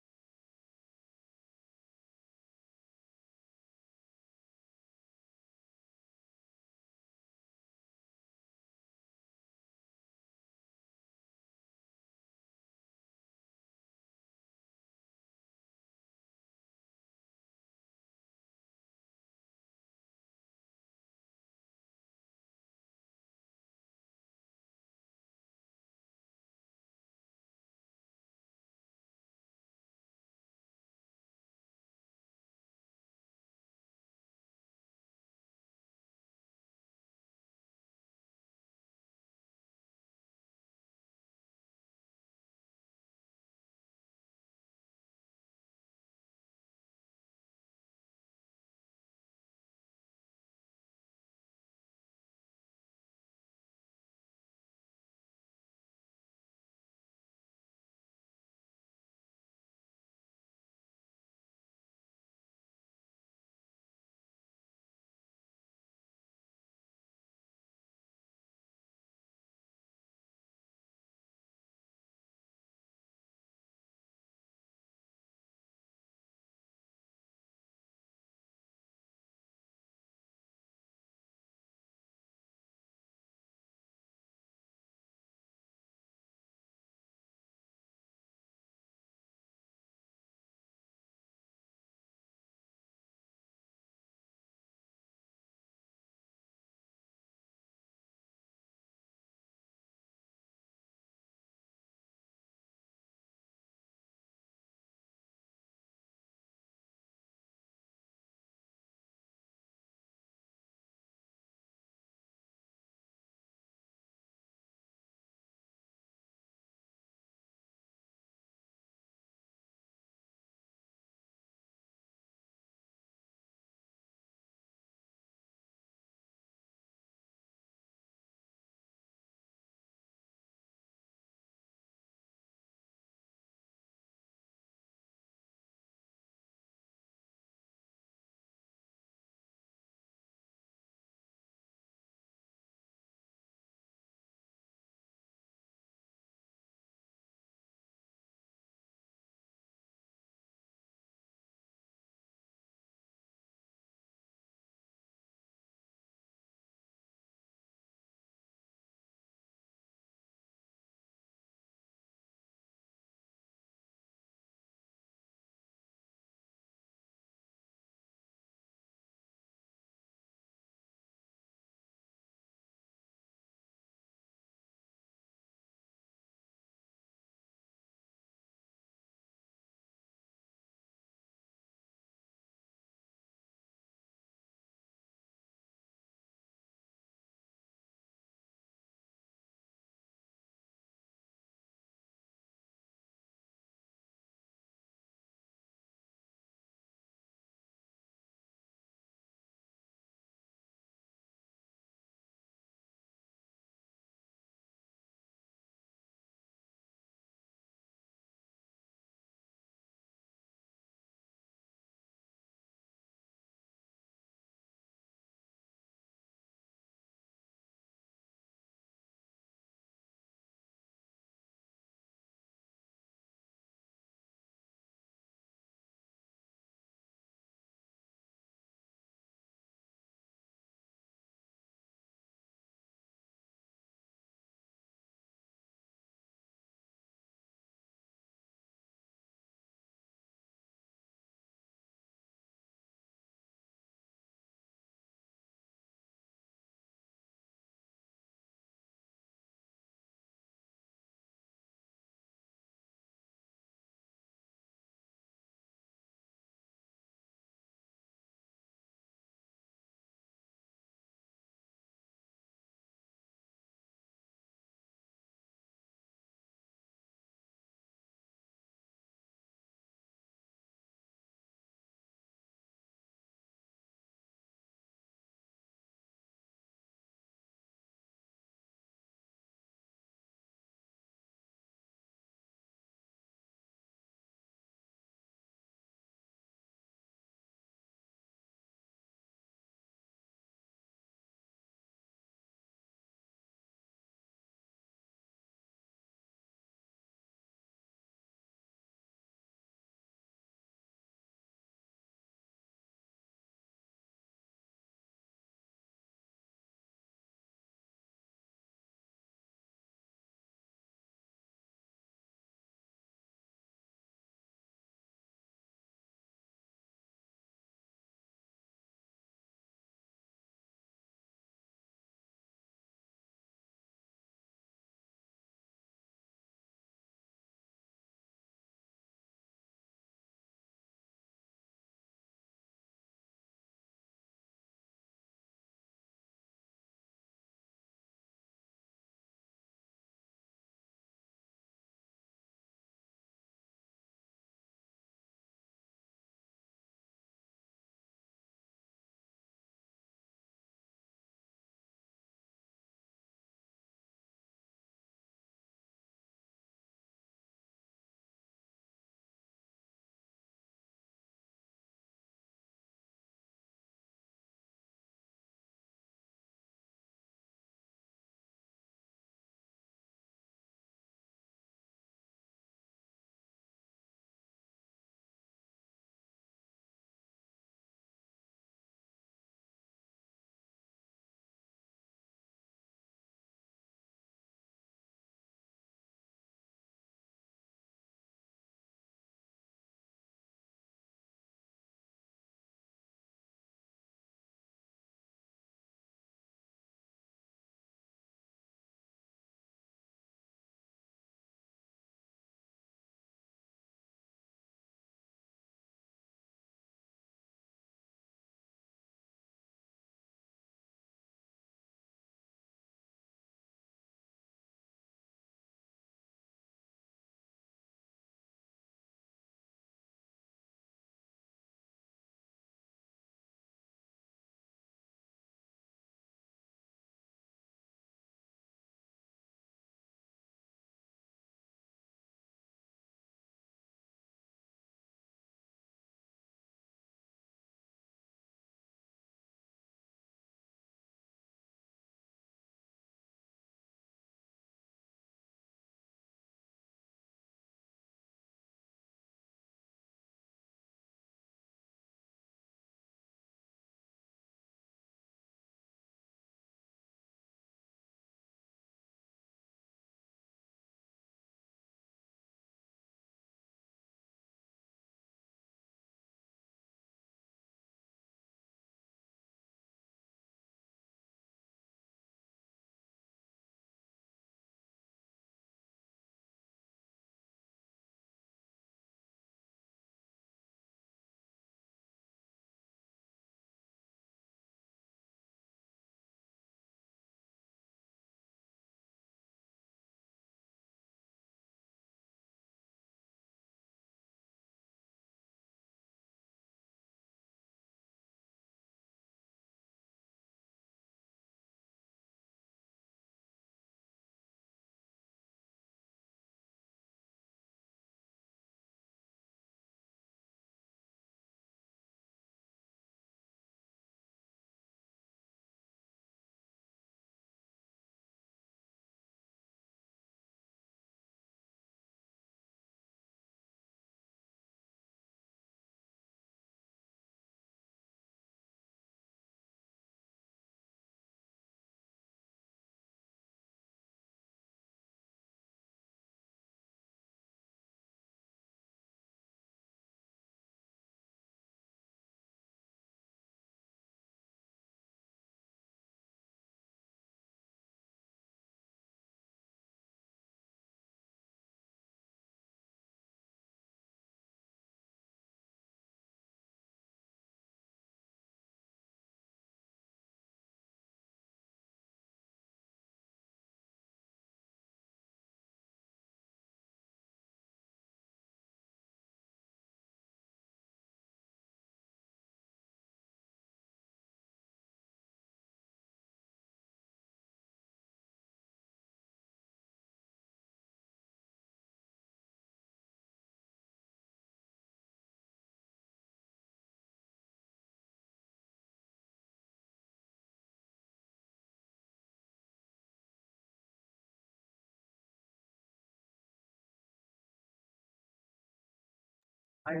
আরে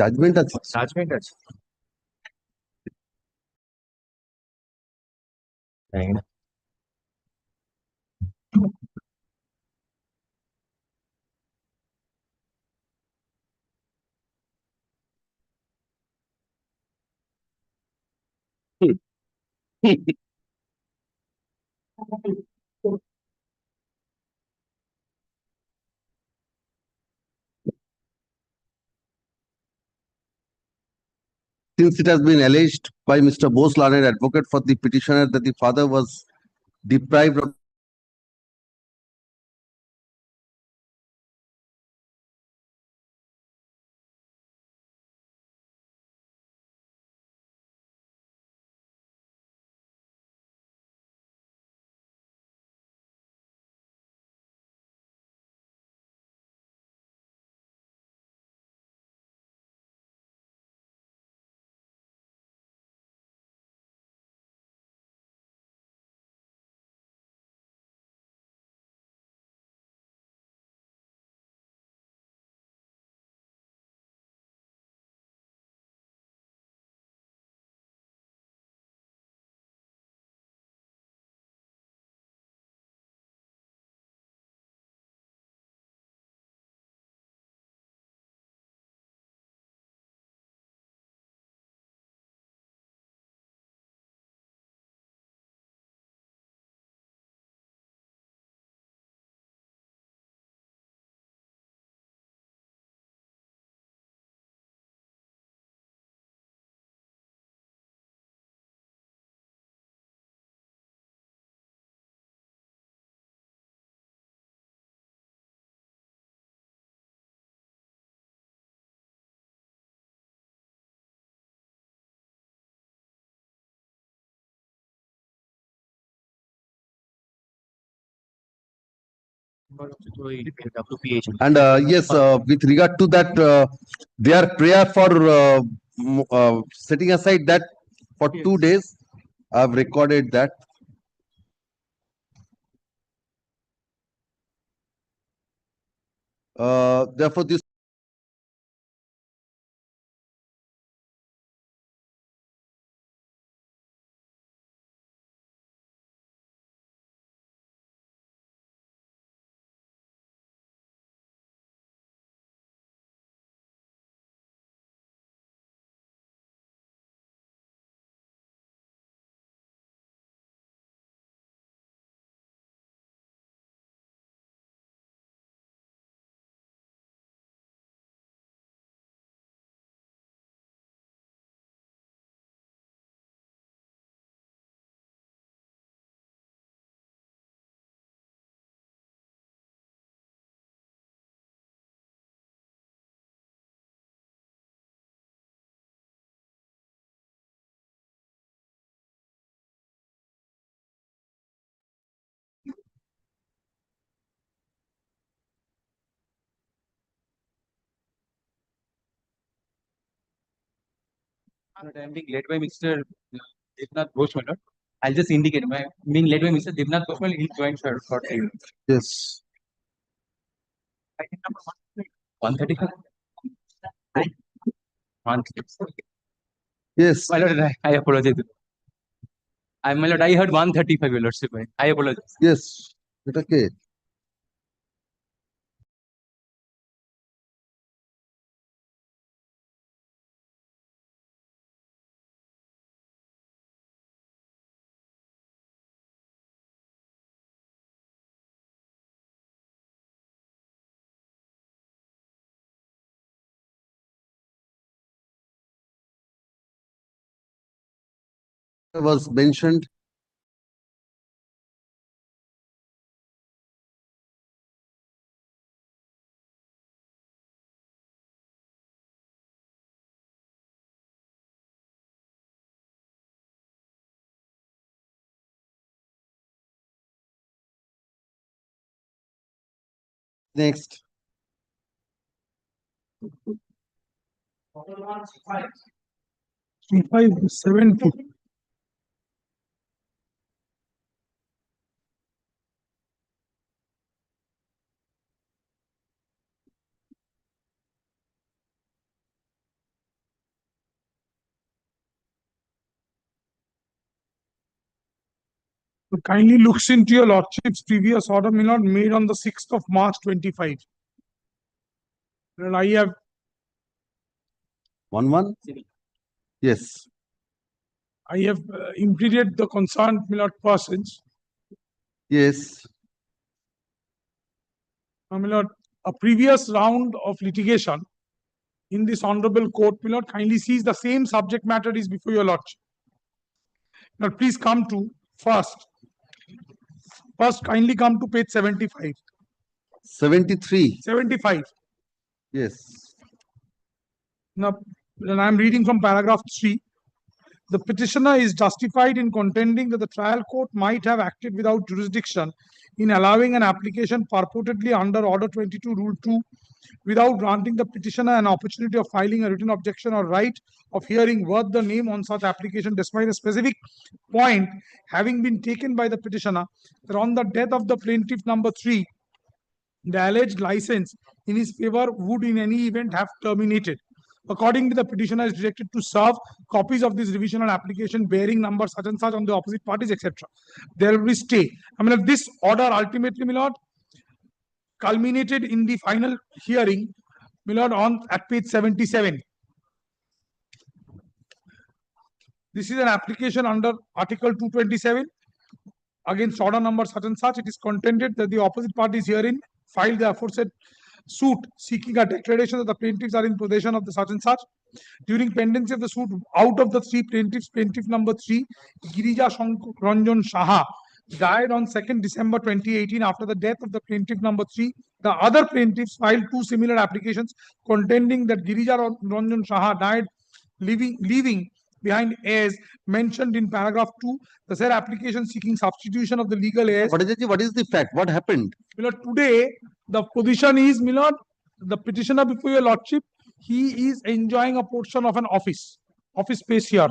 judgement আছে। Judgment আছে। Since it has been alleged by Mr. Bose, learned advocate for the petitioner, that the father was deprived of And yes, with regard to that, their prayer for setting aside that for 2 days, I've recorded that. Therefore, this I'm being led by Mr. Devnath Ghosh, my lord. I'll just indicate being led by Mr. Devnath Ghosh, my lord. He joined for 3 minutes. yes. Item number 135. 135. Yes. My lord, I apologize. My lord, I heard 135, my lordship. I apologize. Yes. Okay. Was mentioned Next. C5 70. Kindly looks into your lordship's previous order, my lord, made on the 6th of March 25. And I have 1-1. Yes. I have impeded the concerned, my lord, persons. Yes. My lord, a previous round of litigation in this honorable court, my lord, kindly sees the same subject matter is before your lordship. Now, please come to first. First, kindly come to page 75. 73. 75. Yes. Now, when I am reading from paragraph 3. The petitioner is justified in contending that the trial court might have acted without jurisdiction in allowing an application purportedly under Order 22, Rule 2, without granting the petitioner an opportunity of filing a written objection or right of hearing worth the name on such application, despite a specific point having been taken by the petitioner that on the death of the plaintiff number 3, the alleged license in his favor would in any event have terminated. Accordingly, the petitioner is directed to serve copies of this revisional application bearing number such and such on the opposite parties, etc. There will be stay. I mean, this order ultimately, my lord, culminated in the final hearing, my lord, on at page 77. This is an application under Article 227 against order number such and such. It is contended that the opposite parties herein filed the aforesaid suit seeking a declaration that the plaintiffs are in possession of the such and such. During pendency of the suit, out of the 3 plaintiffs, plaintiff number 3, Girija Ranjan Saha, died on 2nd December 2018 after the death of the plaintiff number 3. The other plaintiffs filed 2 similar applications contending that Girija Ranjan Saha died leaving behind heirs mentioned in paragraph 2. The said application seeking substitution of the legal heirs. What is the fact? What happened? Today, the position is, my lord, the petitioner before your lordship, he is enjoying a portion of an office space here.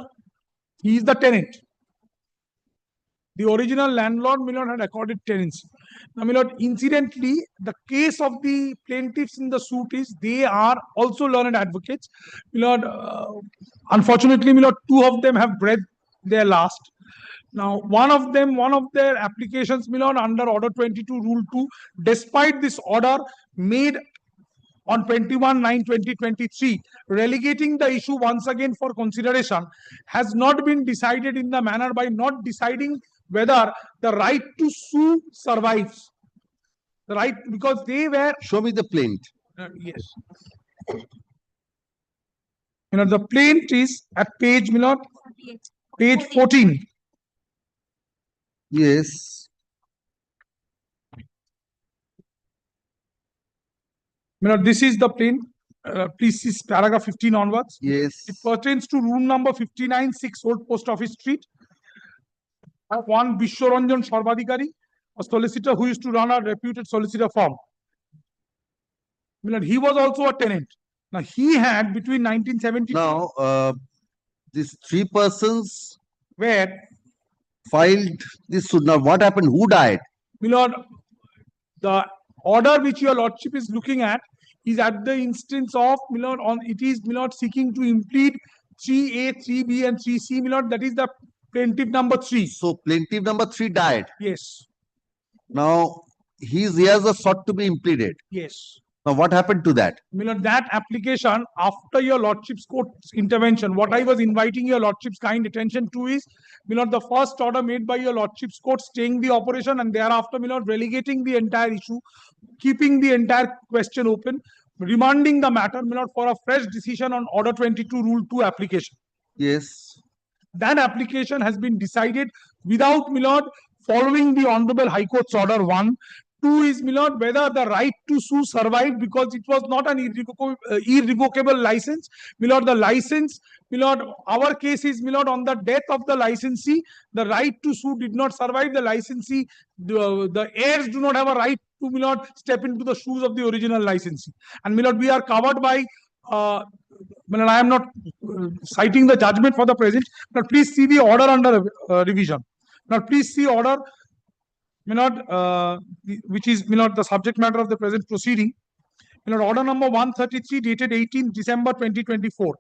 He is the tenant. The original landlord, my lord, had accorded tenancy. Now, my lord, incidentally, the case of the plaintiffs in the suit is they are also learned advocates. My lord, unfortunately, my lord, 2 of them have breathed their last. Now, one of their applications, my lord, under Order 22, Rule 2, despite this order made on 21/9/2023, relegating the issue once again for consideration, has not been decided in the manner by not deciding whether the right to sue survives. The right, because they were... Show me the plaint. Yes. The plaint is at page, my lord, page 14. Yes. This is the plaint. Please see paragraph 15 onwards. Yes. It pertains to room number 59, 6 Old Post Office Street. One Vishwaranjan Sarvadikari, a solicitor who used to run a reputed solicitor firm. He was also a tenant. Now, he had between 1970... Now, these 3 persons were filed this suit. Now, what happened? Who died? My lord, the order which your lordship is looking at is at the instance of, my lord, it is, my lord, seeking to impede 3A, 3B, and 3C, my lord. That is the plaintiff number 3. So, plaintiff number 3 died. Yes. Now, his heirs are sought to be impleaded. Yes. Now, what happened to that? My lord, that application, after your lordship's court's intervention, what I was inviting your lordship's kind attention to is, my lord, the first order made by your lordship's court staying the operation, and thereafter, my lord, relegating the entire issue, keeping the entire question open, remanding the matter, my lord, for a fresh decision on Order 22, Rule 2 application. Yes. That application has been decided without, my lord, following the Honorable High Court's Order 1. 2 is, my lord, whether the right to sue survived because it was not an irrevocable license. My lord, the license, my lord, our case is, my lord, on the death of the licensee, the right to sue did not survive. The licensee, the heirs do not have a right to, my lord, step into the shoes of the original licensee. And, my lord, we are covered by, my lord, I am not citing the judgment for the present, but please see the order under revision. Now, please see order, my lord, which is, my lord, the subject matter of the present proceeding. My lord, order number 133 dated 18 December 2024.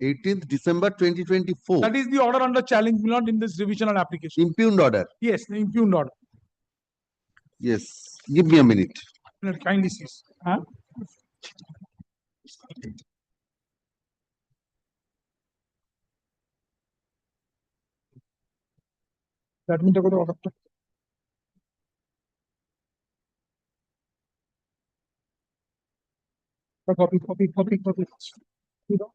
18th December 2024. That is the order under challenge, my lord, in this revisional application. Impugned order. Yes, the impugned order. Yes. Give me a minute. My lord, kindly see. Huh? That means order. Copy. You know?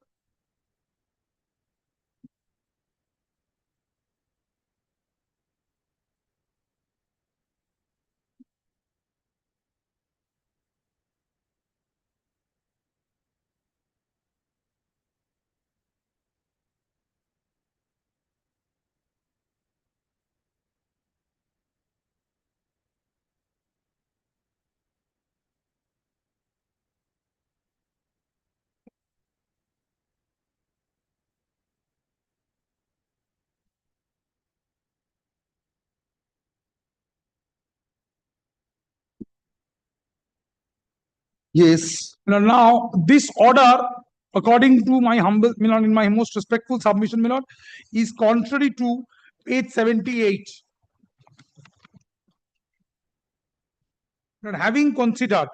Yes. Now, this order, according to my humble, in my most respectful submission, my lord, is contrary to page 78. Having considered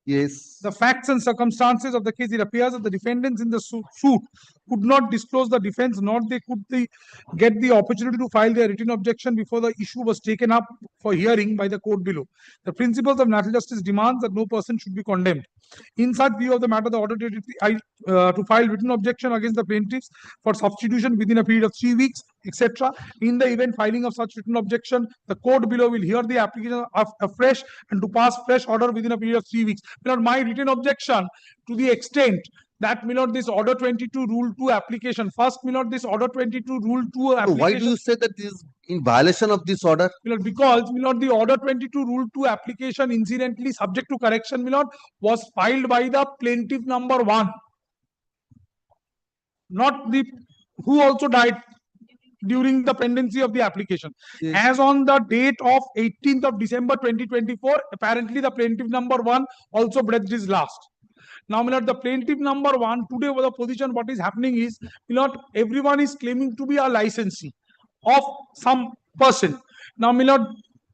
the facts and circumstances of the case, it appears that the defendants in the suit could not disclose the defense, nor could they get the opportunity to file their written objection before the issue was taken up for hearing by the court below. The principles of natural justice demands that no person should be condemned. In such view of the matter, the order to file written objection against the plaintiffs for substitution within a period of 3 weeks, etc. In the event filing of such written objection, the court below will hear the application afresh and to pass fresh order within a period of 3 weeks. My written objection to the extent that, my lord, this order 22 rule 2 application, first, my lord, this order 22 rule 2 application. Why do you say that this is in violation of this order? My lord, because, my lord, the order 22 rule 2 application, incidentally subject to correction, my lord, was filed by the plaintiff number 1, not the who also died during the pendency of the application. As on the date of 18th of December 2024, apparently the plaintiff number 1 also breathed his last. Now, my lord, the plaintiff number 1, today the position, what is happening is, my lord, everyone is claiming to be a licensee of some person. Now, my lord,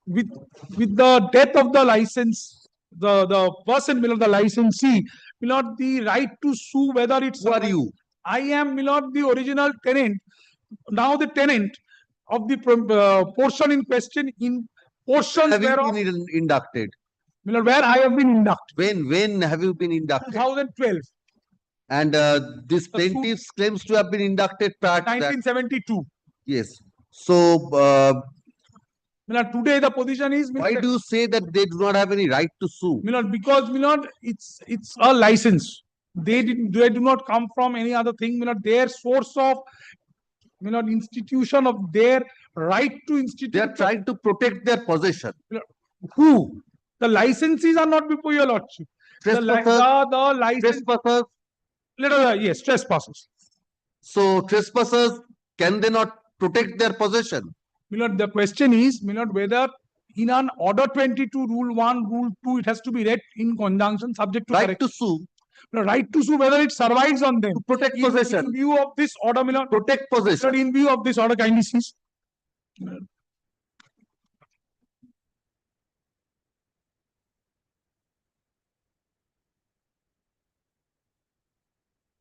with the death of the license, the person, my lord, the licensee, my lord, the right to sue, whether it's... Who are you? I am, my lord, the original tenant. Now the tenant of the portion in question, in portions have you whereof, been inducted? Where I have been inducted. When have you been inducted? 2012. And this plaintiff claims to have been inducted prior to that. 1972. Yes. So today the position is... Why do you say that they do not have any right to sue? Because it's a license. They do not come from any other thing. Their source of institution of their right to institute. They are trying to protect their possession. Who? The licensees are not before your lordship. The license. Trespassers. Yes, trespassers. So trespassers, can they not protect their possession? The question is, whether in an order 22 rule 1, rule 2, it has to be read in conjunction, subject to right to sue. Right to sue, whether it survives on them. To protect possession. In view of this order, protect possession. In view of this order, kindly cease.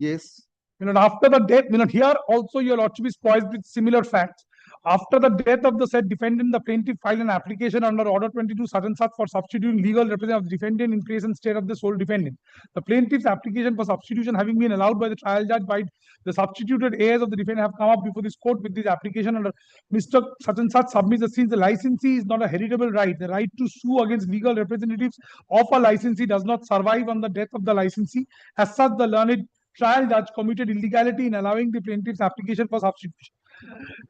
Yes. After the death, here also your lordship is poised with similar facts. After the death of the said defendant, the plaintiff filed an application under order 22 such and such for substituting legal representative of the defendant in place and state of the sole defendant. The plaintiff's application for substitution having been allowed by the trial judge by the substituted heirs of the defendant have come up before this court with this application under Mr. such and such submits that since the licensee is not a heritable right, the right to sue against legal representatives of a licensee does not survive on the death of the licensee. As such, the learned trial judge committed illegality in allowing the plaintiff's application for substitution.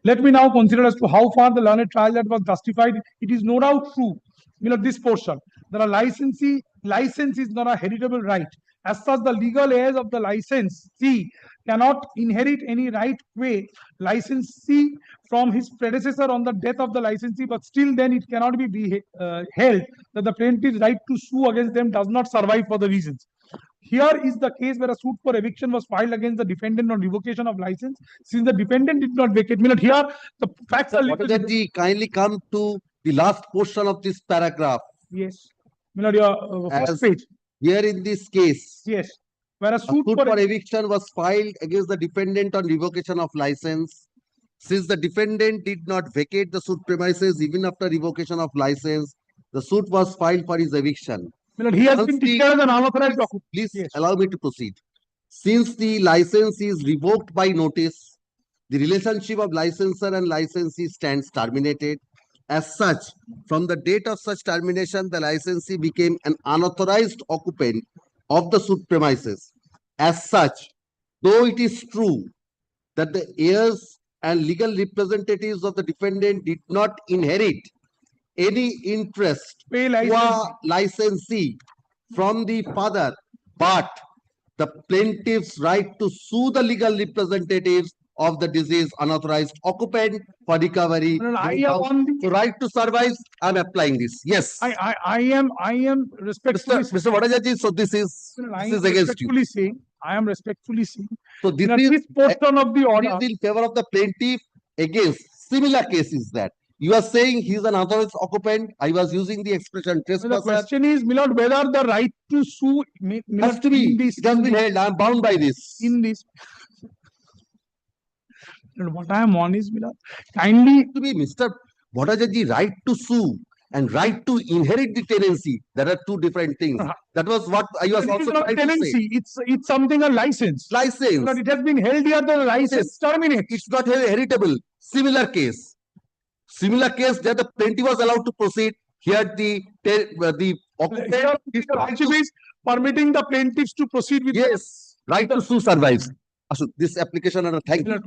Let me now consider as to how far the learned trial that was justified. It is no doubt true, this portion, that a license is not a heritable right. As such, the legal heirs of the licensee cannot inherit any right way licensee from his predecessor on the death of the licensee, but still then it cannot be held that the plaintiff's right to sue against them does not survive for the reasons. Here is the case where a suit for eviction was filed against the defendant on revocation of license, since the defendant did not vacate. Here, the facts are What little. is that? Kindly come to the last portion of this paragraph. Yes. Your first As page. Here in this case, Yes. Where a suit for eviction was filed against the defendant on revocation of license. Since the defendant did not vacate the suit premises even after revocation of license, the suit was filed for his eviction. He has been declared an unauthorized occupant. Please allow me to proceed. Since the license is revoked by notice, the relationship of licensor and licensee stands terminated. As such, from the date of such termination, the licensee became an unauthorized occupant of the suit premises. As such, though it is true that the heirs and legal representatives of the defendant did not inherit any interest or licensee from the father, but the plaintiff's right to sue the legal representatives of the deceased unauthorized occupant for recovery. Right to survive. I'm applying this. Yes. I am respectfully Mr. Vadajaji, so this is against you. I am respectfully saying. So this portion of the order is in favor of the plaintiff against similar cases that you are saying he's an unauthorized occupant. I was using the expression trespasser. The question is, Milord, whether the right to sue has to be. It has been held. I am bound by this. In this. And what I am on is, Milord, kindly to be Mr. Vadajaji, right to sue and right to inherit the tenancy. There are two different things. That was what I was also trying tenancy. to say. It's something a license. License. But it has been held here. The license terminates. It's not heritable. Similar case. Similar case that the plaintiff was allowed to proceed. Here the occupant is permitting the plaintiffs to proceed with. Yes. Right to sue survives. This application under thank you.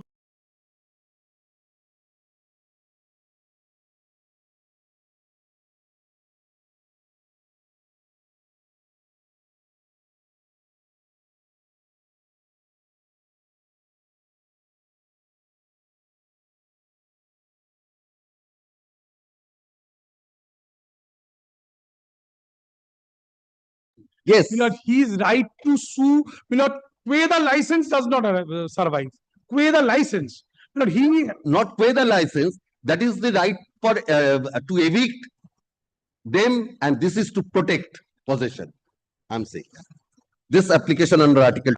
Yes. His right to sue, where the license does not survive. Where the license. He not pay the license. That is the right for to evict them, and this is to protect possession. I'm saying this application under Article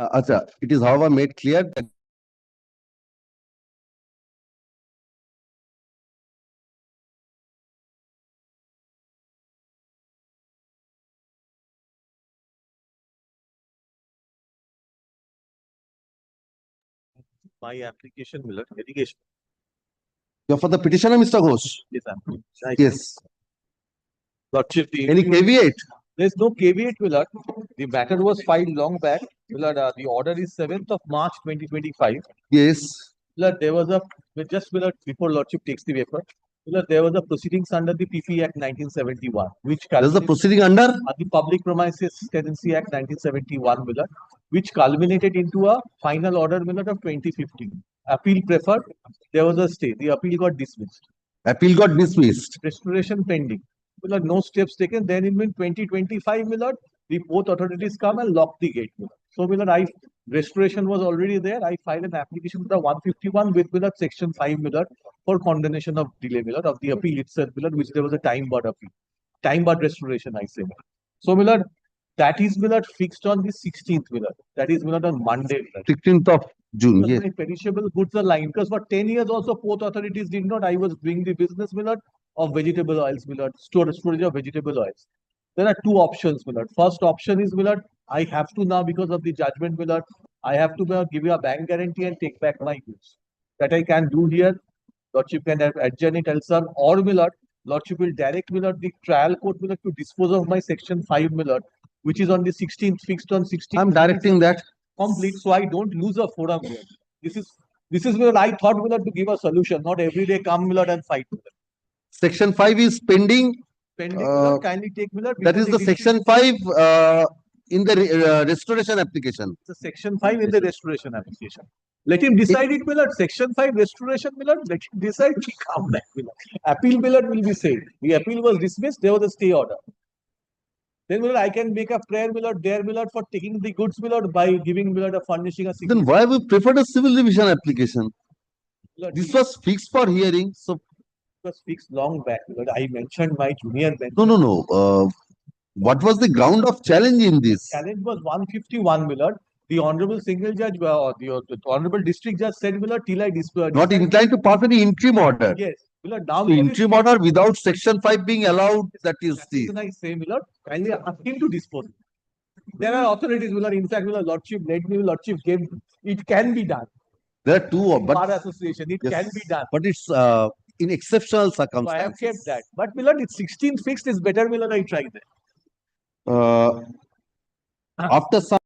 Acha, it is however made clear that My application, Milord, irrigation. you're for the petitioner, Mr. Ghosh? Yes, I'm. Yes. Lordship, Any caveat? There's no caveat, Milord. The matter was filed long back. Milord, the order is 7th of March 2025. Yes. Milord, there was a, just Milord, before Lordship takes the paper, Milord, there was a proceedings under the PP Act 1971, which There's a proceeding under? The Public Premises Tenancy Act 1971, Milord, which culminated into a final order, Milord, of 2015. Appeal preferred, there was a stay. The appeal got dismissed. Appeal got dismissed. Restoration pending. Milord, no steps taken. Then in 2025, Milord, the both authorities come and lock the gate. Milord. So, Milord, restoration was already there. I filed an application for the 151 with Milord Section 5, Milord, for condemnation of delay, Milord, of the appeal itself, Milord, which there was a time barred appeal. Time barred restoration, I say. So, Milord, that is, Milord, fixed on the 16th, Milord. That is, Milord, on Monday. Milord. 16th of June, Because yes. my perishable goods are lying. Because for 10 years also, both authorities did not. I was doing the business, Milord, of vegetable oils, Milord, storage of vegetable oils. There are two options, Milord. First option is, Milord, I have to now, because of the judgment, Milord, I have to give you a bank guarantee and take back my goods. That I can do here. Lordship can adjourn it elsewhere. Or, Milord, Lordship will direct, Milord, the trial court, Milord, to dispose of my Section 5, Milord, which is on the 16th, fixed on 16th. I'm directing that. Complete, so I don't lose a forum here. This is where I thought, Milord, to give a solution, not every day come, Milord, and fight. Section 5 is pending. Pending, Milord, kindly take, Milord. That is the Section 5 in the restoration application. The Section 5 in the restoration application. Let him decide it, Milord. Section 5 restoration, Milord. Let him decide. He come back, Milord. Appeal, Milord, will be said. The appeal was dismissed. There was a stay order. Then, Milord, I can make a prayer, Milord, there, Milord, for taking the goods, Milord, by giving, Milord, a furnishing a Then why we preferred a civil division application? Milord, This was fixed for hearing. So it was fixed long back, Milord. I mentioned my junior bench. no. What was the ground of challenge in this? Challenge was 151, Milord. The Honorable Single Judge, the Honorable District Judge said, Milord, till I Not inclined to pass any interim order. Yes, Milord. Now, So interim order without Section 5 being allowed, that is the. Then I say, Milord, kindly ask him to dispose. There are authorities, Milord. In fact, Milord, Lordship, let me, Lordship, gave, it can be done. There are two, but Bar Association, it can be done. But it's in exceptional So I have circumstances. kept that. But, Milord, it's 16 fixed is better, Milord. I tried that. After some.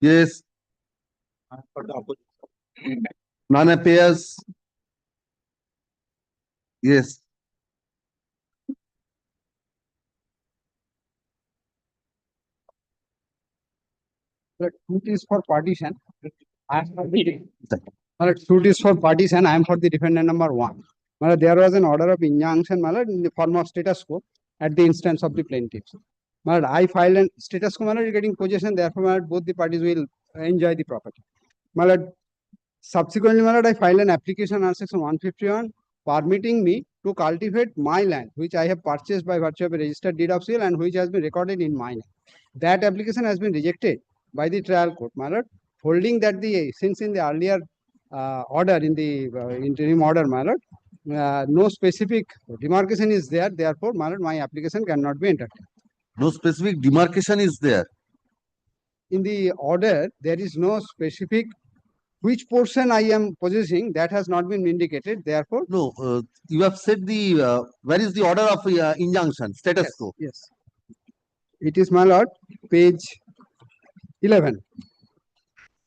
Yes. None appears. Yes. The suit is for partition. I am for the suit is for partition. I am for the defendant number one. There was an order of injunction in the form of status quo at the instance of the plaintiffs. I filed a status quo regarding possession. Therefore, both the parties will enjoy the property. Subsequently, I filed an application under section 151 permitting me to cultivate my land, which I have purchased by virtue of a registered deed of sale and which has been recorded in my name. That application has been rejected by the trial court, holding that since in the earlier order, in the interim order, no specific demarcation is there. Therefore, my application cannot be entertained. No specific demarcation is there. In the order, there is no specific which portion I am possessing, that has not been indicated. Therefore, no, you have said the where is the order of injunction status quo? Yes, it is, my lord, page 11.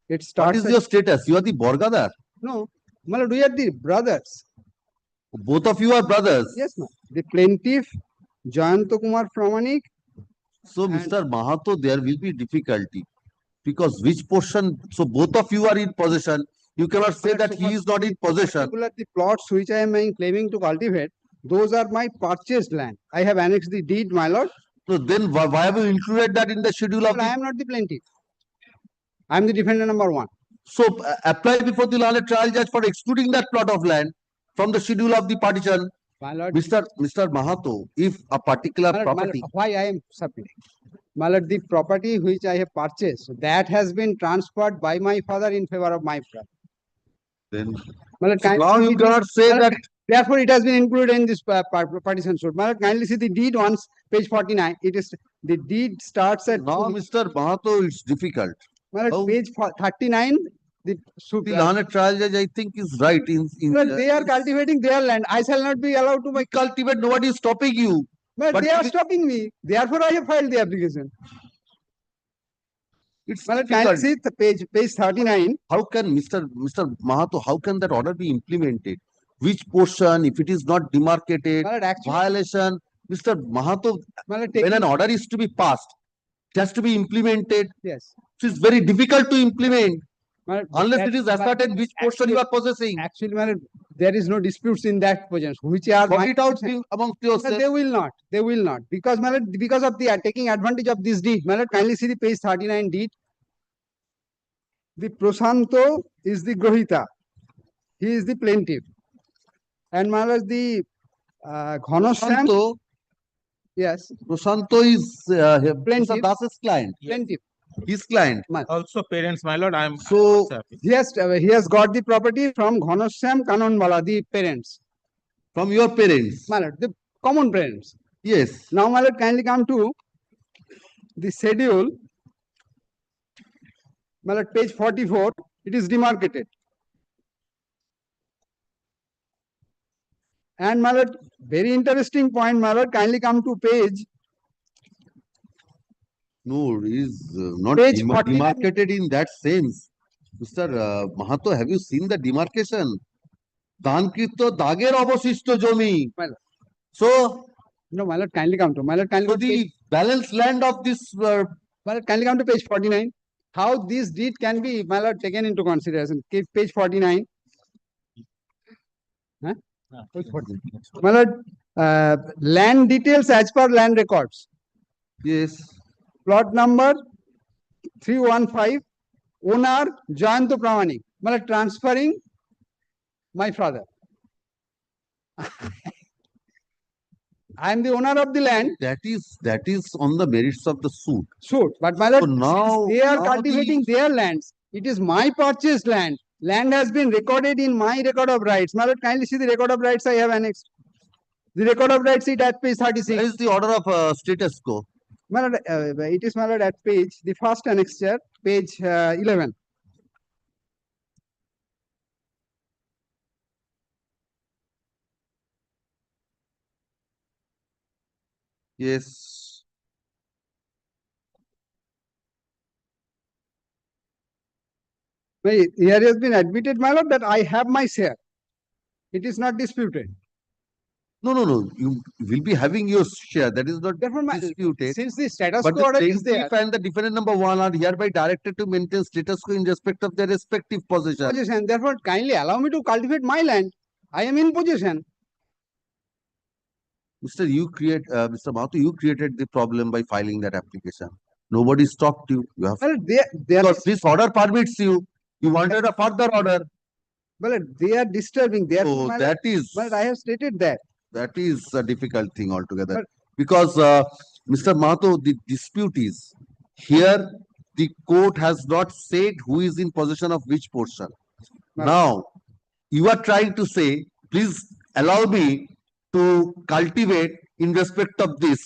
It starts. What is your status? You are the Borgadar? No, my lord, we are the brothers. Both of you are brothers? Yes, ma'am. The plaintiff, Jayanto Kumar Pramanik. So, Mr. Mahato, there will be difficulty. Because which portion, so both of you are in possession, you cannot say that he is not in possession. The plots which I am claiming to cultivate, those are my purchased land. I have annexed the deed, my lord. So then why have you included that in the schedule of? I am not the plaintiff. I am the defendant number one. So apply before the learned trial judge for excluding that plot of land from the schedule of the partition. My lord, Mr. Mahato, if a particular property. Why I am submitting? My lord, the property which I have purchased, that has been transferred by my father in favor of my brother. Then so now you cannot say that. Therefore, it has been included in this partition suit. Kindly see the deed once, page 49. It is the deed starts at. Now, Mr. Mahato, it's difficult. Page 39. The learned trial judge, I think, is right. They are cultivating their land. I shall not be allowed to cultivate. Nobody is stopping you. But they are stopping me. Therefore, I have filed the application. It's kindly see the page 39. How can Mr. Mahato, how can that order be implemented? Which portion, if it is not demarcated, violation? Mr. Mahato, when an order is to be passed, it has to be implemented. Yes. It is very difficult to implement. Unless it is ascertained which portion you are possessing. Actually, there is no disputes in that position. Which are sort it out amongst yourselves. They will not. They will not. Because of the taking advantage of this deed. Kindly see the page 39 deed. The Prosanto is the Grohita. He is the plaintiff. And the Ghanoshyam. Yes. Prosanto is plaintiff. Das's client. Plaintiff. His client. Also parents, my lord. I am so he has got the property from Ghanoshyam Kanonwala, the parents. From your parents? My lord, the common parents. Yes. Now, my lord, kindly come to the schedule. My lord, page 44. It is demarcated. And my lord, very interesting point, my lord, kindly come to page. No, it is not demarcated in that sense. Mr. Mahato, have you seen the demarcation? Dankritto dager obosishto jomi. So, no, my lord, kindly come to. My lord, kindly so the balance land of this. My lord, kindly come to page 49. How this deed can be, my lord, taken into consideration. Page 49. Huh? My lord, land details as per land records. Yes. Plot number 315, owner Jayanto Pramanik. Transferring my father. I am the owner of the land. That is on the merits of the suit. But my lord, so now they are cultivating their lands. It is my purchased land. Land has been recorded in my record of rights. My lord, kindly see the record of rights I have annexed. The record of rights is at page 36. Where is the order of status quo? My lord, it is, my lord, at page, the first annexure, page 11. Yes. Here has been admitted, my lord, that I have my share. It is not disputed. No. You will be having your share. That is not Therefore, disputed. since the status But quo the order is there, plaintiff and the defendant number one are hereby directed to maintain status quo in respect of their respective possession. possession, therefore kindly allow me to cultivate my land. I am in possession. Mr. Mahato, you created the problem by filing that application. Nobody stopped you. You have Well, because this order permits you. You wanted a further order. Well, they are disturbing. Therefore, So my that is But I have stated that. that is a difficult thing altogether. But- Because Mr. Mahato, the dispute is here the court has not said who is in possession of which portion. Now, you are trying to say, please allow me to cultivate in respect of this.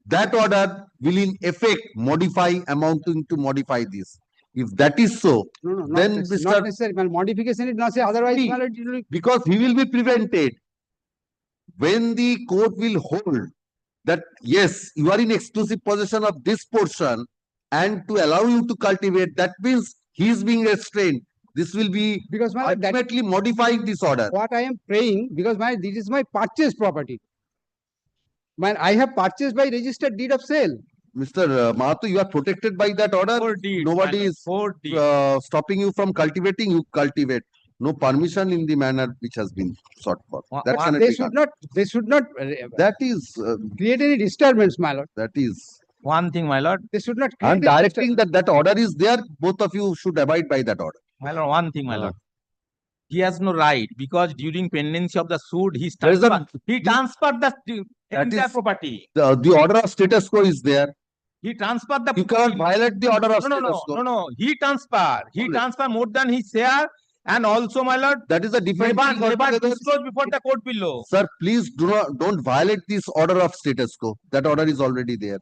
That order will in effect modify, amounting to modify this. If that is so, No, then not Mr. necessary. Well, modification is not say otherwise. See, Well, it will- because he will be prevented when the court will hold that yes, you are in exclusive possession of this portion and to allow you to cultivate, that means he is being restrained. This will be because ultimately modifying this order. what I am praying, because this is my purchase property. I have purchased by registered deed of sale. Mr. Mahato, you are protected by that order. Nobody is stopping you from cultivating. You cultivate. No permission in the manner which has been sought for. That cannot They be should done. not. They should not That is create any disturbance, my lord. that is. One thing, my lord. They should not I am create any directing that order is there. Both of you should abide by that order. My lord, one thing, my lord. He has no right because during pendency of the suit, he There is a- transferred the That entire is- property. The order of status quo is there. He transferred the. You cannot violate the order of status quo. No. He transferred more than his share, and also, my lord, That is a different thing never altogether. disclosed before the court below. Sir, please don't violate this order of status quo. That order is already there.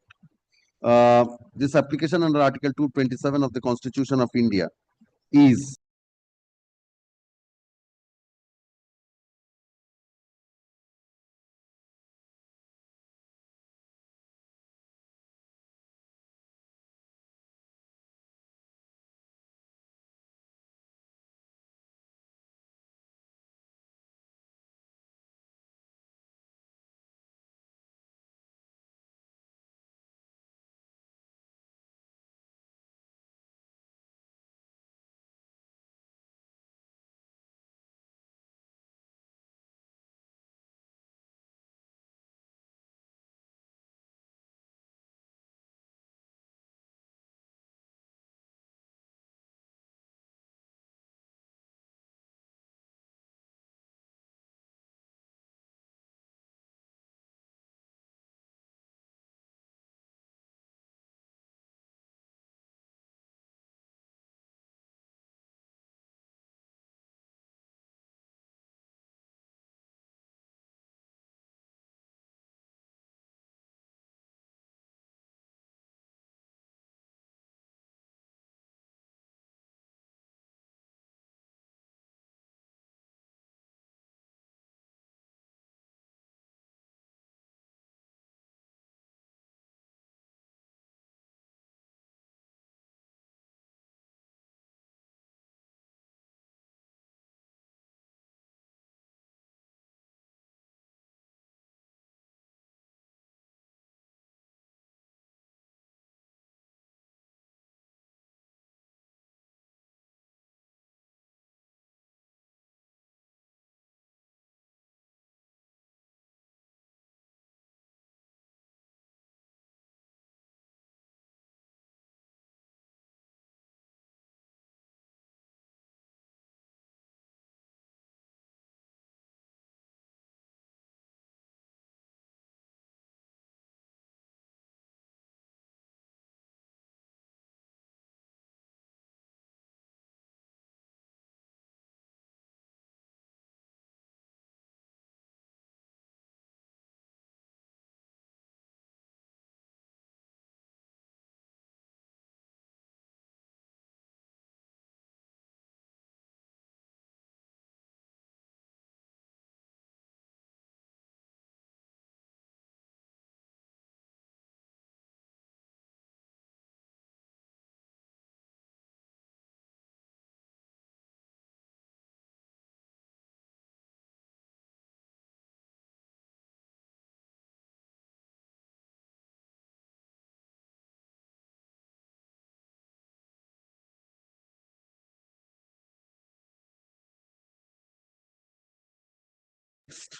This application under Article 227 of the Constitution of India is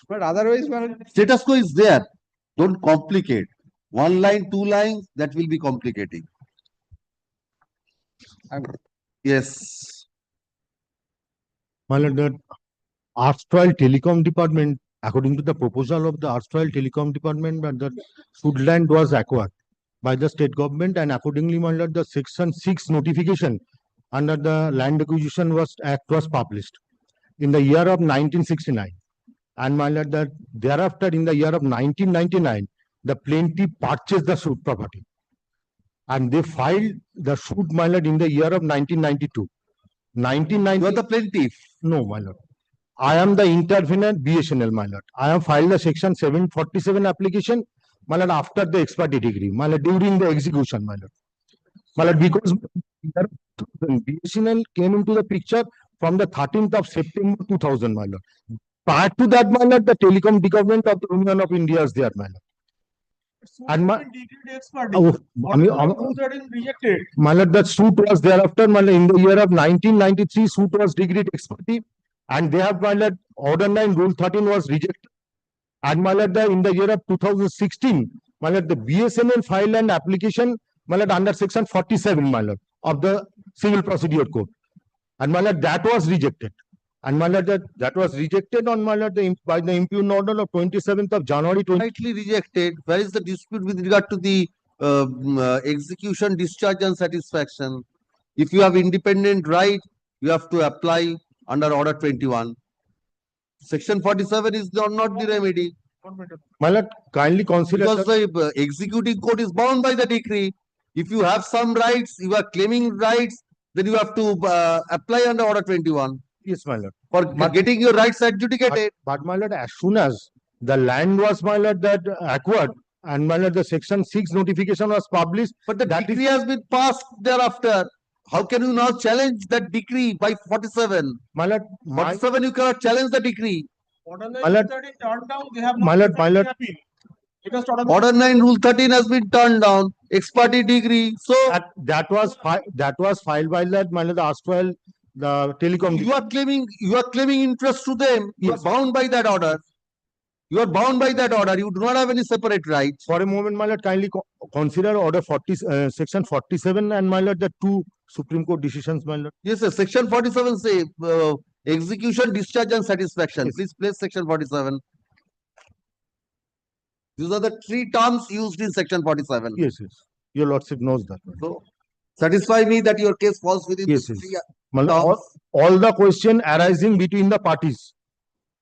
But otherwise, my lord, Status quo is there. Don't complicate. One line, two lines, that will be complicating. Yes. My lord, the erstwhile telecom department, according to the proposal of the erstwhile telecom department, that the Suitland was acquired by the state government, and accordingly, my lord, the section 6 notification under the Land Acquisition Act was published in the year of 1969. And my lord, that thereafter in the year of 1999, the plaintiff purchased the suit property. And they filed the suit, my lord, in the year of 1992. 1990. You are the plaintiff? No, my lord. I am the intervener, BSNL, my lord. I have filed the section 747 application, my lord, after the expertise degree, my lord, during the execution, my lord. My lord, because BSNL came into the picture from the 13th of September 2000, my lord. Prior to that, my lord, the telecom development of the Union of India is there, my lord. And my, Rejected. my lord, the suit was thereafter, my lord, in the year of 1993, suit was decreed expertise, and they have, my lord, Order 9, Rule 13 was rejected. And my lord, in the year of 2016, my lord, the BSNL filed an application, my lord, under section 47, my lord, of the Civil Procedure Code. And my lord, that was rejected. And my lord, that was rejected on, my lord, by the impugned order of 27th of January 20. Rightly rejected. Where is the dispute with regard to the execution, discharge and satisfaction? If you have independent right, you have to apply under Order 21. Section 47 is not the remedy. My lord, kindly consider. Because the executing court is bound by the decree. If you have some rights, you are claiming rights, then you have to apply under Order 21. Yes, my lord. For getting your rights adjudicated. But my lord, as soon as the land was, my lord, that acquired, and my lord, the section 6 notification was published. But the decree has been passed thereafter. How can you now challenge that decree by 47? My lord, 47 you cannot challenge the decree. Order My lord, 9 turned down, they have my not lord, my lord. appeal. Because Order 9 Rule 13 has been turned down. Expertise degree. So that was filed by that, my lord, the erstwhile the telecom. You are claiming interest to them. You are bound by that order. You are bound by that order. You do not have any separate rights. For a moment, my lord, kindly consider Order 40, Section 47, and my lord, the two Supreme Court decisions, my lord. Yes, sir. Section 47 say execution, discharge, and satisfaction. Yes. Please place Section 47. These are the three terms used in Section 47. Yes, yes. Your lordship knows that. So, satisfy me that your case falls within Yes, these yes. three My lord, terms. all the question arising between the parties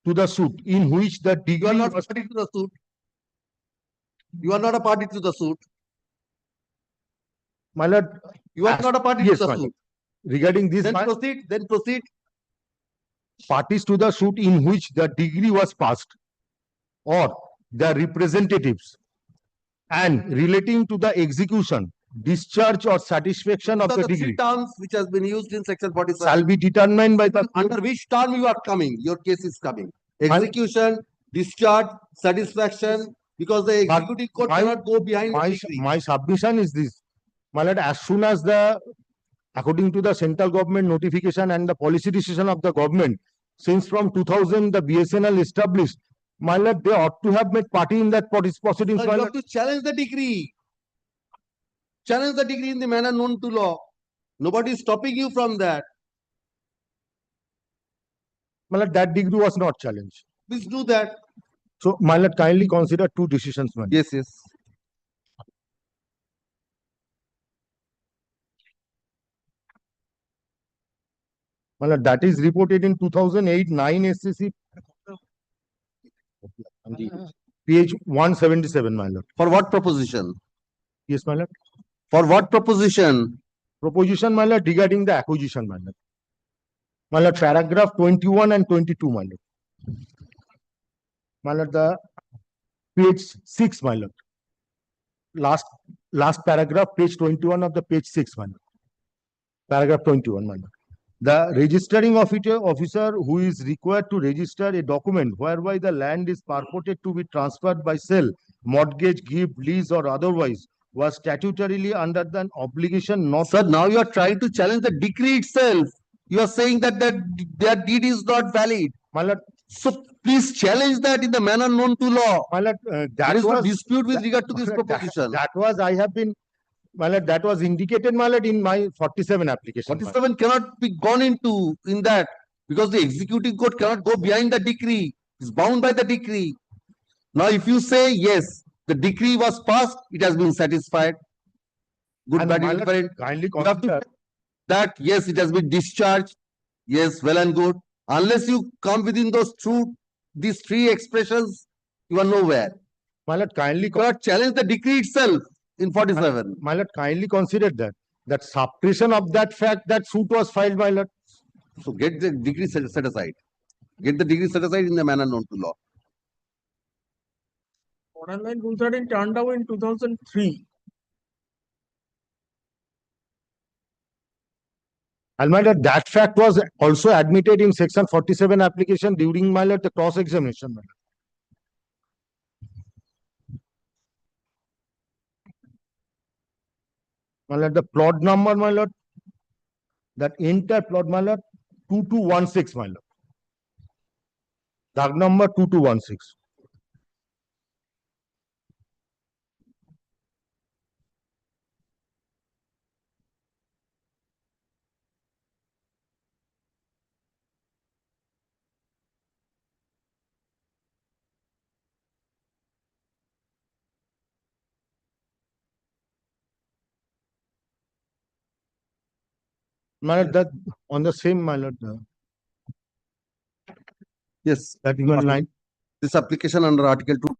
to the suit in which the You degree are not was. party to the suit. You are not a party to the suit. My lord, You are not a party yes, to the my suit. lord. Regarding this, Then my proceed. Then proceed. parties to the suit in which the degree was passed or the representatives and relating to the execution, discharge or satisfaction of These are the the degree three terms which has been used in Section 47. shall be determined by the Under which term you are coming, your case is coming. My- Execution, discharge, satisfaction, because the But executive court my- cannot go behind the my, decree. my submission is this, my lord, as soon as according to the central government notification and the policy decision of the government, since from 2000 the BSNL established, my lord, they ought to have made party in that proceedings. Sir, My you lord. have to challenge the decree. Challenge the decree in the manner known to law. Nobody is stopping you from that. My lord, that degree was not challenged. Please do that. So, my lord, kindly consider two decisions, my lord. Yes, yes. My lord, that is reported in 2008 9 SCC page 177, my lord. For what proposition? Yes, my lord. For what proposition? Proposition, my lord, regarding the acquisition, my lord. My lord, paragraph 21 and 22, my lord. My lord, the page 6, my lord. Last paragraph, page 21 of the page 6, my lord. Paragraph 21, my lord. The registering officer who is required to register a document whereby the land is purported to be transferred by sale, mortgage, gift, lease, or otherwise was statutorily under the obligation not. Sir, now you are trying to challenge the decree itself. You are saying that their deed is not valid. My lord, So Please challenge that in the manner known to law. My lord, There that is no was dispute with regard to this my lord, proposition. that was I have been, my lord, that was indicated, my lord, in my 47 application. my lord. 47 cannot be gone into in that because the executive court cannot go behind the decree. It's bound by the decree. Now, if you say yes, the decree was passed, it has been satisfied. Good, And bad, my lord, indifferent. kindly You have to consider, say that yes, it has been discharged. Yes, well and good. Unless you come within these three expressions, you are nowhere. my lord, kindly, You cannot challenge the decree itself in 47. my lord, kindly consider that suppression of that fact that suit was filed, my lord. So get the decree set aside. Get the decree set aside in the manner known to law. Borderline Rule 13 turned out in 2003. And my lord, that fact was also admitted in section 47 application during, my lord, the cross examination, my lord. My lord, the plot number, my lord, that entire plot, my lord, 2216, my lord. Dark number 2216. My lord, that on the same, my lord, Yes. that even line. This application under Article 2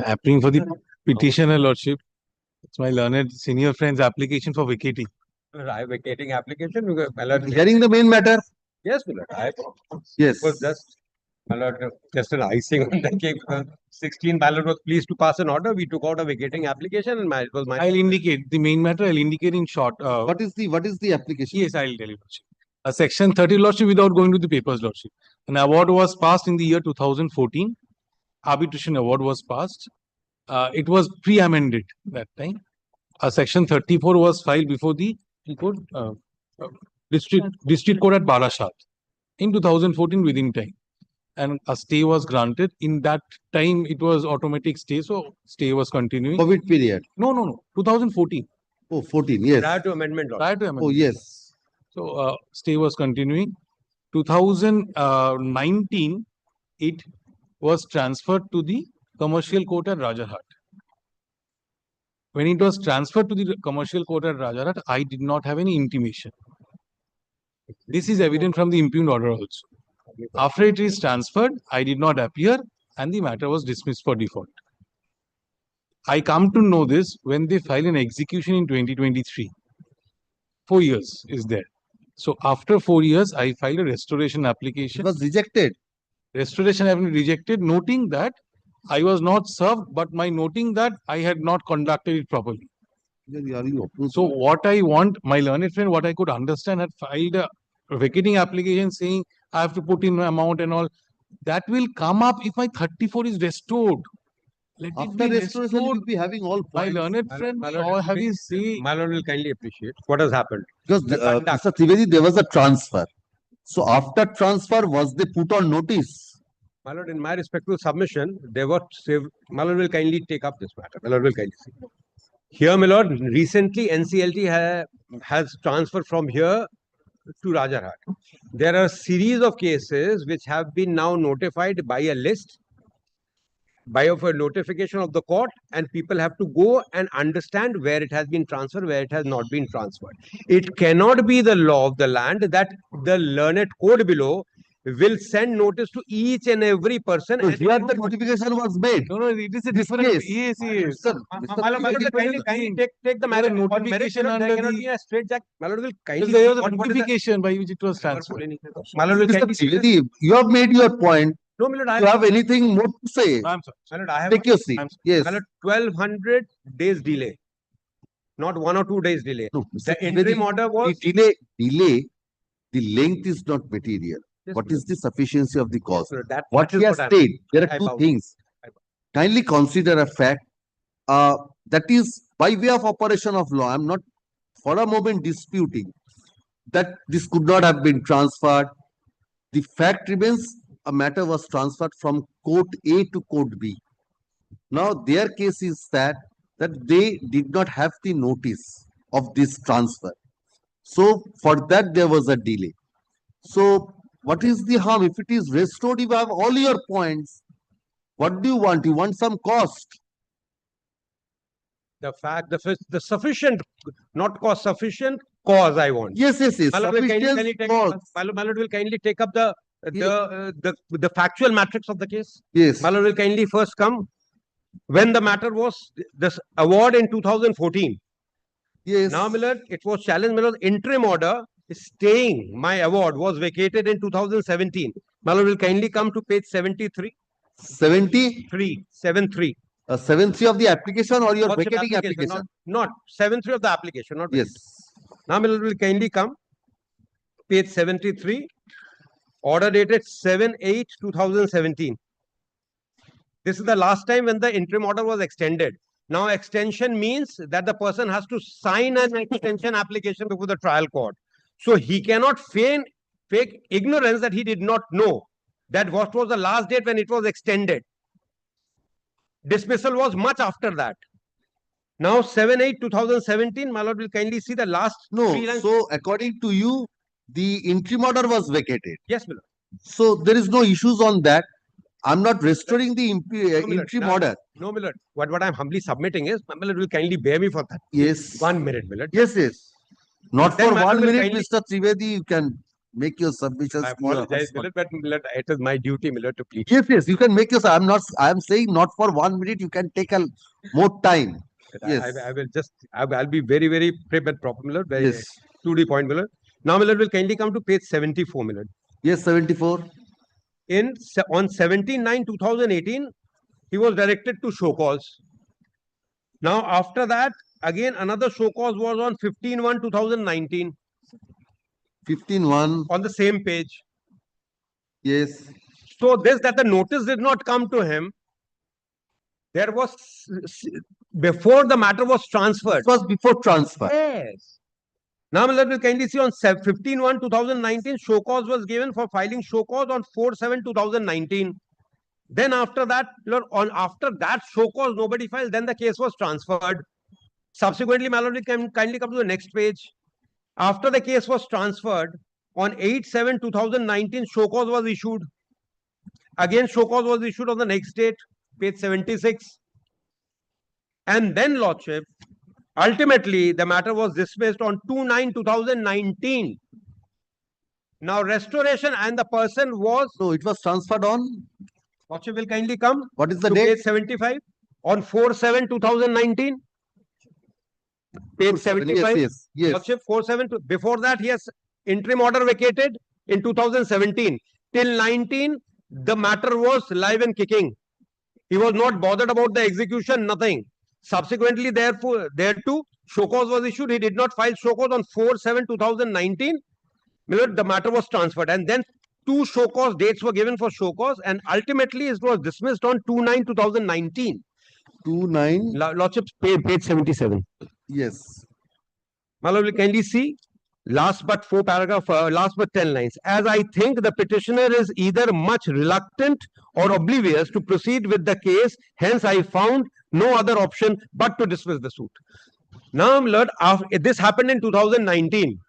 Appealing for the petitioner, Lordship. It's my learned senior friend's application for vacating. I vacating application because my lord. Hearing the main matter? Yes, my lord. Yes. Was just my lord, just an icing on the cake. 16 my lord was pleased to pass an order. We took out a vacating application and it was my. I'll indicate the main matter. I'll indicate in short. What is the application? Yes, I'll tell you, Lordship. Section 30, Lordship, without going to the papers, Lordship. An award was passed in the year 2014. Arbitration award was passed. It was pre-amended that time. Section 34 was filed before the district court at Barashat in 2014 within time. And a stay was granted. In that time, it was automatic stay, so stay was continuing. COVID period? No. 2014. Oh, 14, yes. Prior to amendment. Lord. Prior to amendment. Oh, yes. So, stay was continuing. 2019, it was transferred to the commercial court at Rajarhat. When it was transferred to the commercial court at Rajarhat, I did not have any intimation. This is evident from the impugned order also. After it is transferred, I did not appear and the matter was dismissed for default. I come to know this when they file an execution in 2023. 4 years is there. So after 4 years, I filed a restoration application. It was rejected. Restoration have been rejected, noting that I was not served, but my noting that I had not conducted it properly. So what I want, my learned friend, what I could understand, had filed a vacating application saying I have to put in my amount and all. That will come up if my 34 is restored. Let After it be restoration, restored. you will be having all My points. learned friend, My lord, or have you seen? my lord will kindly appreciate what has happened. Because The conduct. Mr. Trivedi, there was a transfer. So after transfer, was they put on notice? My lord, in my respectful submission, they were my lord will kindly take up this matter. My lord will kindly see. Here, my lord, recently NCLT has transferred from here to Rajarhat. There are a series of cases which have been now notified by a list, by a notification of the court, and people have to go and understand where it has been transferred, where it has not been transferred. It cannot be the law of the land that the learned code below will send notice to each and every person. So here the notification was made. No, it is a This different case. yes. Sir, My lord, kindly take the matter. Notification There under cannot the- be a straight jack. My lord will kindly. There was a what is the- notification by which it was transferred. My lord will Mr. kindly. Trivedi, you have made your point. No, my lord, Do you have anything more to say? I'm sorry. My lord, I have. Take your seat. Yes. My lord, 1200 days delay, not 1 or 2 days delay. No, The Mr. interim Trivedi, order was. the delay, the length is not material. Yes, What my is the sufficiency of the cause? lord, that- What that he is has what I'm- stated, there I are two bow. things. Kindly consider a fact that is by way of operation of law. I'm not for a moment disputing that this could not have been transferred. The fact remains a matter was transferred from court A to court B. Now their case is that they did not have the notice of this transfer. So for that there was a delay. So what is the harm? If it is restored, you have all your points. What do you want? You want some cost. The fact, the sufficient, not cause, sufficient cause I want. Yes. My lord will kindly Sufficient take- cause. my lord will kindly take up the factual matrix of the case. Yes. My lord will kindly first come when the matter was this award in 2014. Yes. Now, my lord, it was challenged. My lord, interim order staying my award was vacated in 2017. My lord will kindly come to page 73. 73. 73. 73 of the application or your Lordship vacating application? Not 73 of the application. Not Yes. Now, my lord will kindly come. Page 73. Order dated 7/8/2017. This is the last time when the interim order was extended. Now, extension means that the person has to sign an extension application before the trial court. So he cannot feign ignorance that he did not know that what was the last date when it was extended. Dismissal was much after that. Now, 7/8/2017, my lord will kindly see the last No. 3 lines. So according to you, the interim order was vacated. Yes, my lord. So there is no issues on that. I'm not restoring the interim order. No, my lord. What I'm humbly submitting is, my lord will kindly bear me for that. Yes. 1 minute, my lord. Yes. Not Then for my lord 1 will minute, kindly- Mr. Trivedi, you can make your submissions. I to your apologize, husband. Millard, but Millard, it is my duty, Millard, to plead. Yes, yes, you can make your. I'm not. I'm saying not for 1 minute. You can take a more time. Yes. I will just, I'll be very, very prim and proper, Millard, very Yes. to the point, Millard. Now, Millard will kindly come to page 74, Millard. Yes, 74. On 17/9/2018, he was directed to show cause. Now, after that, again, another show cause was on 15/1/2019. 15/1. On the same page. Yes. So this that the notice did not come to him, there was before the matter was transferred. It was before transfer. Yes. Now, let me kindly see on 15/1/2019, show cause was given for filing show cause on 4/7/2019. Then after that, after that show cause, nobody filed. Then the case was transferred. Subsequently, Mallory can kindly come to the next page. After the case was transferred, on 8/7/2019, show cause was issued. Again, show cause was issued on the next date, page 76. And then, Lordship, ultimately, the matter was dismissed on 2/9/2019. Now, restoration and the person was. So it was transferred on. Lordship will kindly come. What is the to date? Page 75 on 4/7/2019. Page 75. Yes, yes. Lordship 4/7. Before that, he has interim order vacated in 2017. Till 19, the matter was live and kicking. He was not bothered about the execution, nothing. Subsequently, therefore, thereto, show cause was issued. He did not file show cause on 4/7/2019. The matter was transferred, and then 2 show cause dates were given for show cause, and ultimately it was dismissed on 2/9/2019. 2/9. Lordship, page 77. Yes. Malal will kindly see last but 4 paragraph, last but 10 lines. As I think the petitioner is either much reluctant or oblivious to proceed with the case, hence I found no other option but to dismiss the suit. Now, Lord, this happened in 2019.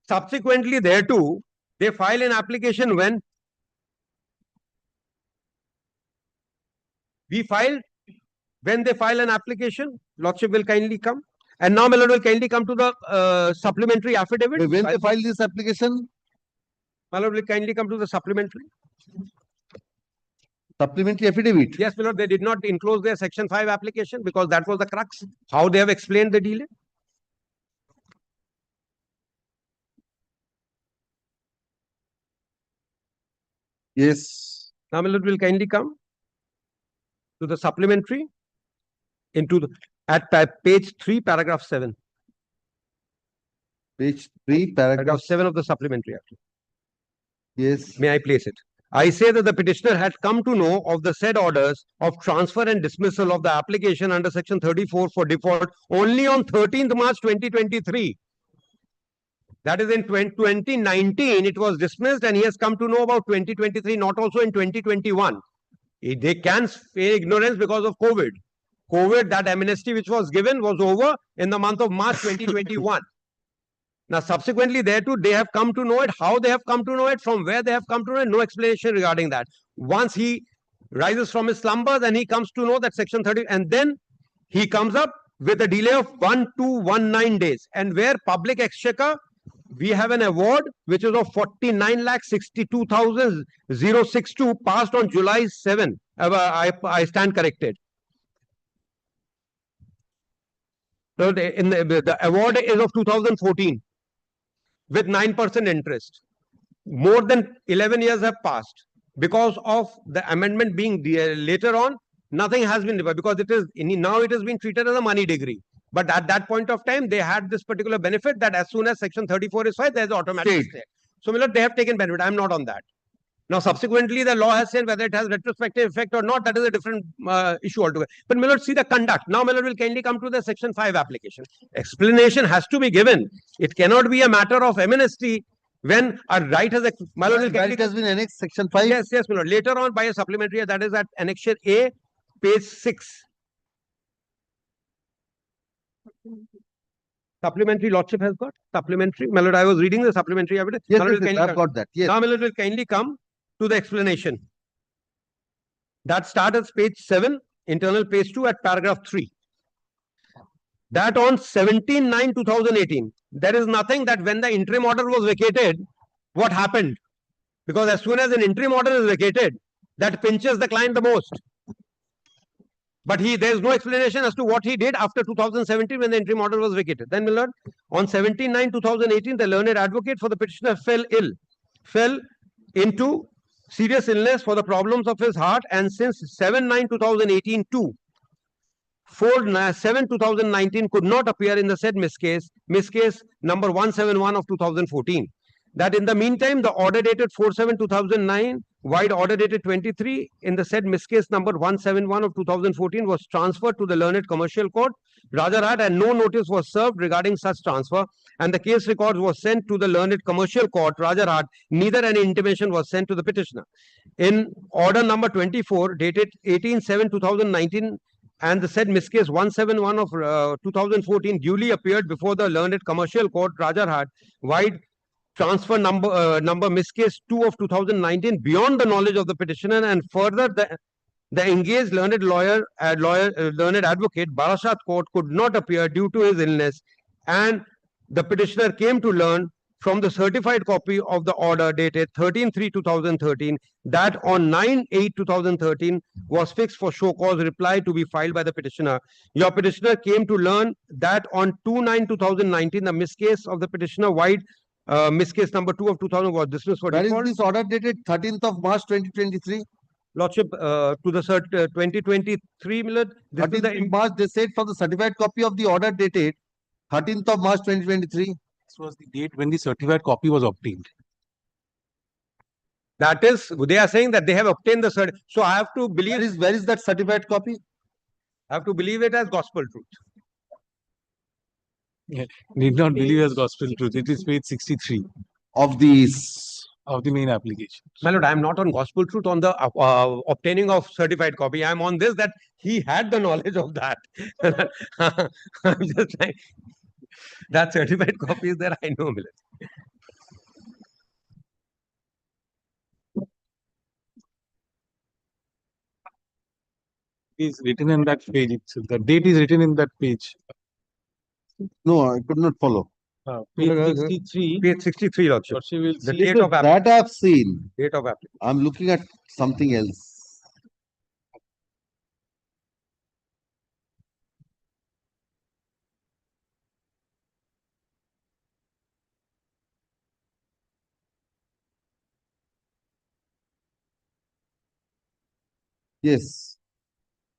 Subsequently, thereto, they file an application when we filed. When they file an application, Lordship will kindly come. And now, Millard will kindly come to the supplementary affidavit. When they file this application? Millard will kindly come to the supplementary. Supplementary affidavit? Yes, Millard, they did not enclose their Section 5 application because that was the crux. How they have explained the delay. Yes. Now, Millard will kindly come to the supplementary into the, at page 3, paragraph 7. Page 3, paragraph 7 of the supplementary. Yes. May I place it? I say that the petitioner had come to know of the said orders of transfer and dismissal of the application under Section 34 for default only on 13th March 2023. That is in 2019, it was dismissed, and he has come to know about 2023, not also in 2021. They can feign ignorance because of COVID. That amnesty which was given was over in the month of March 2021. Now, subsequently, thereto, they have come to know it. How they have come to know it, from where they have come to know it, no explanation regarding that. Once he rises from his slumbers and he comes to know that Section 30, and then he comes up with a delay of 1219 days. And where public exchequer, we have an award which is of 49,62,062 passed on July 7. I stand corrected. So the award is of 2014 with 9% interest. More than 11 years have passed. Because of the amendment being later on, nothing has been developed because it is now it has been treated as a money degree. But at that point of time, they had this particular benefit that as soon as Section 34 is filed, there is automatic stay. So, they have taken benefit. I am not on that. Now, subsequently, the law has said whether it has retrospective effect or not, that is a different issue altogether. But Millard, see the conduct. Now, Millard will kindly come to the Section 5 application. Explanation has to be given. It cannot be a matter of amnesty when a right has... Millard has been annexed, Section 5? Yes, yes, Millard. Later on, by a supplementary, that is at Annexure A, page 6. Supplementary Lordship has got supplementary. Millard, I was reading the supplementary evidence. Yes, yes, I've got that. Yes. Now, Millard will kindly come to the explanation. That starts at page 7, internal page 2 at paragraph 3. That on 17/9/2018, there is nothing that when the interim order was vacated, what happened. Because as soon as an interim order is vacated, that pinches the client the most. But there's no explanation as to what he did after 2017 when the interim order was vacated. Then, my lord, on 17/9/2018, the learned advocate for the petitioner fell into serious illness for the problems of his heart, and since 7/9/2018 to 4/7/2019 could not appear in the said miscase number 171 of 2014. That in the meantime, the order dated 4/7/2009, wide order dated 23 in the said miscase number 171 of 2014 was transferred to the learned commercial court, Rajarhat, and no notice was served regarding such transfer, and the case records was sent to the learned commercial court, Rajarhat. Neither any intimation was sent to the petitioner. In order number 24 dated 18/7/2019, and the said miscase 171 of 2014 duly appeared before the learned commercial court, Rajarhat, wide transfer number miscase 2 of 2019 beyond the knowledge of the petitioner, and further the engaged learned learned advocate Barasat court could not appear due to his illness, and the petitioner came to learn from the certified copy of the order dated 13/3/2013 that on 9/8/2013 was fixed for show cause reply to be filed by the petitioner. Your petitioner came to learn that on 2/9/2019 the miscase of the petitioner wide miscase number 2 of 2000 was dismissed for Where is default. this order dated 13th of March 2023? Lordship, to the 2023, Millard. 13th of March, they said for the certified copy of the order dated 13th of March 2023. This was the date when the certified copy was obtained. That is, they are saying that they have obtained the cert. So I have to believe. Where is that certified copy? I have to believe it as gospel truth. Yeah. Need not believe as gospel truth. It is page 63 of the main application. My lord, I am not on gospel truth on the obtaining of certified copy. I am on this that he had the knowledge of that. I'm just like that certified copy is there. I know, Millard. It is written in that page itself. The date is written in that page. No, I could not follow. Page 63. Page 63, Lordship. The date of that I have seen. Date of application. I'm looking at something else. Yes.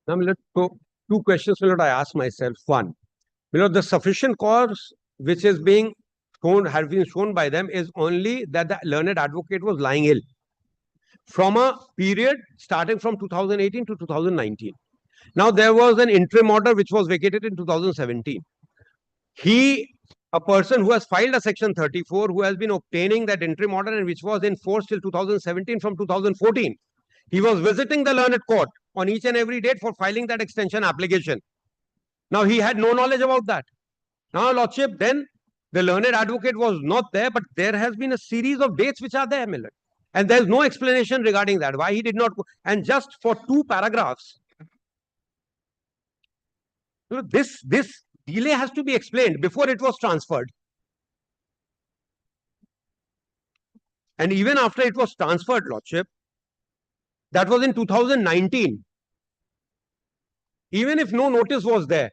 Now, Millard, so two questions, Millard, I ask myself. One, Millard, the sufficient cause which is being shown, has been shown by them is only that the learned advocate was lying ill from a period starting from 2018 to 2019. Now, there was an interim order which was vacated in 2017. A person who has filed a section 34, who has been obtaining that interim order and which was in force till 2017 from 2014. He was visiting the learned court on each and every date for filing that extension application. Now, he had no knowledge about that. Now, Lordship, then the learned advocate was not there, but there has been a series of dates which are there, Millard. And there is no explanation regarding that, why he did not go. And just for 2 paragraphs, this delay has to be explained before it was transferred. And even after it was transferred, Lordship, that was in 2019. Even if no notice was there,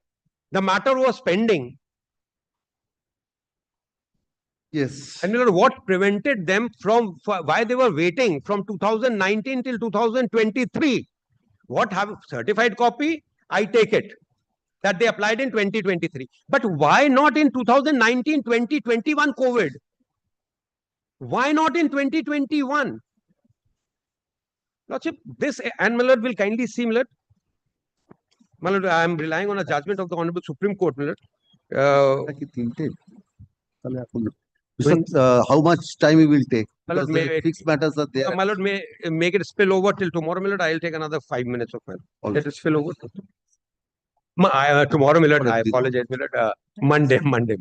the matter was pending. Yes. And what prevented them from, why they were waiting from 2019 till 2023? What have certified copy? I take it that they applied in 2023. But why not in 2019, 2021 COVID? Why not in 2021? Lordship, this, and Millard will kindly see, Millard. Millard, I am relying on a judgment of the Honorable Supreme Court, Millard. How much time it will take? Millard, Fixed matters are there. Millard, may make it spill over till tomorrow, Millard. I'll take another 5 minutes of time. Let it spill over. Tomorrow, Millard, I apologize, Millard. Monday, Millard.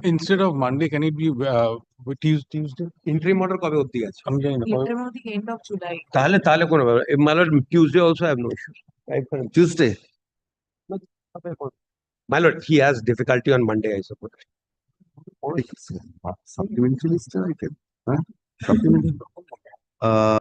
Instead of Monday, can it be Tuesday? Interim order kabe hotti aaj? Interim of the end of July. Tale kono. Millard, Tuesday also I have no issue. Tuesday. My lord, he has difficulty on Monday, I suppose. Supplementary list item. Uh,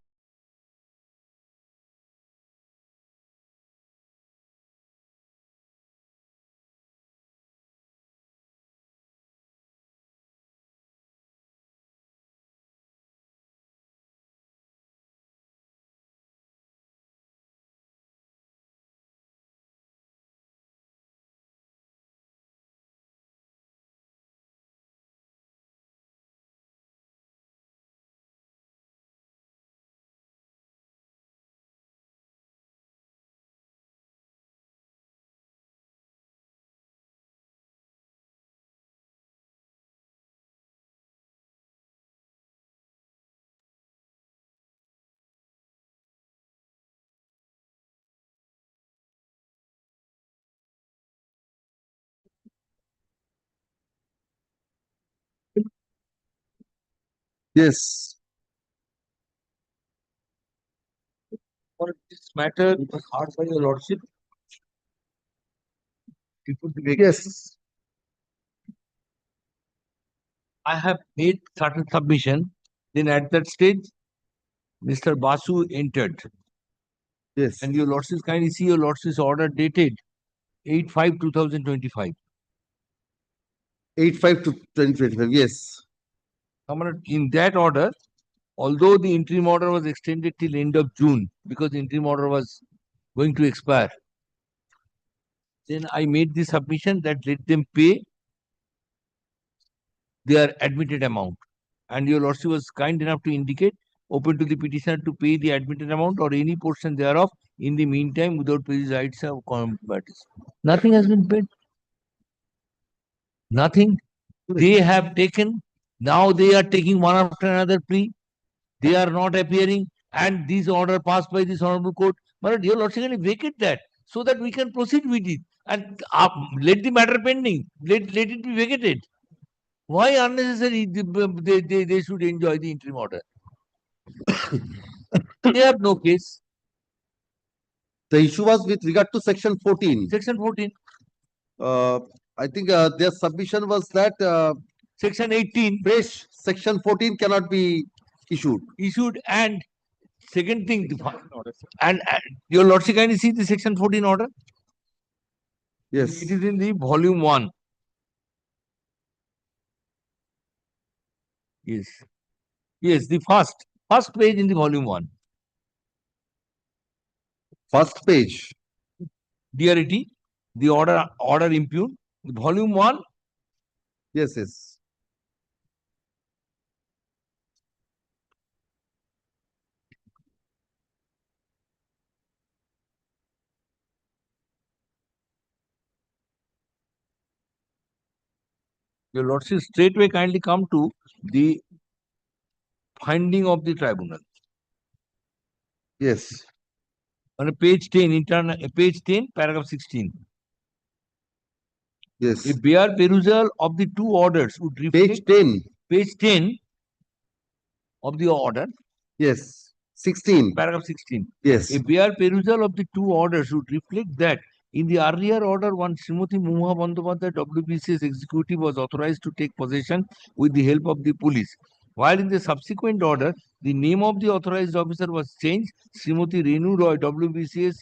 yes. For this matter was heard by your lordship. Yes. I have made certain submission. Then at that stage, Mr. Basu entered. Yes. And your lordship kindly see your lordship's order dated 8/5/2025. 8/5 to 2025. Yes. Comrade, in that order, although the interim order was extended till end of June because the interim order was going to expire, then I made the submission that let them pay their admitted amount. And your lordship was kind enough to indicate open to the petitioner to pay the admitted amount or any portion thereof in the meantime without prejudice rights of parties. Nothing has been paid. Nothing. They have taken, now they are taking one after another plea. They are not appearing, and this order passed by this honorable court. But your lordship can vacate that so that we can proceed with it and let the matter pending. Let it be vacated. Why unnecessary they should enjoy the interim order? They have no case. The issue was with regard to section 14. Section 14. I think their submission was that section 18 fresh section 14 cannot be issued. And second thing, and your lordship can you see the section 14 order? Yes. It is in the volume 1. Yes. Yes, the first page in the volume 1. First page. DRT, the order impugned, volume 1. Yes, yes. Your lordship straightway kindly come to the finding of the tribunal. Yes. On page 10, page 10, paragraph 16. Yes. A bare perusal of the two orders would reflect. Page 10. Page 10 of the order. Yes. 16. Paragraph 16. Yes. A bare perusal of the two orders would reflect that in the earlier order, one Srimati Muha Bandyopadhyay, WBCS executive, was authorized to take possession with the help of the police. While in the subsequent order, the name of the authorized officer was changed. Srimati Renu Roy, WBCS.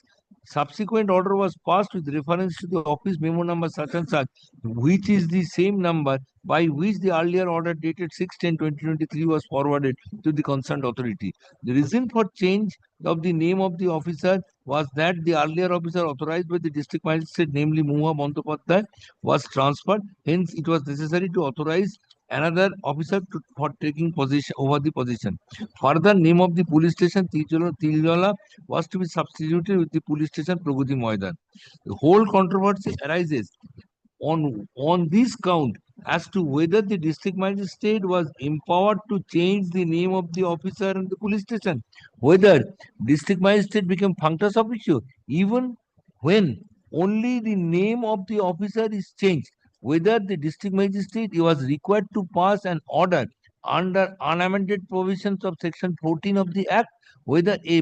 Subsequent order was passed with reference to the office memo number such and such, which is the same number by which the earlier order dated 6/10/2023 was forwarded to the concerned authority. The reason for change of the name of the officer was that the earlier officer authorized by the district magistrate, namely Muha Bandyopadhyay, was transferred. Hence, it was necessary to authorize another officer for taking possession over the position. Further, name of the police station Tiljala was to be substituted with the police station Pragati Moidan. The whole controversy arises on this count as to whether the district magistrate was empowered to change the name of the officer in the police station, whether district magistrate became functus officio even when only the name of the officer is changed, whether the district magistrate was required to pass an order under unamended provisions of section 14 of the act, whether a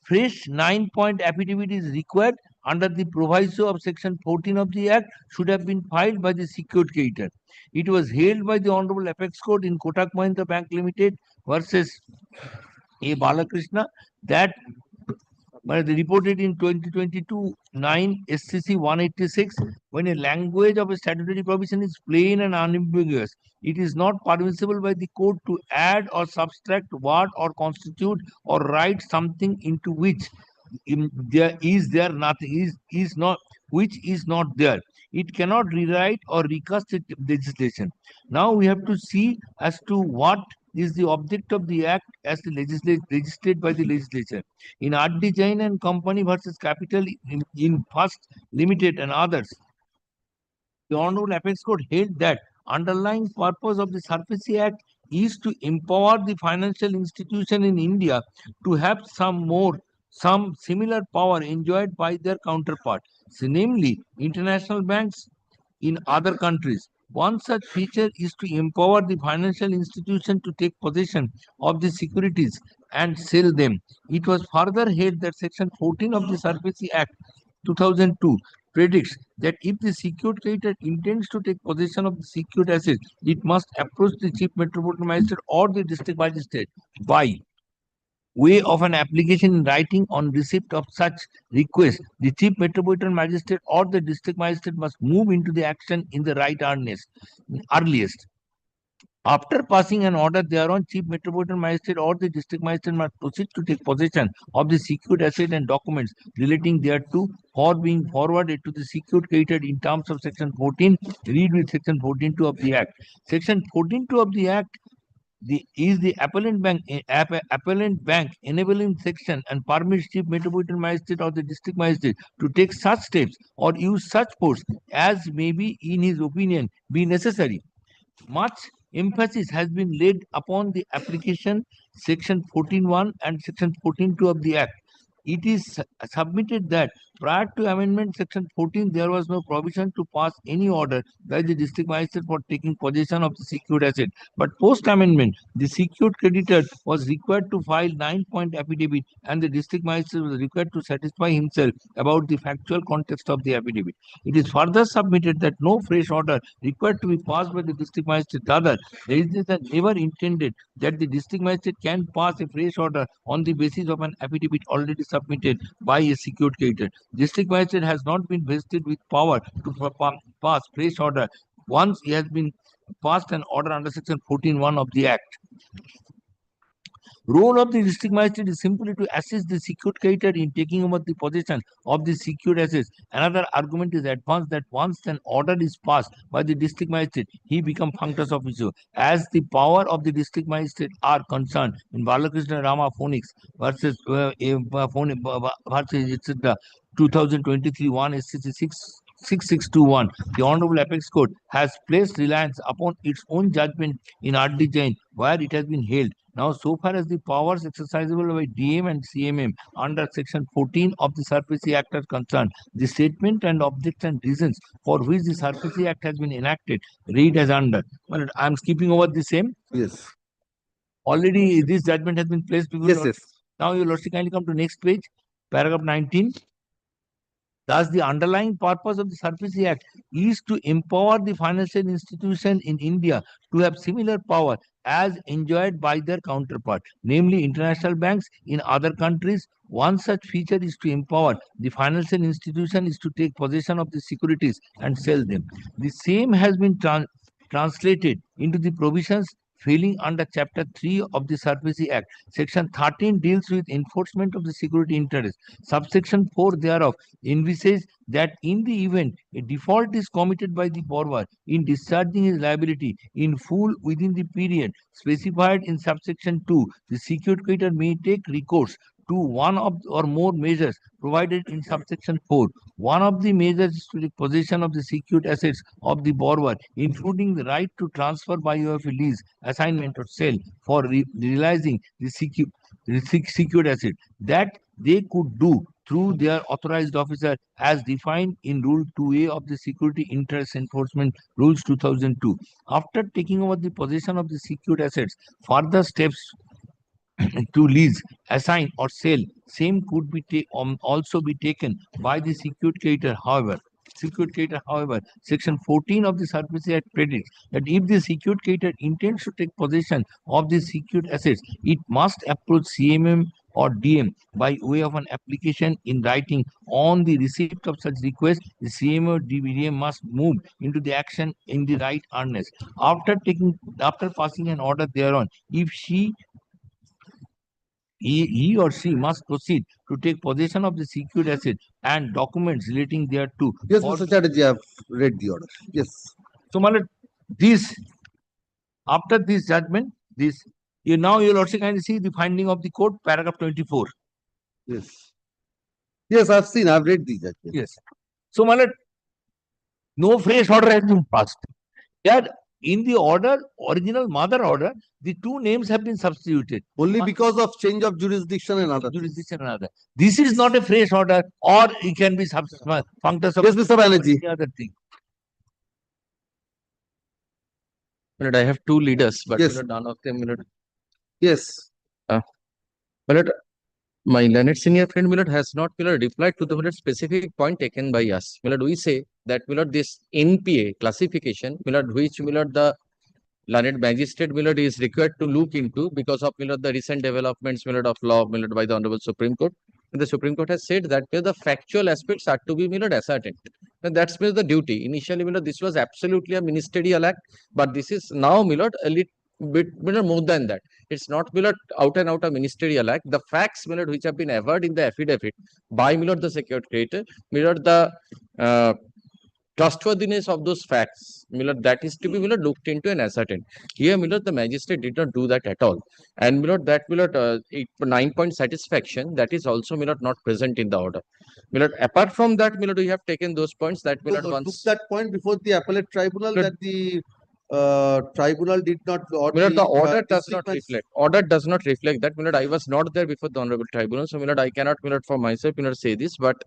fresh 9-point affidavit is required, under the proviso of section 14 of the Act should have been filed by the secured creditor. It was held by the Honorable Apex Court in Kotak Mahindra Bank Limited versus A. Balakrishna that they reported in 2022 9 SCC 186 when a language of a statutory provision is plain and unambiguous, it is not permissible by the court to add or subtract word or constitute or write something into which there nothing is not which is not there. It cannot rewrite or recast it legislation. Now we have to see as to what is the object of the act as the legislated by the legislature. In R.D. Jain and Company versus Capital in First Limited and others, the Honorable Apex Court held that underlying purpose of the SARFAESI Act is to empower the financial institution in India to have some similar power enjoyed by their counterpart, so namely international banks in other countries. One such feature is to empower the financial institution to take possession of the securities and sell them. It was further held that Section 14 of the SARFAESI Act 2002 predicts that if the secured creditor intends to take possession of the secured assets, it must approach the Chief Metropolitan Magistrate or the District Magistrate by way of an application in writing. On receipt of such request, the Chief Metropolitan Magistrate or the District Magistrate must move into the action in the right earliest. After passing an order thereon, Chief Metropolitan Magistrate or the District Magistrate must proceed to take possession of the secured asset and documents relating thereto for being forwarded to the secured creditor in terms of Section 14, read with Section 14.2 of the Act. Section 14.2 of the Act is the appellant bank enabling section and permits Chief Metropolitan Magistrate or the District Magistrate to take such steps or use such force as may be, in his opinion, be necessary. Much emphasis has been laid upon the application Section 14.1 and Section 14.2 of the Act. It is submitted that prior to amendment Section 14, there was no provision to pass any order by the District Magistrate for taking possession of the secured asset. But post-amendment, the secured creditor was required to file 9-point affidavit and the District Magistrate was required to satisfy himself about the factual context of the affidavit. It is further submitted that no fresh order required to be passed by the District Magistrate. Rather, legislature never intended that the District Magistrate can pass a fresh order on the basis of an affidavit already submitted by a secured creditor. District Magistrate has not been vested with power to pass fresh order once he has been passed an order under Section 14.1 of the Act. Role of the District Magistrate is simply to assist the secured creditor in taking over the possession of the secured assets. Another argument is advanced that once an order is passed by the District Magistrate, he becomes functus officio. As the power of the District Magistrate are concerned in Balakrishna Rama Phonics versus etc. 2023 1 SCC 6621, the Honorable Apex Court has placed reliance upon its own judgment in R.D. Jain, where it has been held. Now, so far as the powers exercisable by DM and CMM under Section 14 of the SARFAESI Act are concerned, the statement and objects and reasons for which the SARFAESI Act has been enacted read as under. Well, I am skipping over the same. Yes. Already this judgment has been placed before. Yes, yes. Now, you Lordship, kindly come to next page, paragraph 19. Thus, the underlying purpose of the SARFAESI Act is to empower the financial institution in India to have similar power as enjoyed by their counterpart, namely international banks in other countries. One such feature is to empower the financial institution is to take possession of the securities and sell them. The same has been translated into the provisions falling under Chapter 3 of the SARFAESI Act. Section 13 deals with enforcement of the security interest. Subsection 4 thereof envisages that in the event a default is committed by the borrower in discharging his liability in full within the period specified in subsection 2, the secured creditor may take recourse to one of or more measures provided in subsection 4. One of the measures is to take possession of the secured assets of the borrower, including the right to transfer by way of a lease, assignment or sale for realizing the secured asset that they could do through their authorized officer as defined in Rule 2A of the Security Interest Enforcement Rules 2002. After taking over the possession of the secured assets, further steps to lease, assign or sell, same could be also be taken by the secured creditor. However, Section 14 of the Services Act predicts that if the secured creditor intends to take possession of the secured assets, it must approach CMM or DM by way of an application in writing. On the receipt of such request, the CMO or DM must move into the action in the right earnest. After passing an order thereon, if he or she must proceed to take possession of the secured asset and documents relating thereto. Yes, Mr. Chatterjee, I have read the order. Yes. So, my lord, this, after this judgment, now you'll also kind of see the finding of the court, paragraph 24. Yes. Yes, I've read the judgment. Yes. So, my lord, no fresh order has been passed. Yeah, in the original mother order, the two names have been substituted. Only because of change of jurisdiction and other. This is not a fresh order, or it can be functus of. Yes, Mr. Banerjee. Any other thing. I have two leaders, but Yes. none of them. Yes. My learned senior friend has not replied to the specific point taken by us. We say that this NPA classification, which the learned magistrate is required to look into because of the recent developments of law by the Honorable Supreme Court. And the Supreme Court has said that the factual aspects are to be ascertained. And that's the duty. Initially, this was absolutely a ministerial act, but this is now a little bit more than that. It's not out and out a ministerial act. The facts which have been averred in the affidavit by the secured creditor, the trustworthiness of those facts, that is to be looked into and ascertained. Here, the magistrate did not do that at all. And that 9-point satisfaction, that is also not present in the order. Apart from that, we have taken those points that took that point before the appellate tribunal that the tribunal did not. The order does not reflect. Order does not reflect that. I was not there before the honorable tribunal, so I cannot for myself say this, but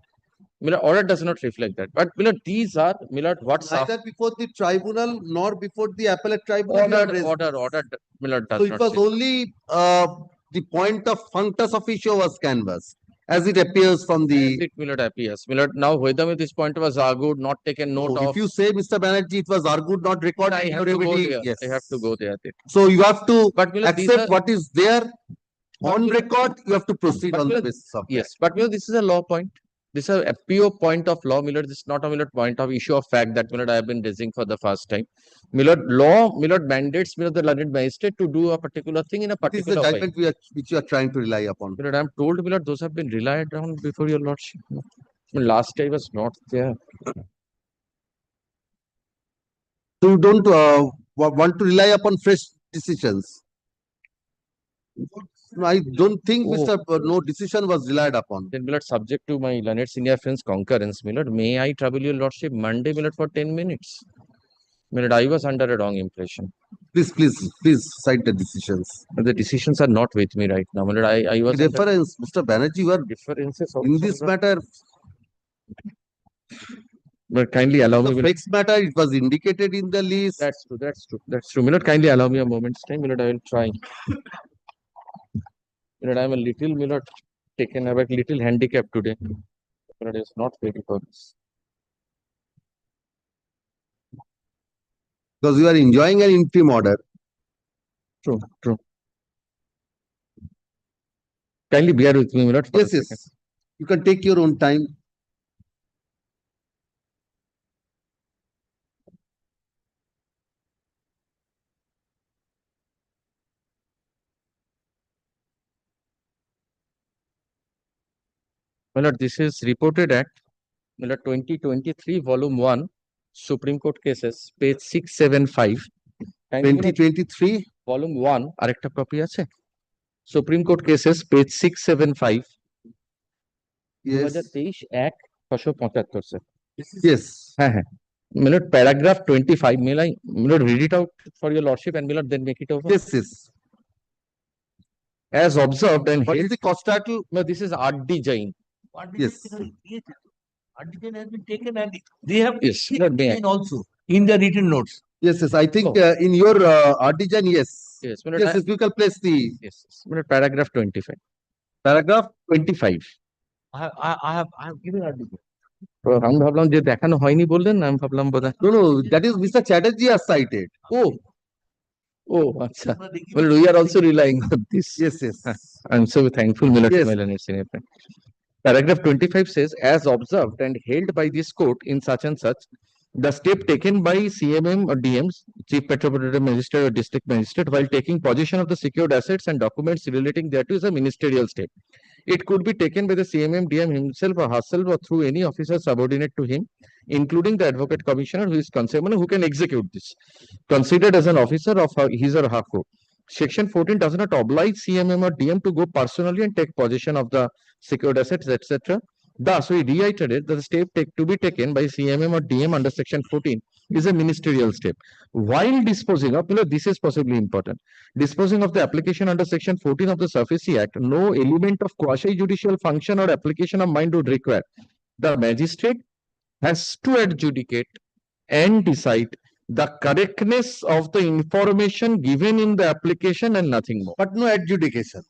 order does not reflect that. But these are what's neither before the tribunal nor before the appellate tribunal. Order does so it not was say. Only the point of functus officio was canvassed, as it appears from the. As it appears. Now whether this point was argued, not taken note of. If you say, Mr. Banerjee, it was argued, not recorded. I have to go there. Yes. I have to go there. So you have to but accept what is there on record. You have to proceed on the basis of yes. But this is a law point. This is a pure point of law. This is not a point of issue of fact that I have been raising for the first time. Law mandates the learned magistrate to do a particular thing in a particular way. This is the judgment which you are trying to rely upon. I am told those have been relied on before your lordship. Last I was not there. So you don't want to rely upon fresh decisions. No, I don't think, no decision was relied upon. Then, subject to my learned senior friend's concurrence, may I trouble your lordship Monday, for 10 minutes? I was under a wrong impression. Please cite the decisions. The decisions are not with me right now. I was. Reference, Mr. Banerjee, you are differences in this matter. But kindly allow me. The fixed matter, it was indicated in the list. That's true. Kindly allow me a moment's time. I will try. I am a little taken aback, little handicapped today. It is not ready for this. Because you are enjoying an interim order. True. Kindly bear with me, Yes. You can take your own time. This is reported at 2023 volume 1 Supreme Court cases page 675. 2023 volume 1 arekta copy ache Supreme Court cases page 675. Yes. 2023 1 675 sir. Yes. Paragraph 25. May I read it out for your lordship and then make it over? Yes. As observed and what is the cost title? No, this is R.D. Jain. Yes. R.D. Jain has been taken and they have yes. also in the written notes. Yes. I think in your R.D. Jain, yes. Yes, my lord, Yes, yes, you can place the. yes, my lord, paragraph 25. Paragraph 25. I have given article. তো আমি ভাবলাম যে দেখানো হয়নি বললেন না, আমি ভাবলাম বোধহয় No, no, that is Mr. Chatterjee has cited. oh oh আচ্ছা, well we are also relying on this. Yes, yes. I'm so thankful, my lord, Yes. my learned senior friend. Paragraph 25 says, as observed and held by this court in such and such, the step taken by CMM or DMs, Chief Metropolitan Magistrate or District Magistrate, while taking possession of the secured assets and documents relating thereto is a ministerial step. It could be taken by the CMM DM himself or herself or through any officer subordinate to him, including the Advocate Commissioner who is concerned, who can execute this, considered as an officer of his or her court. Section 14 does not oblige CMM or DM to go personally and take possession of the secured assets, etc. Thus, we reiterated that the step to be taken by CMM or DM under Section 14 is a ministerial step. While disposing of, this is possibly important, disposing of the application under Section 14 of the Sufficiency Act, no element of quasi-judicial function or application of mind would require. The magistrate has to adjudicate and decide the correctness of the information given in the application and nothing more. But no adjudication.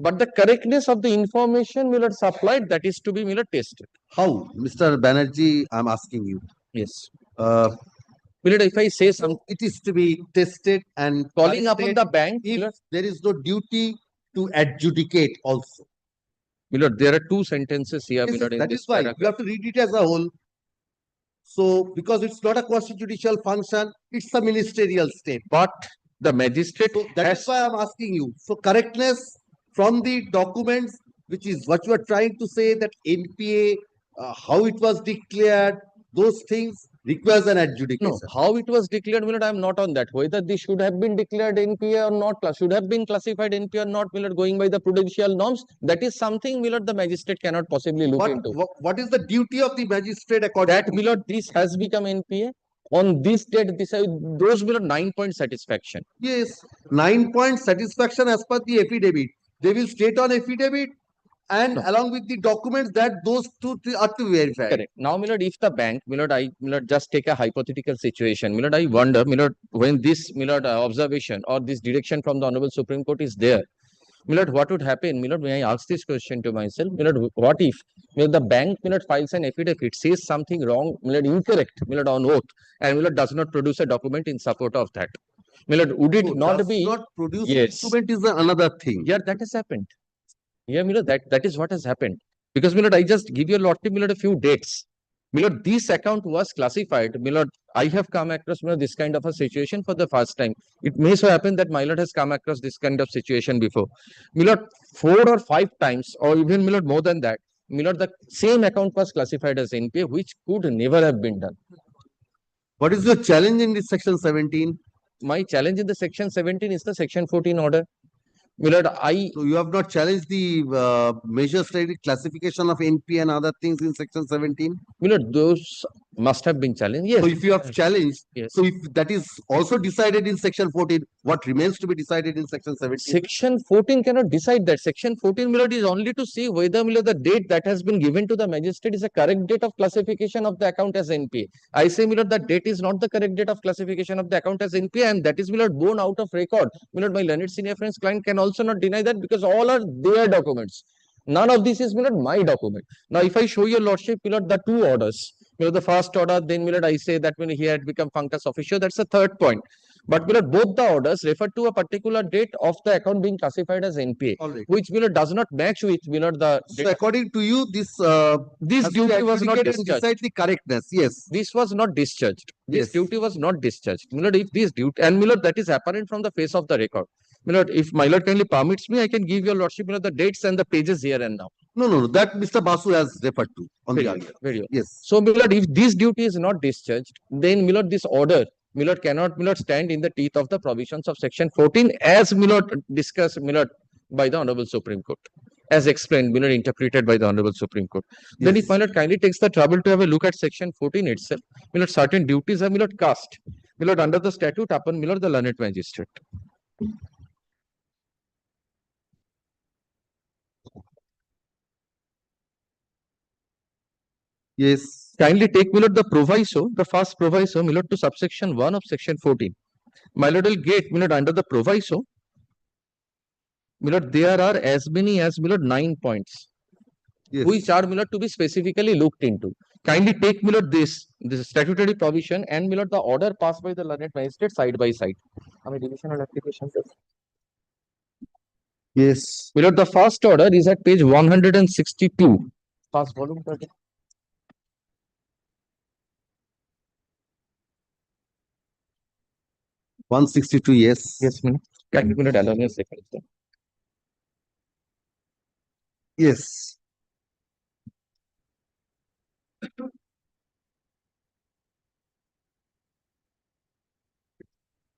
But the correctness of the information supplied, that is to be tested. How? Mr. Banerjee, I'm asking you. Yes. If I say some, it is to be tested and calling upon the bank. If there is no duty to adjudicate also. There are two sentences here. Yes, in that this is why paragraph. you have to read it as a whole. So, because it's not a quasi-judicial function, it's a ministerial step. But the magistrate. So that is why I'm asking you. So, correctness from the documents, which is what you are trying to say, that NPA, how it was declared, those things requires an adjudication. No, how it was declared, I am not on that. Whether this should have been declared NPA or not, should have been classified NPA or not, going by the prudential norms, that is something, the magistrate cannot possibly look into. What is the duty of the magistrate according that, this has become NPA. On this date, those 9-point satisfaction. Yes, 9-point satisfaction as per the affidavit. They will state on affidavit and along with the documents that those two are to verify. Correct. Now, if the bank, I just take a hypothetical situation. I wonder, when this observation or this direction from the Honorable Supreme Court is there, what would happen? May I ask this question to myself? What if the bank files an affidavit, says something wrong, incorrect, on oath, and does not produce a document in support of that? Would it not be? Not produce document is another thing. Yeah, that has happened. Yeah, that is what has happened. Because I just give you a few dates. This account was classified. I have come across this kind of a situation for the first time. It may so happen that my lord has come across this kind of situation before. 4 or 5 times, or even more than that, the same account was classified as NPA, which could never have been done. What is your challenge in this section 17? My challenge in the section 17 is the section 14 order. So you have not challenged the measure study classification of NP and other things in section 17? Those must have been challenged. Yes. So if you have challenged, yes. So if that is also decided in section 14, what remains to be decided in section 17? Section 14 cannot decide that. Section 14 is only to see whether the date that has been given to the magistrate is a correct date of classification of the account as NPA. I say the date is not the correct date of classification of the account as NPA, and that is borne out of record. My learned senior friends client can also not deny that, because all are their documents. None of this is my document. Now, if I show your lordship the two orders, the first order, then I say that when he had become functus officio, that's the third point. But both the orders refer to a particular date of the account being classified as NPA, which does not match with the. So according to you, this duty was not discharged. Decide the correctness. Yes, this was not discharged. This duty was not discharged. If this duty, and that is apparent from the face of the record. If my lord kindly permits me, I can give your lordship the dates and the pages here and now. No. That Mr. Basu has referred to on the argument. Video. Yes. So, if this duty is not discharged, then this order cannot stand in the teeth of the provisions of section 14 as discussed by the Honorable Supreme Court, as explained, interpreted by the Honorable Supreme Court. Yes. Then if my lord kindly takes the trouble to have a look at section 14 itself, certain duties are cast under the statute upon the learned magistrate. Yes. Kindly take the proviso, the first proviso to subsection 1 of section 14. my lord will get, my lord, under the proviso, my lord, there are as many as, my lord, 9 points, which are, my lord, to be specifically looked into. Kindly take, my lord, this statutory provision and, my lord, the order passed by the learned magistrate side by side. Divisional application. Yes. My lord, the first order is at page 162. First volume. 162, yes. Yes, ma'am. Can you allow me a second? Yes.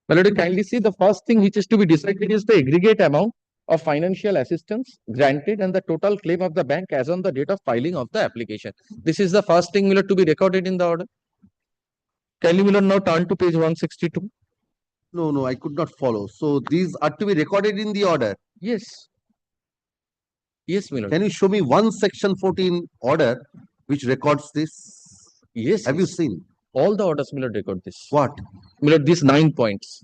My lord, kindly see the first thing which is to be decided is the aggregate amount of financial assistance granted and the total claim of the bank as on the date of filing of the application. This is the first thing, my lord, to be recorded in the order. Can you, my lord, now turn to page 162? No, I could not follow. So these are to be recorded in the order. Yes. Yes, my lord. Can you show me one section 14 order which records this? Yes. Have you seen? All the orders, my lord, record this. What? My lord, these 9 points.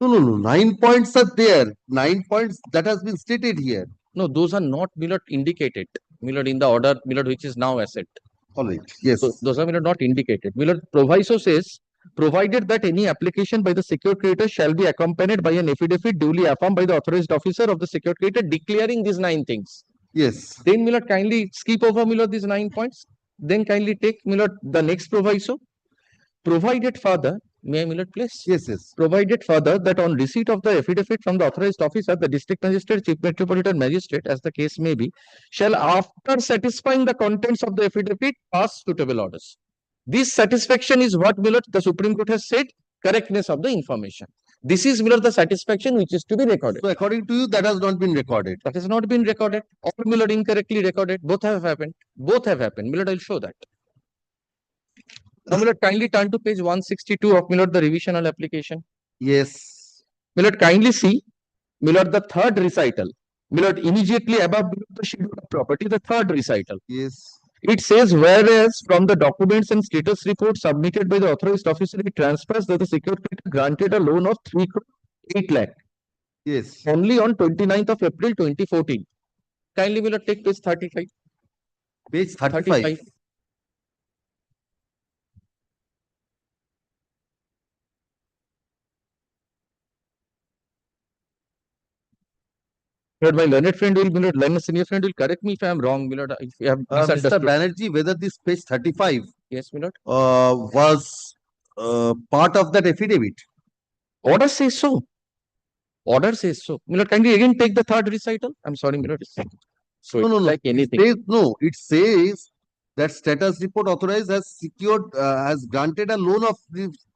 No. 9 points are there. 9 points that has been stated here. No, those are not, my lord, indicated, my lord, in the order, my lord, which is now asset. All right. Yes. So those are, my lord, not indicated. My lord, proviso says, provided that any application by the secured creditor shall be accompanied by an affidavit duly affirmed by the authorized officer of the secured creditor declaring these 9 things. Yes. Then, my lord, kindly skip over, my lord, these 9 points. Then kindly take, my lord, the next proviso. Provided further, may I, my lord, please? Yes. Provided further that on receipt of the affidavit from the authorized officer, the district magistrate, chief metropolitan magistrate, as the case may be, shall, after satisfying the contents of the affidavit, pass suitable orders. This satisfaction is what, my lord, the Supreme Court has said, correctness of the information. This is, my lord, the satisfaction which is to be recorded. So according to you, that has not been recorded. That has not been recorded. Or, my lord, incorrectly recorded. Both have happened. Both have happened. My lord, I'll show that. Now, my lord, kindly turn to page 162 of, my lord, the revisional application. Yes. My lord, kindly see, my lord, the third recital. My lord, immediately above the schedule of property, the third recital. Yes. It says, whereas from the documents and status report submitted by the authorized officer, it transfers that the secured creditor granted a loan of 3.8 lakh. Yes. Only on 29th of April 2014. Kindly, my lord, take page 35. Page 35. But my learned friend will, learned senior friend will correct me if I am wrong, my lord, if you have Mr. misunderstood. Banerjee, whether this page 35 Yes, my lord. Was part of that affidavit? Order says so. Order says so. My lord, kindly again take the third recital. I'm sorry, my lord. So No. like anything. It says that status report authorized has secured, has granted a loan of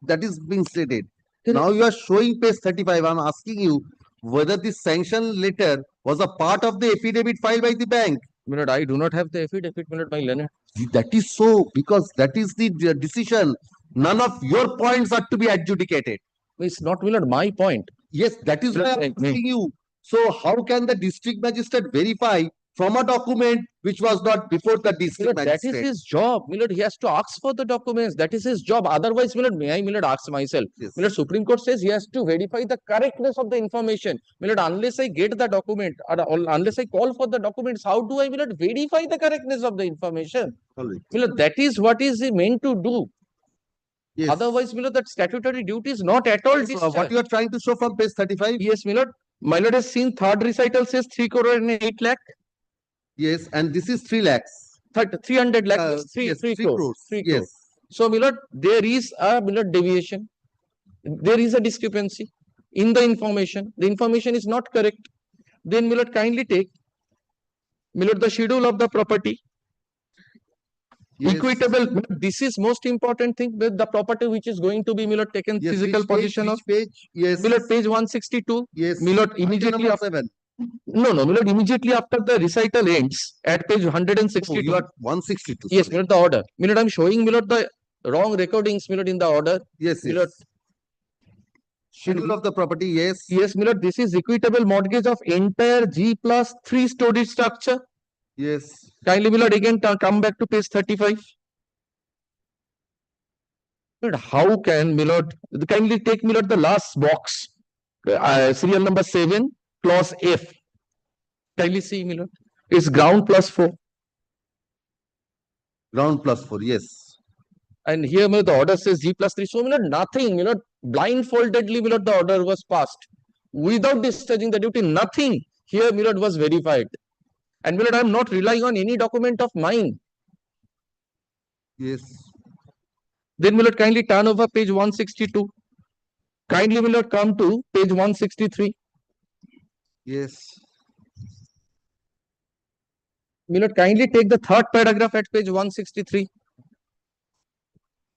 that is being stated. Now you are showing page 35. I'm asking you whether this sanction letter was a part of the affidavit filed by the bank. My lord, I do not have the affidavit, my lord, my learned. That is so, because that is the decision. None of your points are to be adjudicated. It's not, my lord, my point. Yes, that is why I'm asking you. So how can the district magistrate verify from a document which was not before the district magistrate? That is his job. My lord, he has to ask for the documents. That is his job. Otherwise, my lord, may I, my lord, ask myself. Yes. My lord, Supreme Court says he has to verify the correctness of the information. My lord, unless I get the document or unless I call for the documents, how do I, my lord, verify the correctness of the information? All right. My lord, that is what is he meant to do. Yes. Otherwise, my lord, that statutory duty is not at all discharged. What you are trying to show from page 35? Yes, my lord. My lord has seen third recital says 3 crore and 8 lakh. Yes, and this is 3 lakhs. 300 lakh, 3 crores. 3 crores. Yes. So, my lord, there is a, my lord, deviation. There is a discrepancy in the information. The information is not correct. Then, my lord, kindly take, my lord, the schedule of the property. Yes. Equitable. This is most important thing. The property which is going to be, my lord, taken Yes, physical which page, possession of. which page? Yes. My lord, page 162. Yes. My lord, immediately after. 7. No, my lord, immediately after the recital ends at page 162. Oh, you are 162. Yes, sorry. my lord, the order. My lord, I'm showing, my lord, the wrong recordings, my lord, in the order. Yes, My lord, schedule of the property, yes. yes, my lord, this is equitable mortgage of entire G plus 3-story structure. Yes. Kindly, my lord, again come back to page 35. How can Milord kindly take Milord the last box, serial number 7, clause F. Kindly see Milord. It's ground plus 4. Ground plus 4, yes. And here Milord, the order says G plus 3. So Milord, nothing, Milord, blindfoldedly Milord, the order was passed. Without discharging the duty, nothing here Milord was verified. And Milord, I am not relying on any document of mine. Yes. Then Milord, kindly turn over page 162. Kindly Milord, come to page 163. Yes. Milord, kindly take the third paragraph at page 163.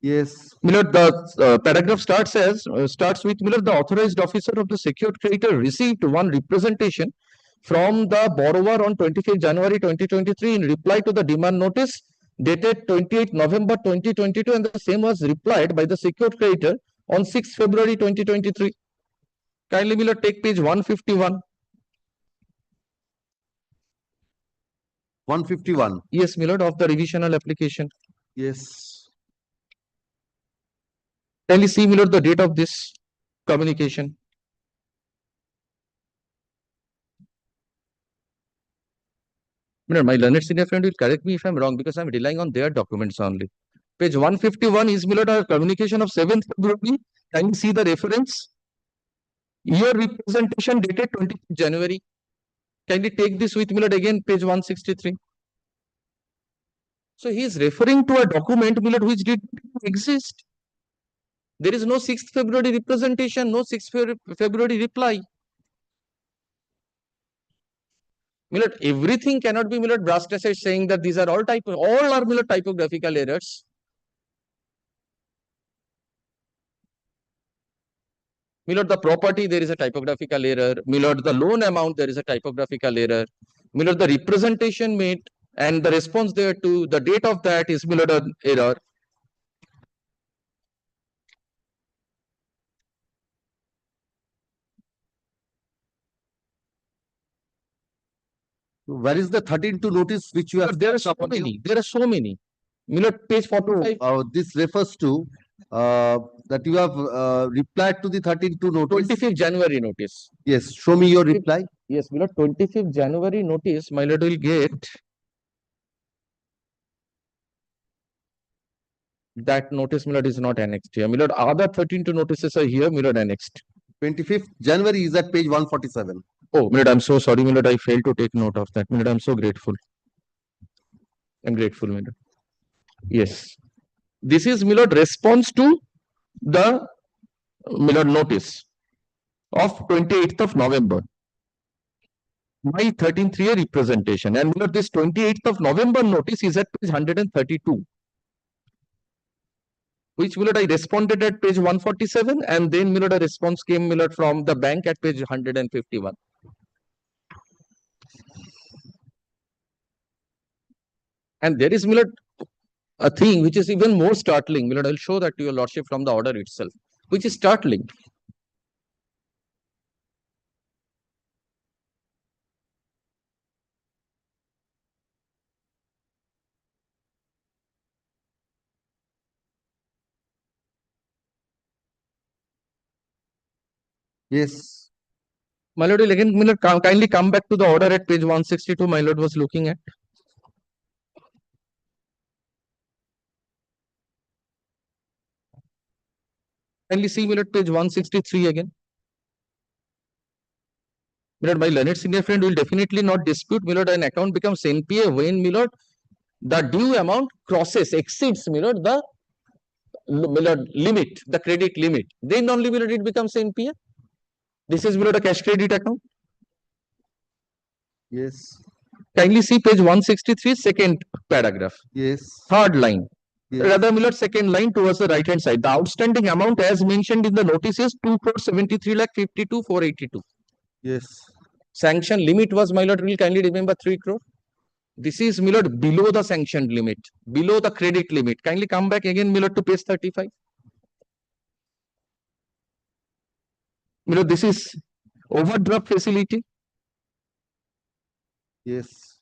Yes. Milord, the paragraph starts with Milord, the authorized officer of the secured creditor received one representation from the borrower on 25th January 2023 in reply to the demand notice dated 28th November 2022, and the same was replied by the secured creditor on 6th February 2023. Kindly Milord, take page 151. 151. Yes, Milord, of the revisional application. Yes. Kindly see, Milord, the date of this communication. Milord, my learned senior friend will correct me if I'm wrong because I'm relying on their documents only. Page 151 is Milord, our communication of 7th February. Kindly see the reference. Your representation dated 20th January. Kindly take this with Milord again, page 163. So he is referring to a document, Milord, which did not exist. There is no 6th February representation, no 6th February reply. Milord, everything cannot be Milord brushed aside saying that these are all are Milord typographical errors. Milord, the property, there is a typographical error. Milord, the loan amount, there is a typographical error. Milord, the representation made and the response there to the date of that is Milord an error. Where is the 13-2 notice which you have? There are so many. There are so many. Milord, page 45. This refers to that you have replied to the 13-2 notice. 25th January notice. Yes, show me your reply. Yes, Milord, 25th January notice, my Lord will get that notice, Milord, is not annexed here. Milord, other 13-2 notices are here, Milord, annexed. 25th January is at page 147. Oh, Milord, I'm so sorry, Milord, I failed to take note of that. Milord, I'm so grateful. I'm grateful, Milord. Yes. This is, Milord, response to the, Milord, notice of 28th of November. My 13th year representation. And Milord, this 28th of November notice is at page 132. Which Milord, I responded at page 147, and then Milord, a response came, Milord, from the bank at page 151. And there is, Milord, a thing which is even more startling. Milord, I'll show that to your Lordship from the order itself, which is startling. Yes. My Lord, will again, Milord, kindly come back to the order at page 162, my Lord was looking at. Kindly see, Milord, page 163 again. Milord, my learned senior friend will definitely not dispute, Milord, an account becomes NPA when, Milord, the due amount exceeds, Milord, the Milord limit, the credit limit. Then only, Milord, it becomes NPA. This is, Milord, a cash credit account. Yes. Kindly see page 163, second paragraph. Yes. Third line. Yes. Rather, Milord, second line towards the right hand side. The outstanding amount as mentioned in the notice is 2,73,52,482. Yes. Sanction limit was, my Lord, will kindly remember 3 crore. This is, Milord, below the sanctioned limit, below the credit limit. Kindly come back again, Milord, to page 35. Milord, this is overdraft facility. Yes.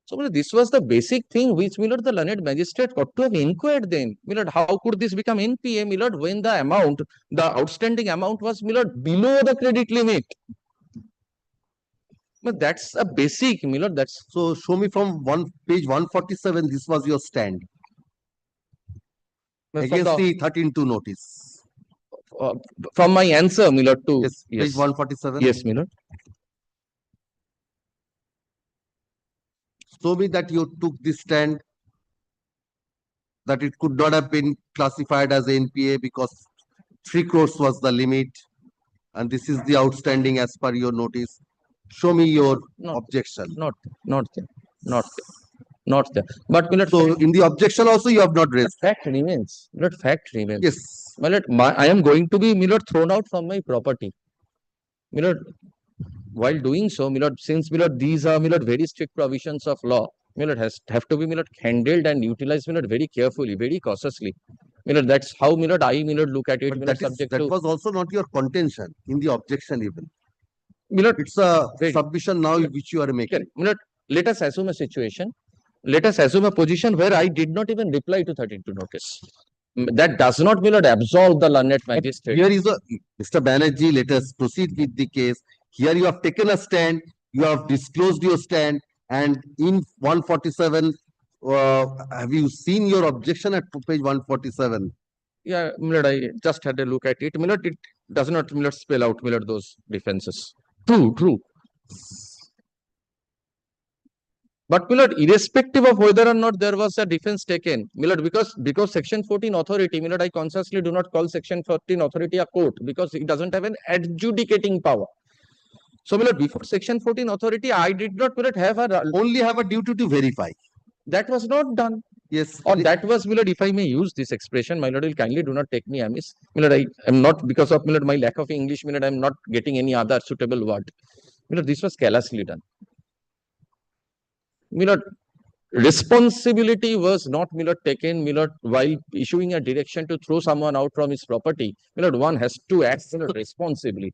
So, my lord, this was the basic thing which, my lord, the learned magistrate got to have inquired then. My lord, how could this become NPA, my lord, when the amount, the outstanding amount was, my lord, below the credit limit? But that's a basic, my lord, that's. So show me from page 147, this was your stand against the 13-2 notice. From my answer, my lord, to. Yes, page 147. Yes, my lord. Show me that you took this stand that it could not have been classified as NPA because 3 crores was the limit, and this is the outstanding as per your notice. Show me your objection. Not there. But, my lord, so in the objection also you have not raised. Fact remains. My lord, fact remains. Yes. My lord, I am going to be, my lord, thrown out from my property. My lord, while doing so, my lord, since, my lord, these are, my lord, very strict provisions of law, my lord, have to be, my lord, handled and utilized, my lord, very carefully, very cautiously. My lord, that's how, my lord, I, my lord, look at it. But My lord, that was also not your contention in the objection even. My lord, it's a submission now which you are making. My lord, let us assume a situation. Let us assume a position where I did not even reply to 13-2 notice. That does not, my lord, absolve the learned magistrate. Here is a Mr. Banerjee, let us proceed with the case. Here you have taken a stand, you have disclosed your stand, and in 147, have you seen your objection at page 147? Yeah, my lord, I just had a look at it. My lord, it does not, my lord, spell out, my lord, those defenses. True. But, my lord, irrespective of whether or not there was a defense taken, my lord, because Section 14 authority, my lord, I consciously do not call Section 14 authority a court because it doesn't have an adjudicating power. So, my lord, before Section 14 authority, I did not, my lord, only have a duty to verify. That was not done. Yes. Or that was, my lord, if I may use this expression, my lord, will kindly do not take me amiss. My lord, I am not, because of, my lord, my lack of English, my lord, I am not getting any other suitable word. My lord, this was carelessly done. My lord, responsibility was not, my lord, taken, my lord, while issuing a direction to throw someone out from his property. My lord, one has to act, my lord, responsibly.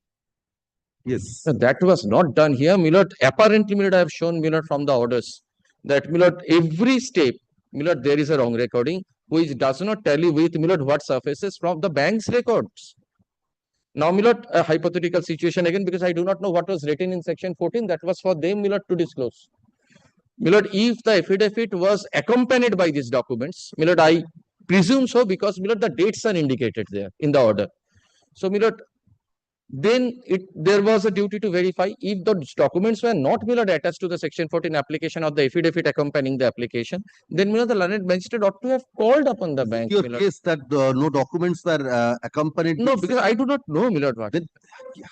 Yes. That was not done here, my lord. Apparently, my lord, I have shown, my lord, from the orders that, my lord, every step, my lord, there is a wrong recording which does not tally with, my lord, what surfaces from the bank's records. Now, my lord, a hypothetical situation again, because I do not know what was written in Section 14, that was for them, my lord, to disclose. My lord, if the affidavit was accompanied by these documents, my lord, I presume so because, my lord, the dates are indicated there in the order. So, my lord, then there was a duty to verify if the documents were not, my lord, attached to the Section 14 application or the affidavit accompanying the application, then, my lord, the learned magistrate ought to have called upon the bank. Your case that no documents were accompanied. No, because I do not know, my lord, what. Then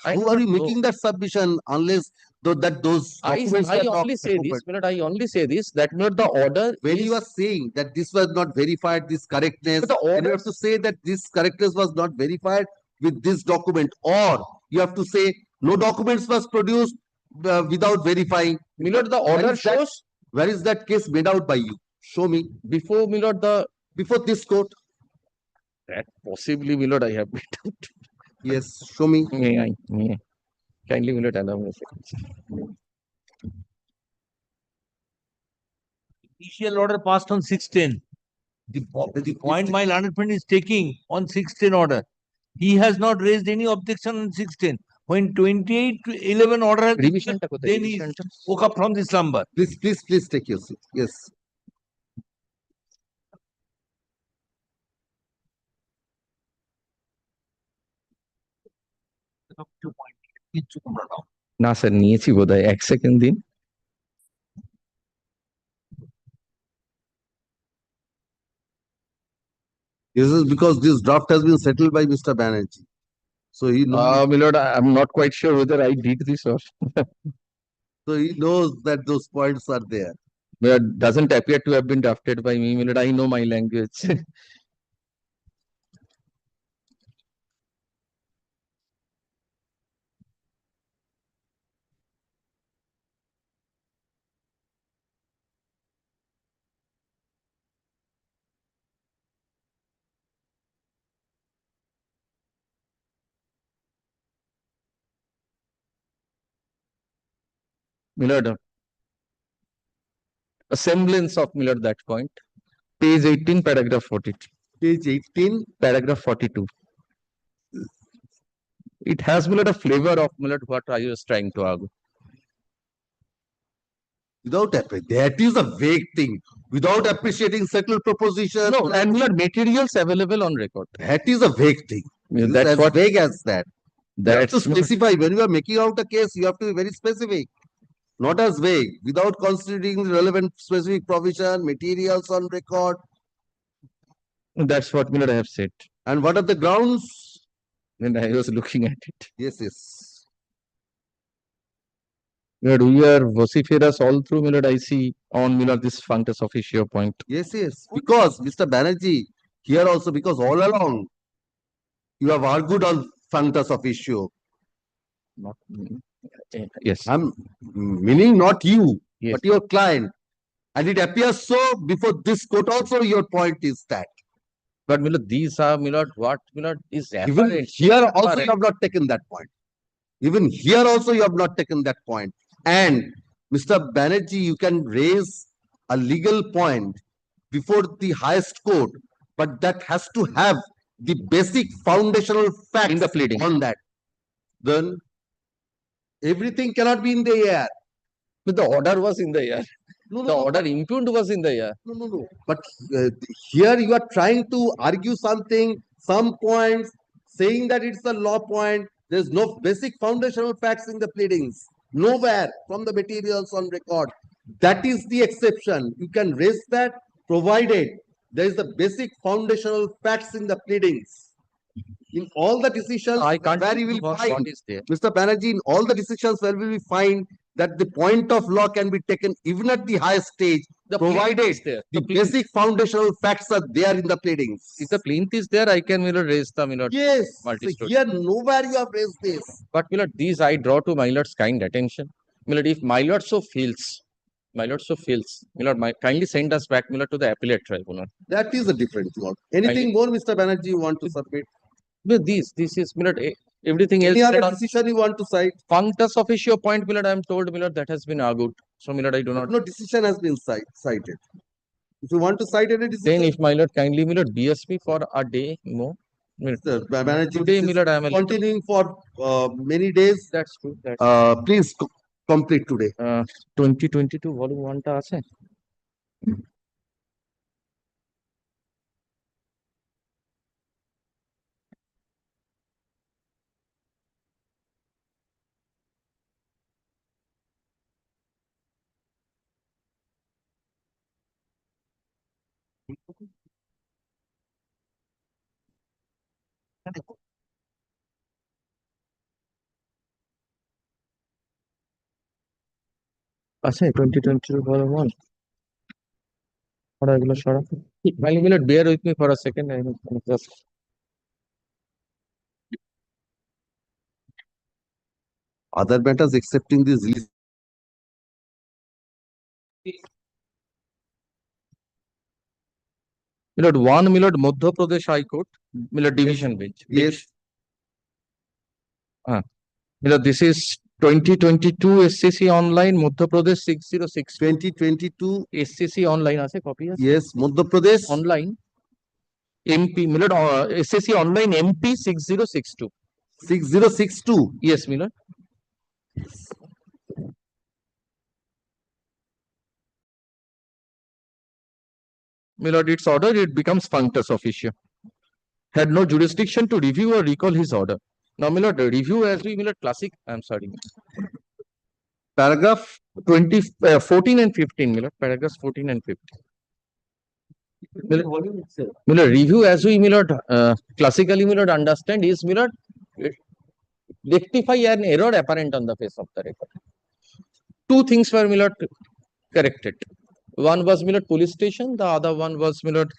how are you making that submission unless those documents I were only say not this, my lord, I only say this, that, my lord, the order when is. you are saying that this was not verified, this correctness, then you have to say that this correctness was not verified with this document, or you have to say no documents was produced without verifying. My lord, the order shows. Where is that case made out by you? Show me. Before, my lord, before this court. That possibly, my lord, I have made out. Yes, show me. May I? Kindly, my lord, allow me a second. Initial order passed on 610. The point my learned friend is taking on 610 order, he has not raised any objection on 610. When 28/11 order has been Revision passed, then he woke up from the slumber. Please take your seat. Yes. না sir নিয়েছি বোধহয় 1 second দিন This is because this draft has been settled by Mr. Banerjee. So he knows. my lord, I'm not quite sure whether I did this or. So he knows that those points are there. But it doesn't appear to have been drafted by me. My lord, I know my language. My lord, a semblance of Millard that point. Page 18, paragraph 42. Page 18, paragraph 42. It has Millard a flavor of Millard what I was trying to argue. Without that is a vague thing. Without appreciating settled proposition. No, and Millard materials available on record. That is a vague thing. Yeah, It is that's as what- vague as that. You have to That's Millard. specify when you are making out a case, you have to be very specific. Not as vague, without considering the relevant specific provision, materials on record. That's what Millard I have said. And what are the grounds? When I was looking at it. Yes, yes. Millard, we are vociferous all through Millard. I see on Millard this functus officio point. Yes, yes. Because Mr. Banerjee, here also, because all along you have argued on functus officio. Not yes. I'm meaning not you, Yes. but your client. And it appears so before this court also your point is that. But Millard, these are Millard, what Millard is Even apparent. here also Apparent. you have not taken that point. Even here also you have not taken that point. And Mr. Banerjee, you can raise a legal point before the highest court, but that has to have the basic foundational facts In the pleading. on that. Then everything cannot be in the air. But the order was in the air. No, The order impugned was in the air. No. But here you are trying to argue something, some points, saying that it's a law point. There's no basic foundational facts in the pleadings. Nowhere from the materials on record. That is the exception. You can raise that provided there is the basic foundational facts in the pleadings. In all the decisions I can't where you will what find, is there. Mr. Banerjee, in all the decisions where we will find that the point of law can be taken even at the highest stage, The plinth provided is there. the The plinth- basic foundational facts are there in the pleadings. If the plinth is there, I can Millard raise the Millard. Yes, so multi-story. here nowhere you have raised this. But Millard, these I draw to Millard's kind attention. Millard, if Millard so feels, Millard, kindly send us back Millard to the appellate tribunal. That is a different thing. Anything more, Mr. Banerjee, you want to submit? But this is Millard, everything else Any said other on decision you want to cite? functus officio point, Millard, I am told Millard that has been argued. So Millard, I do not. No decision has been cited. If you want to cite any decision, Then if Millard kindly Millard BSP for a day more. Mr. Banerjee, Today, this is Millard, I am a little- continuing for many days. That's true. That's Please complete today. 2022 volume 1 টা আছে আছে 2022 volume 1 এগুলো সরা kindly Millard bear with me for a second. I am just Other matters accepting this list. Millard 1 Millard Madhya Pradesh High Court Millard Division Bench. Yes. Millard, this is 2022 SCC online Madhya Pradesh 606 2022 SCC online আছে copy আছে Yes, Madhya Pradesh online MP Millard SCC online MP 6062 6062. yes Millard. Millard, its order, it becomes functus officio. Had no jurisdiction to review or recall his order. Now, Millard, review as we Millard classic. I'm sorry. Paragraph 14 and 15, Millard. Paragraphs 14 and 15. Millard, review as we Millard classically Millard understand is Millard rectify an error apparent on the face of the record. Two things were Millard corrected. One was Millard police station, the other one was Millard.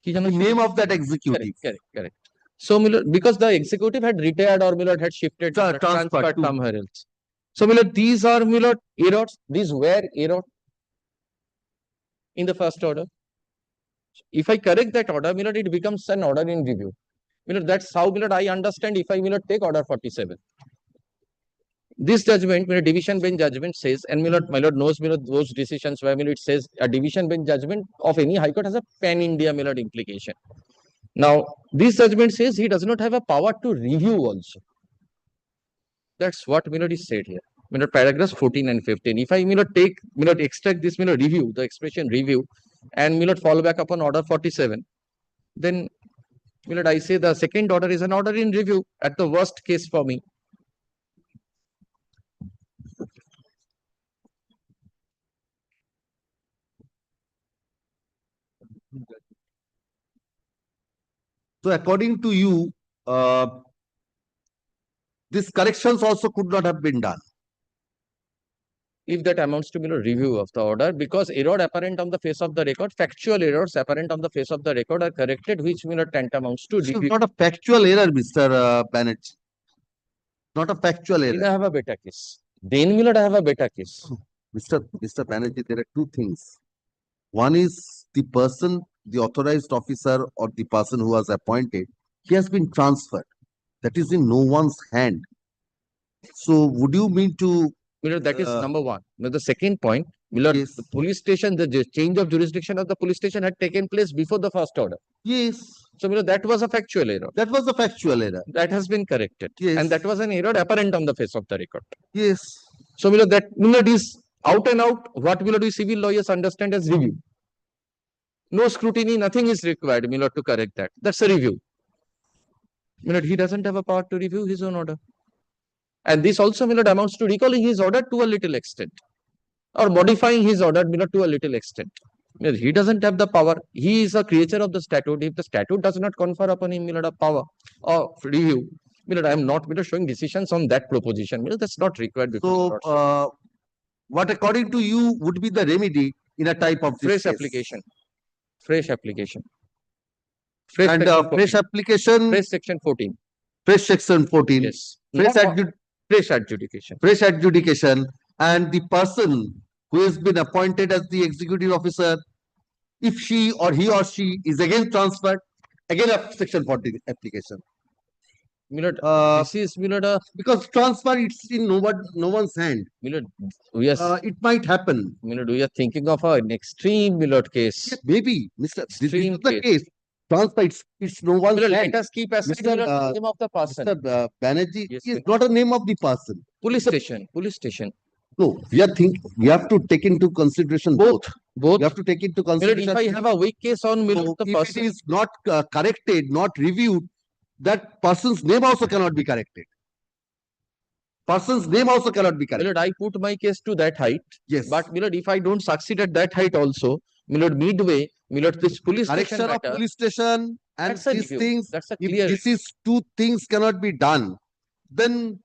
The name of that executive. Correct. So Millard, because the executive had retired or Millard had shifted, transferred to- somewhere else. So Millard, these are Millard errors. These were errors in the first order. If I correct that order, Millard, it becomes an order in review. Millard, that's how Millard I understand if I Millard take order 47. this judgment, division bench judgment says, and my lord knows, those decisions where it says a division bench judgment of any high court has a pan-India implication. Now, this judgment says he does not have a power to review also. That's what is said here. Paragraphs 14 and 15. If I take extract this review, the expression review, and fall back upon order 47, then I say the second order is an order in review at the worst case for me. So according to you, these corrections also could not have been done. If that amounts to review of the order, because error apparent on the face of the record, factual errors apparent on the face of the record are corrected, which tantamounts to This is not a factual error, Mr. Banerjee. Not a factual error. Then I have a better case. Then I have a better case. Mr. Banerjee, there are two things. One is the person, the authorized officer or the person who was appointed, he has been transferred. That is in no one's hand. So would you mean to... that is number one. Now the second point, yes. The police station, the change of jurisdiction of the police station had taken place before the first order. Yes. So that was a factual error. That was a factual error. That has been corrected. Yes. And that was an error apparent on the face of the record. Yes. So that is out and out what we civil lawyers understand as review. No scrutiny, nothing is required to correct that. That's a review. He doesn't have a power to review his own order. And this also amounts to recalling his order to a little extent, or modifying his order to a little extent. He doesn't have the power. He is a creature of the statute. If the statute does not confer upon him a power of review, I am not showing decisions on that proposition. That's not required. So, what according to you would be the remedy in a type of fresh application? Fresh application. Fresh application. Fresh section 14. Fresh section 14. Yes. Fresh adjudication. Fresh adjudication. And the person who has been appointed as the executive officer, if he or she is again transferred, again a section 14 application. This is because transfer it's in no one's hand. It might happen. We are thinking of an extreme case. Yes, maybe, Mr. This is the case. Transfer it's no one's hand. Let us keep aside the name of the person. Mr. Banerjee, is not a name of the person. Police station. No, we have to take into consideration both. You have to take into consideration. If I have a weak case on the if person, it is not corrected, not reviewed, that person's name also cannot be corrected. Person's name also cannot be corrected. I put my case to that height. Yes. But if I don't succeed at that height also, midway, this police correction station of police station and that's these review. things. That's a If clear this is two things cannot be done, then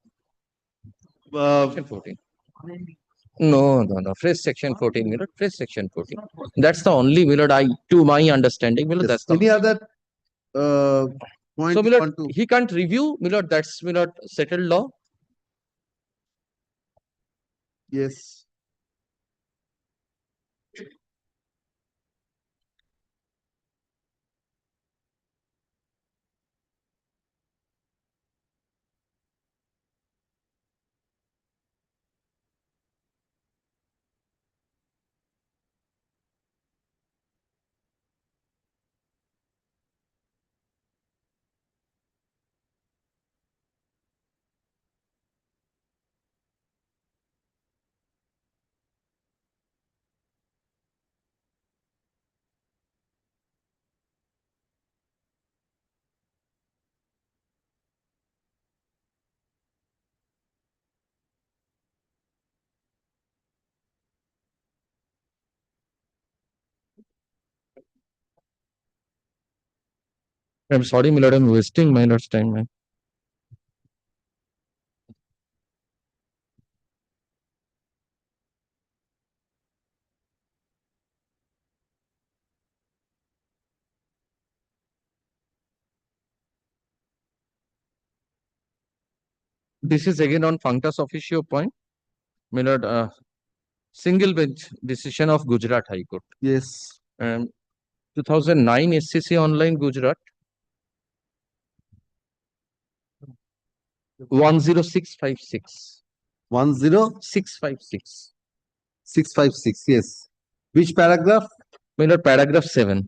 section 14. No. Fresh section 14, fresh section 14. That's the only to my understanding, yes. That's the any other point. So, he can't review, that's settled law. Yes. I'm sorry, I'm wasting my lord's time, man. This is again on functus officio point. Single bench decision of Gujarat High Court. Yes. 2009 SCC Online Gujarat. 10656. 656. 656, yes. Which paragraph? My lord, paragraph 7.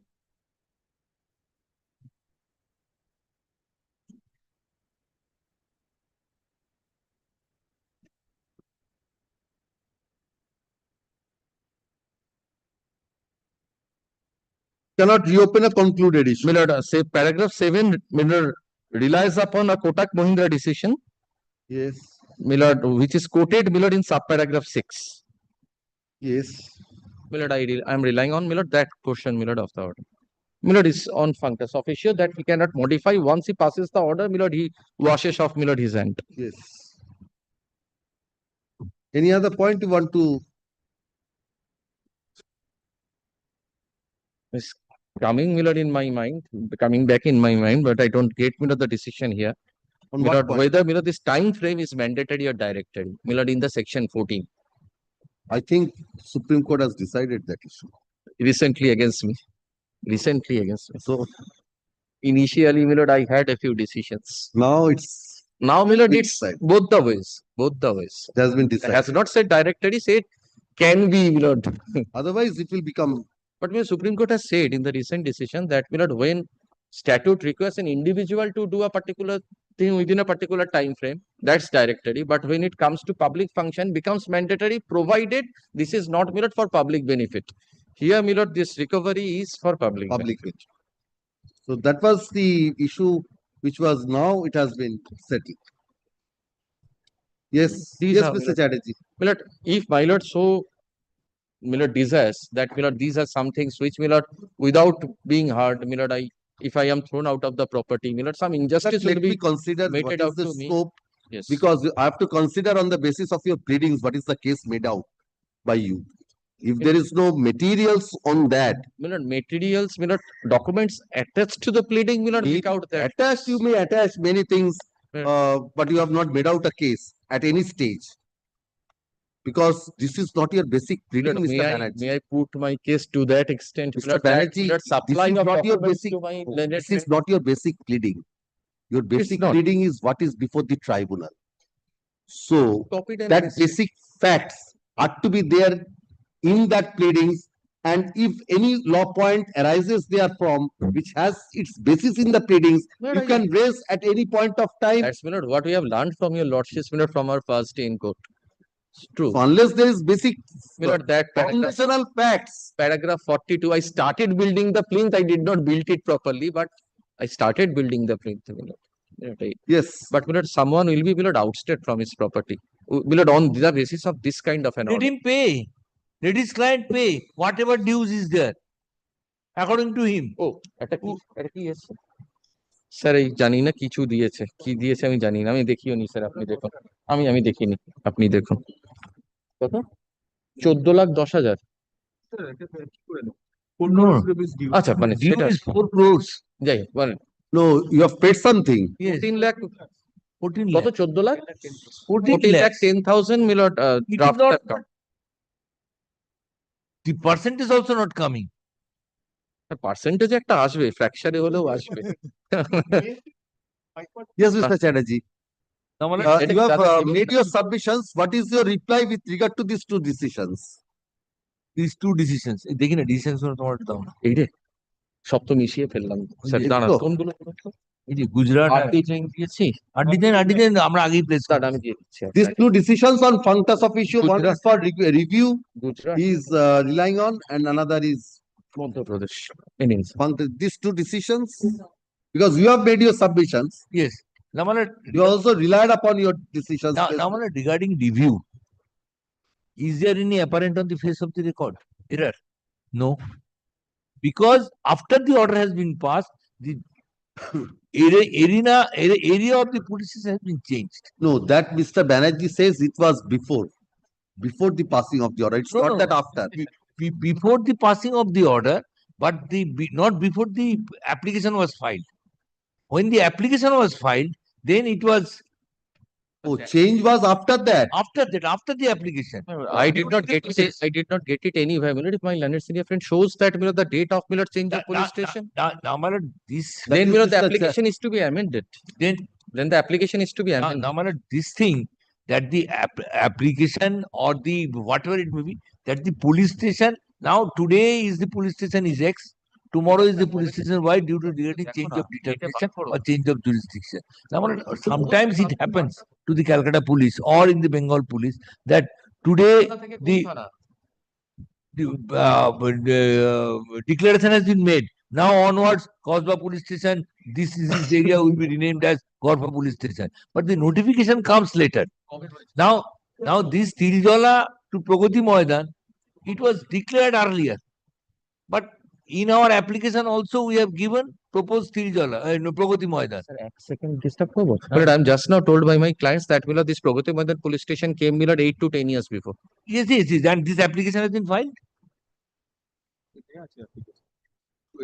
Cannot reopen a concluded issue. My lord, say paragraph 7, my lord, relies upon a Kotak Mahindra decision, Yes, my lord, which is quoted, my lord, in subparagraph 6. yes. My lord, I am relying on, my lord, that portion, my lord, of the order. My lord, is on functus officio that he cannot modify. Once he passes the order, my lord, he washes off, my lord, his hand. Yes. Any other point you want to? It's coming, my lord, in my mind, coming back in my mind, but I don't get, my lord, the decision here. On My what lord, point? whether, my lord, this time frame is mandatory or directory, my lord, in the section 14, I think Supreme Court has decided that issue. recently against me. Recently against me. So Initially, my lord, I had a few decisions. now it's Now, my lord, which it's side? both the ways. Both the ways. It has been It decided. has not said directory, said can be, my lord. Otherwise, it will become. But my Supreme Court has said in the recent decision that, my lord, when statute requires an individual to do a particular thing within a particular time frame, that's directory. But when it comes to public function, becomes mandatory, provided this is not, my lord, for public benefit. Here, my lord, this recovery is for public benefit. So that was the issue which was now it has been settled. Yes, These yes, are, Mr. Chatterjee. My lord, if my lord so, my lord, desires that, my lord, these are some things which, my lord, without being hurt, my lord, if I am thrown out of the property, my lord, some injustice Let will me be consider what meted is out the to me. scope, Yes. because I have to consider on the basis of your pleadings what is the case made out by you. If there is no materials on that, My lord, materials, my lord, documents attached to the pleading, my lord, make out that. attached, you may attach many things, Yeah. but you have not made out a case at any stage. Because this is not your basic pleading, Mr. Banerjee. May I put my case to that extent? Mr. That, Banerjee, that this supplying is of not your documents basic. to my This learned is friend. not your basic pleading. Your basic not. pleading is what is before the tribunal. So Copied and that pasted. basic facts are to be there in that pleadings, and if any law point arises therefrom which has its basis in the pleadings, Lord, you I- can raise at any point of time. That's, my lord, what we have learned from your lordships, my lord, from our first day in court. It's true. So unless there is basic My lord, that paragraph, foundational facts. paragraph 42, I started building the plinth. I did not build it properly, but I started building the plinth. My lord. My lord, Yes. But, my lord, someone will be, my lord, ousted from his property. My lord, on the basis of this kind of an Let order. him pay. Let his client pay whatever dues is there, according to him. ও এটা কি এসছে sir এই জানি না কিছু দিয়েছে কি দিয়েছে আমি জানি না আমি দেখিও নি স্যার আপনি দেখুন আমি দেখিনি আপনি দেখুন কত 14,10,000 আচ্ছা মানে Due সেটা is 4 crores. যাই হোক মানে No, you have paid something. 14 lakh 14 কত lakh. 14 lakh 14 lakh lakhs. 10,000 মিলট It is draft not- account The percent is also not coming. Percentage একটা আসবে ফ্র্যাকচারে হলেও আসবে Yes, Mr. Chatterjee. You have made your submissions. What is your reply with regard to these two decisions? These two decisions. দেখি না decisions গুলো তোমার দাও না। এই রে সব তো মিশিয়ে ফেললাম স্যার এই দাঁড়ান তো। কোনগুলো এই যে গুজরাট আর ডিজাইন দিয়েছি আর ডিজাইন আমরা আগেই প্লেস দাঁড়ান আমি দিয়ে দিচ্ছি These two decisions on functus officio, one is for review, Gujarat is relying on, and another is Madhya Pradesh এনিংস these two decisions, because you have made your submissions, Yes. Now, মানে you also relied upon your decisions. now মানে regarding review, is there any apparent on the face of the record error? No. Because after the order has been passed, the area of the policies has been changed. No, that Mr. Banerjee says it was before the passing of the order. It's No, not no. that after. Before the passing of the order, but not before the application was filed. When the application was filed, then it was Oh, change was after that. after the application. I did not get it. I did not get it anywhere. Milord, if my learned senior friend shows that Milord, the date of Milord change of police station, Now, my lord, this then is Milord, the Mr. application is to be amended. then Then the application is to be amended. now, my lord, this thing that the application or the whatever it may be, that the police station, now today is the police station is X, tomorrow is the police station Y due to really change of determination or change of jurisdiction. Now, sometimes it happens to the Calcutta police or in the Bengal police that today the declaration has been made. Now onwards, Cosba police station, this area will be renamed as Gorfa police station. But the notification comes later. Now this Tiljola to Pragati Moidan, it was declared earlier. But in our application also we have given proposed Tiljola, no, Pragati Moidan. Second disturb করবো? But I'm just now told by my clients that this Pragati Moidan police station came 8 to 10 years before. Yes, and this application has been filed.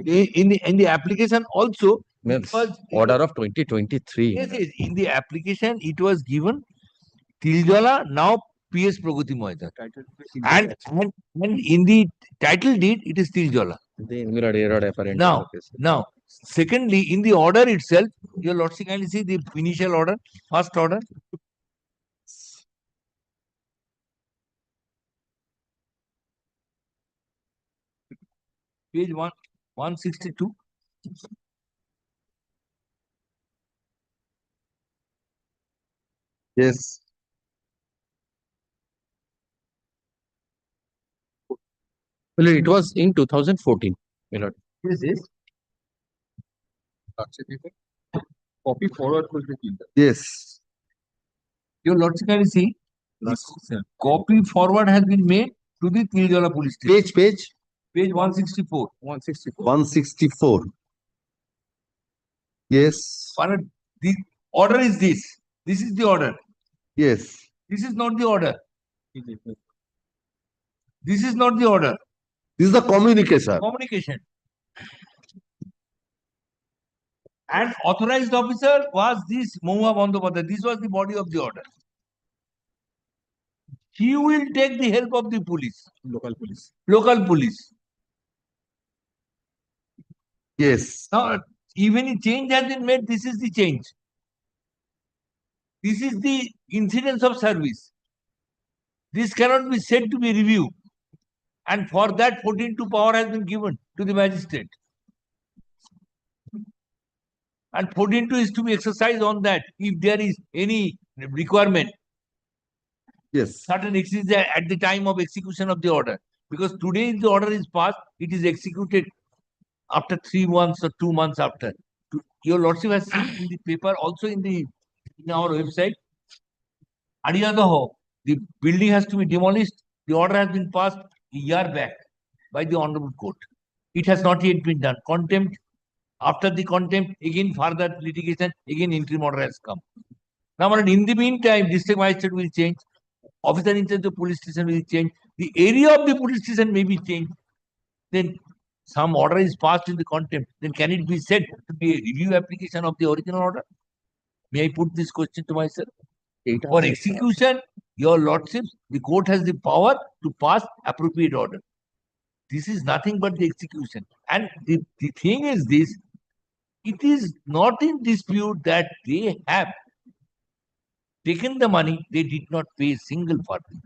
In the application also, Means order of 2023. Yes, in the application it was given Tiljola, now PS Pragati Moidan. And in the title deed, it is Tiljola. Now, secondly, in the order itself, your lordship kindly see the initial order, first order. Page 162. Yes. Well, it was in 2014, my lord. Yes. Copy forward will be killed. Yes. Your lordship kindly see, copy forward has been made to the Tiljola police station. Page 164. 164. Yes. The order is this. This is the order. Yes. This is not the order. This is not the order. This is the communication. Communication. And authorized officer was this Mohua Bandopathyay. This was the body of the order. He will take the help of the police. Local police. Local police. Yes. Now, even a change has been made, this is the change. This is the incidence of service. This cannot be said to be review. And for that, 14(2) power has been given to the magistrate. And 14(2) is to be exercised on that if there is any requirement. Yes. Certain exceeds at the time of execution of the order. Because today the order is passed, it is executed after 3 months or 2 months after. Your lordship has seen in the paper, also in our website. Adiyadaho, the building has to be demolished. The order has been passed a year back by the Honorable Court. It has not yet been done. Contempt. After the contempt, again further litigation, again interim order has come. Now, in the meantime, district magistrate will change. Officer in charge of the police station will change. The area of the police station may be changed. Then some order is passed in the contempt. Then can it be said to be a review application of the original order? May I put this question to myself? For execution, your lordships, the court has the power to pass appropriate order. This is nothing but the execution. And the thing is this, it is not in dispute that they have taken the money, they did not pay a single farthing.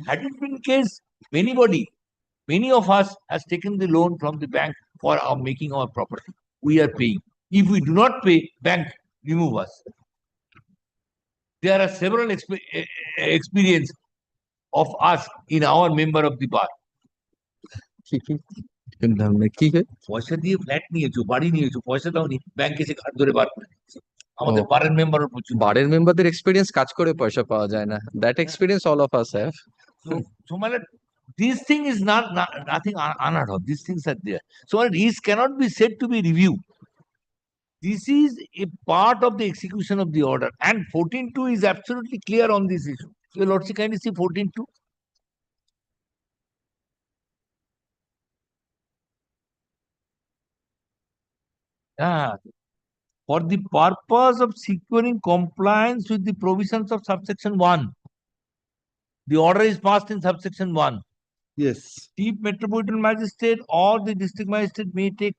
Had it been case, many of us has taken the loan from the bank for making our property. We are paying. If we do not pay, bank remove us. There are several experience of us in our member of the bar. পয়সা দিয়ে flat নিয়েছো, বাড়ি নিয়েছো, পয়সা দাওনি, ব্যাংকে এসে card ধরে বার করে দিয়েছে। আমাদের বারের মেম্বার বারের মেম্বারদের এক্সপেরিয়েন্স কাজ করে পয়সা পাওয়া যায় না। That experience all of us have. So this thing is nothing unheard of. These things are there. So these cannot be said to be review. This is a part of the execution of the order. And 14(2) is absolutely clear on this issue. Your lordship, can you see 14(2)? For the purpose of securing compliance with the provisions of subsection 1, the order is passed in subsection 1. Yes. Chief Metropolitan Magistrate or the District Magistrate may take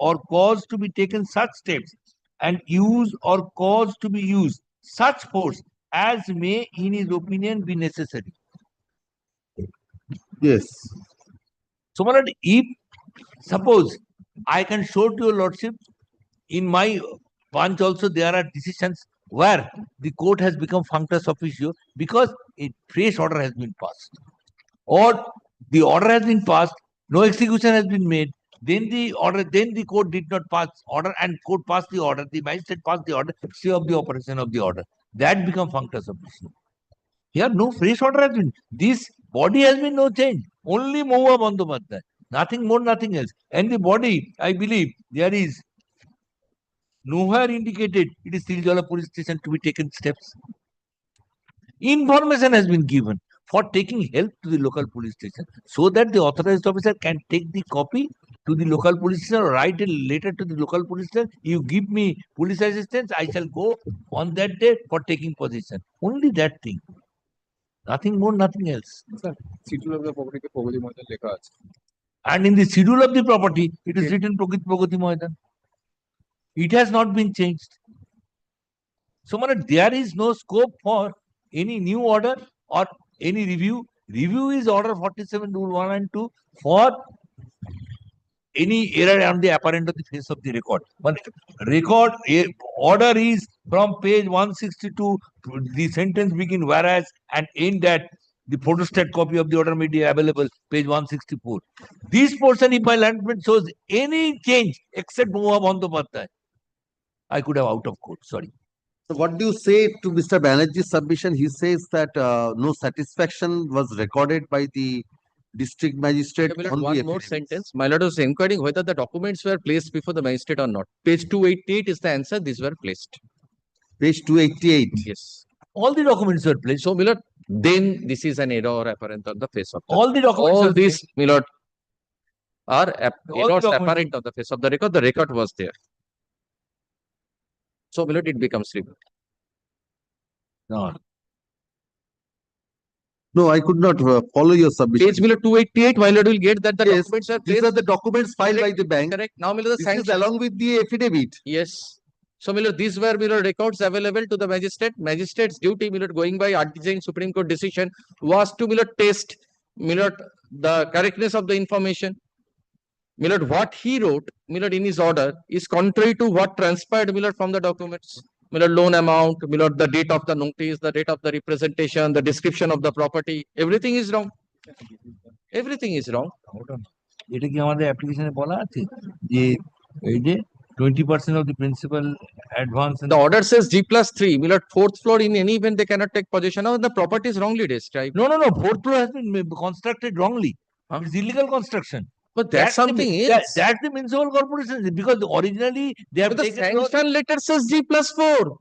or cause to be taken such steps and use or cause to be used such force as may in his opinion be necessary. Yes. So, my lord, if suppose I can show to your lordship in my bunch also there are decisions where the court has become functus officio because a fresh order has been passed, or the order has been passed, no execution has been made, then the order, then the court did not pass order and court passed the order, the magistrate passed the order, stay of the operation of the order. That become functus officio. Here no fresh order has been. This body has been no change. Only Mahua Bandyopadhyay. Nothing more, nothing else. And the body, I believe, there is nowhere indicated it is Tiljala police station to be taken steps. Information has been given for taking help to the local police station so that the authorized officer can take the copy to the local police station or write a letter to the local police station. You give me police assistance, I shall go on that day for taking possession. Only that thing. Nothing more, nothing else. Schedule of the property ke Pragati Maidan lekha ache. And in the schedule of the property, it is written Pragati Maidan. It has not been changed. So, there is no scope for any new order or any review. Review is order 47 rule 1 and 2 for any error on the apparent of the face of the record. Record order is from page 162. The sentence begin whereas and end that the photostat copy of the order may be available, page 164. This portion, if my landman shows any change except Mahua Bandyopadhyay, I could have out of court. Sorry. So what do you say to Mr. Banerjee's submission? He says that no satisfaction was recorded by the district magistrate on One the more affidavits. sentence. My lord was inquiring whether the documents were placed before the magistrate or not. Page 288 is the answer. These were placed. Page 288. Yes. All the documents were placed. So, my lord, then this is an error apparent on the face of the all the documents. All are these, my lord, are All the errors documents. apparent on the face of the record. The record was there. So, my lord, it becomes real. No. No, I could not follow your submission. Page 288, my lord, will get that the Yes, documents are these placed. are the documents filed by Correct, the bank. Correct. Now, my lord, the This is sanction. along with the affidavit. Yes. So, my lord, these were, my lord, records available to the magistrate. Magistrate's duty, my lord, going by RTJ Supreme Court decision was to, my lord, test, my lord, the correctness of the information. My lord, what he wrote, my lord, in his order is contrary to what transpired, my lord, from the documents. My lord, loan amount, my lord, the date of the notice, the date of the representation, the description of the property, everything is wrong. Everything is wrong. এটা কি আমাদের অ্যাপ্লিকেশনে বলা আছে যে এই যে 20% of the principal advance and The order says G+3, my lord, fourth floor in any event they cannot take possession of. The property is wrongly described. no, fourth floor has been constructed wrongly. It's illegal construction. But that's something else. That's the municipal corporation because originally they have But the taken sanction letter says G+4.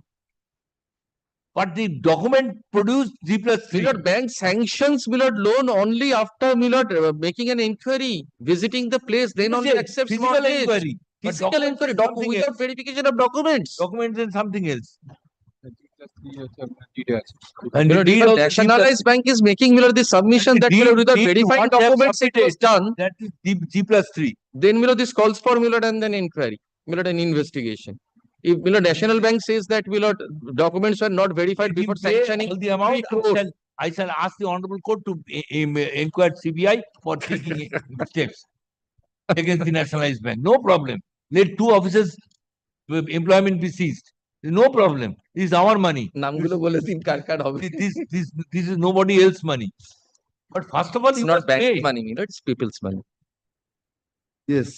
but the document produced G+3. My lord, bank sanctions, my lord, loan only after, my lord, making an inquiry, visiting the place, then only accepts physical mortgage. inquiry. But Physical documents inquiry, is something without else. verification of documents. Documents and something else. And my lord, deed even also nationalized bank is making, my lord, the submission that, my lord, without verifying documents it was done. That is G+3. Then, my lord, this calls for, my lord, and then inquiry, my lord, an investigation. If, my lord, National Bank says that, my lord, documents were not verified If you before pay sanctioning, all the amount, I shall ask the honorable court to inquire CBI for taking steps against the nationalized bank. No problem. Let two officers employment be seized. No problem. This is our money. নামগুলো বলে দিন কার কার হবে। This is nobody else's money. But first of all, It's you not must bank pay. money, it's people's money. Yes.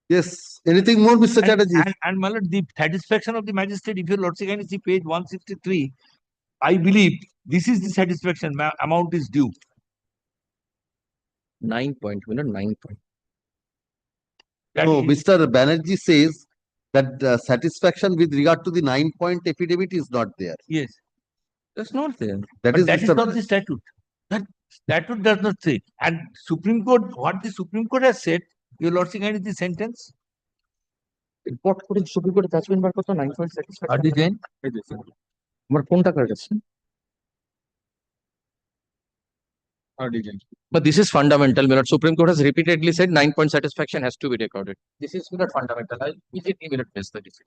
Yes. Anything more, Mr. Chatterjee? And my lord, the satisfaction of the magistrate, if your lordship can see page 163, I believe this is the satisfaction amount is due. 9 point, my lord, 9 point. No, Mr. Banerjee says that satisfaction with regard to the 9-point affidavit is not there. Yes. That's not there. That But is that Mr. is not the statute. That statute does not say. And Supreme Court, what the Supreme Court has said, your lordship can the sentence. Report করে supreme কোর্টে judgement বার করতে 9 point satisfaction Are they then? আমার কোনটা কার কাছে But this is fundamental, my lord. Supreme Court has repeatedly said 9-point satisfaction has to be recorded. This is my lord fundamental. I immediately will test the decision.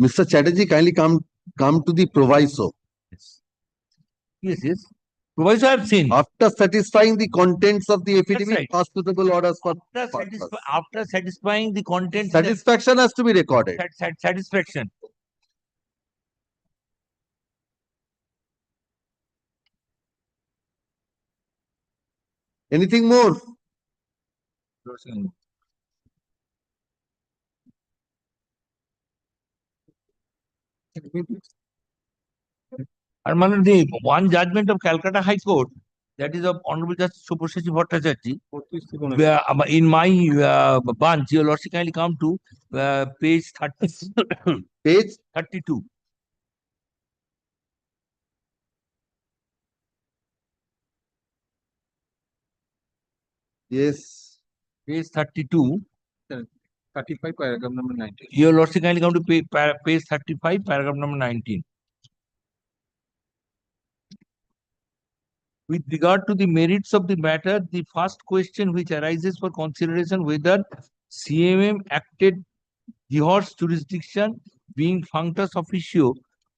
Mr. Chatterjee, kindly come to the proviso. Yes. Proviso I have seen. After satisfying the contents of the affidavit, right. pass suitable orders for After satisfying the content. satisfaction has to be recorded. Satisfaction. Anything more? And my lord, the one judgment of Calcutta High Court, that is of Honorable Justice Subhashish Bhattacharjee, in my bunch, your lordship kindly come to page 30, page 32. Yes. Page 32. 35, paragraph number 19. Your lordship kindly come to page 35, paragraph number 19. With regard to the merits of the matter, the first question which arises for consideration whether CMM acted Gihor's jurisdiction being functus officio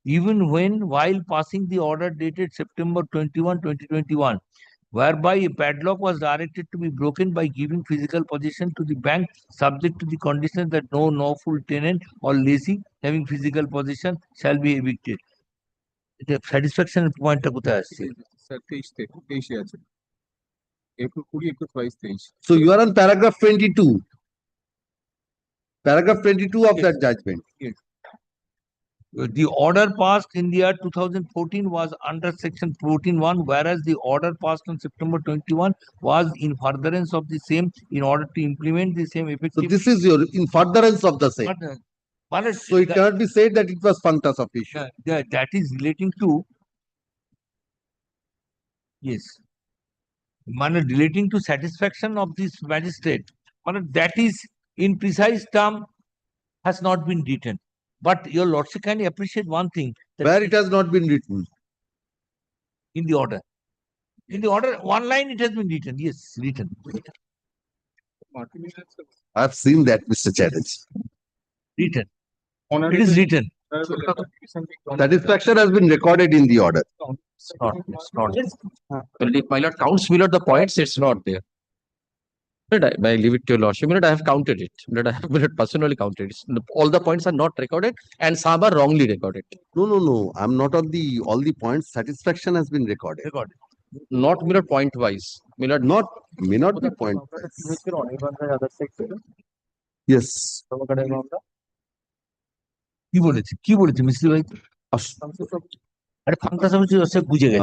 even when while passing the order dated September 21, 2021, whereby a padlock was directed to be broken by giving physical possession to the bank subject to the condition that no lawful tenant or lessee having physical possession shall be evicted. The satisfaction point কোথায় আসছে? Sir 23 আছে April 20, April 22, 23. So you are on paragraph 22. Paragraph 22 of that judgment. Yes. The order passed in the year 2014 was under section 14(1), whereas the order passed on September 21 was in furtherance of the same in order to implement the same So effective. this is your in furtherance of the same. So it cannot be said that it was functus officio. That is relating to, yes, relating to satisfaction of this magistrate. That is in precise term has not been written. But your lordship kindly appreciate one thing. Where it has not been written? In the order. In the order, one line it has been written. Yes, written. I have seen that, Mr. Chatterjee. Written. It is written. Satisfaction has been recorded in the order. It's not. Well, if my lord counts, my lord, the points, it's not there. But I leave it to your lordship. My lord, I have counted it. My lord, I have personally counted it. All the points are not recorded and some are wrongly recorded. No. I'm not on the all the points. Satisfaction has been recorded. Not mirror point wise. May not be point wise. Yes. কি বলেছে মিস্ত্রি ভাই? আরে function সে বুঝে গেছে।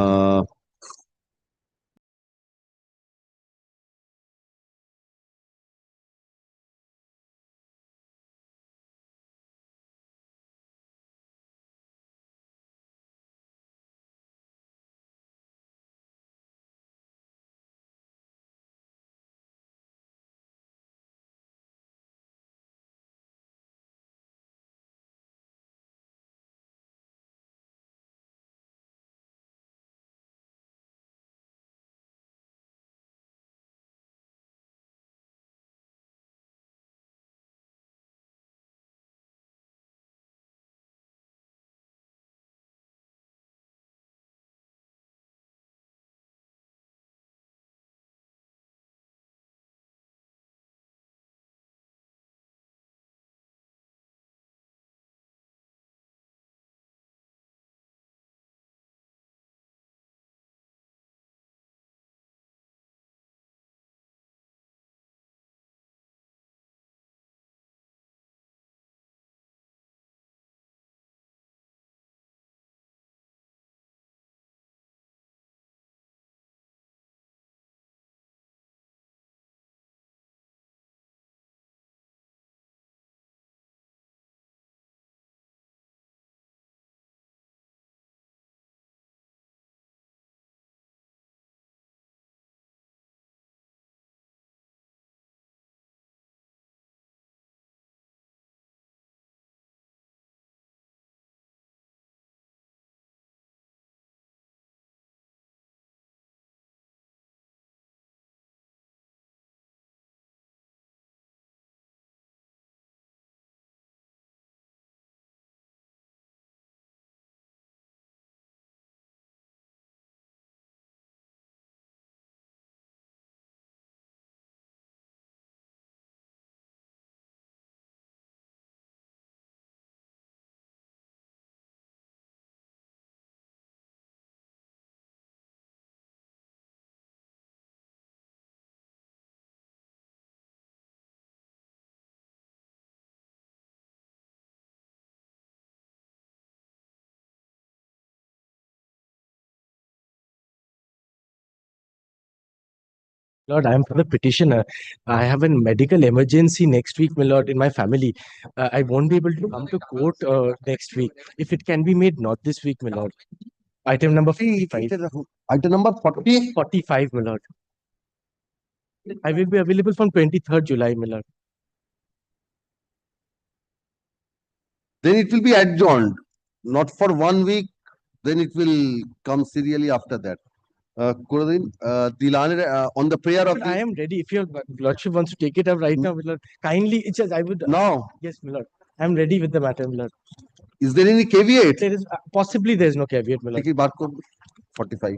Lord, I am for the petitioner. I have a medical emergency next week, my lord, in my family. I won't be able to come to court next week. If it can be made not this week, my lord. Item number 45. Item number 40. 45, my lord. I will be available from 23rd July, my lord. Then it will be adjourned, not for 1 week. Then it will come serially after that. Kuradin, on the prayer of I am ready. If your lordship wants to take it up right now, my lord, kindly, it's just, I would. No. Yes, my lord. I am ready with the matter, my lord. Is there any caveat? There is possibly there is no caveat, my lord. Take it barcode 45.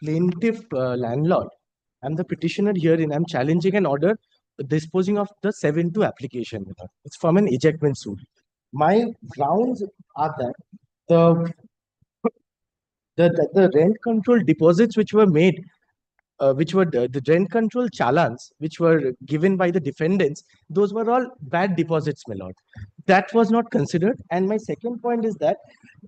Plaintiff landlord. I'm the petitioner herein. I'm challenging an order disposing of the 7-2 application. It's from an ejectment suit. My grounds are that the rent control deposits which were made, which were the rent control challans which were given by the defendants, those were all bad deposits, my lord. That was not considered. And my second point is that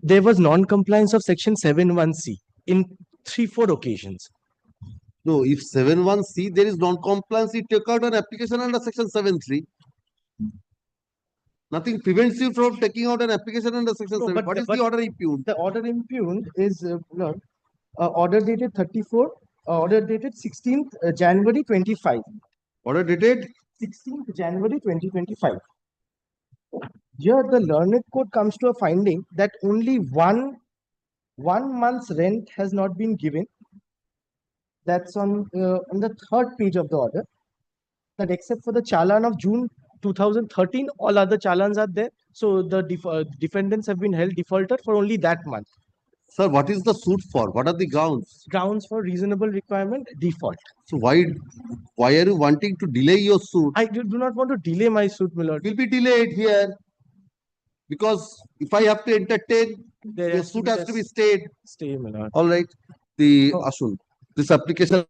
there was non-compliance of section 7(1)(c) in 3-4 occasions. No, if 7(1)(c), there is non-compliance, you take out an application under section 7(3). Nothing prevents you from taking out an application under section 7. What is the order impugned? The order impugned is order dated 34, order dated 16th January 25. Order dated 16th January 2025. Here, the learned court comes to a finding that only one month's rent has not been given. That's on the third page of the order. That except for the challan of June 2013, all other challans are there. So the defendants have been held defaulter for only that month. Sir, what is the suit for? What are the grounds? Grounds for reasonable requirement, default. So why are you wanting to delay your suit? I do not want to delay my suit, my lord. Will be delayed here. Because if I have to entertain, your suit has to be stayed. Stay, my lord. All right. Ashun, this application.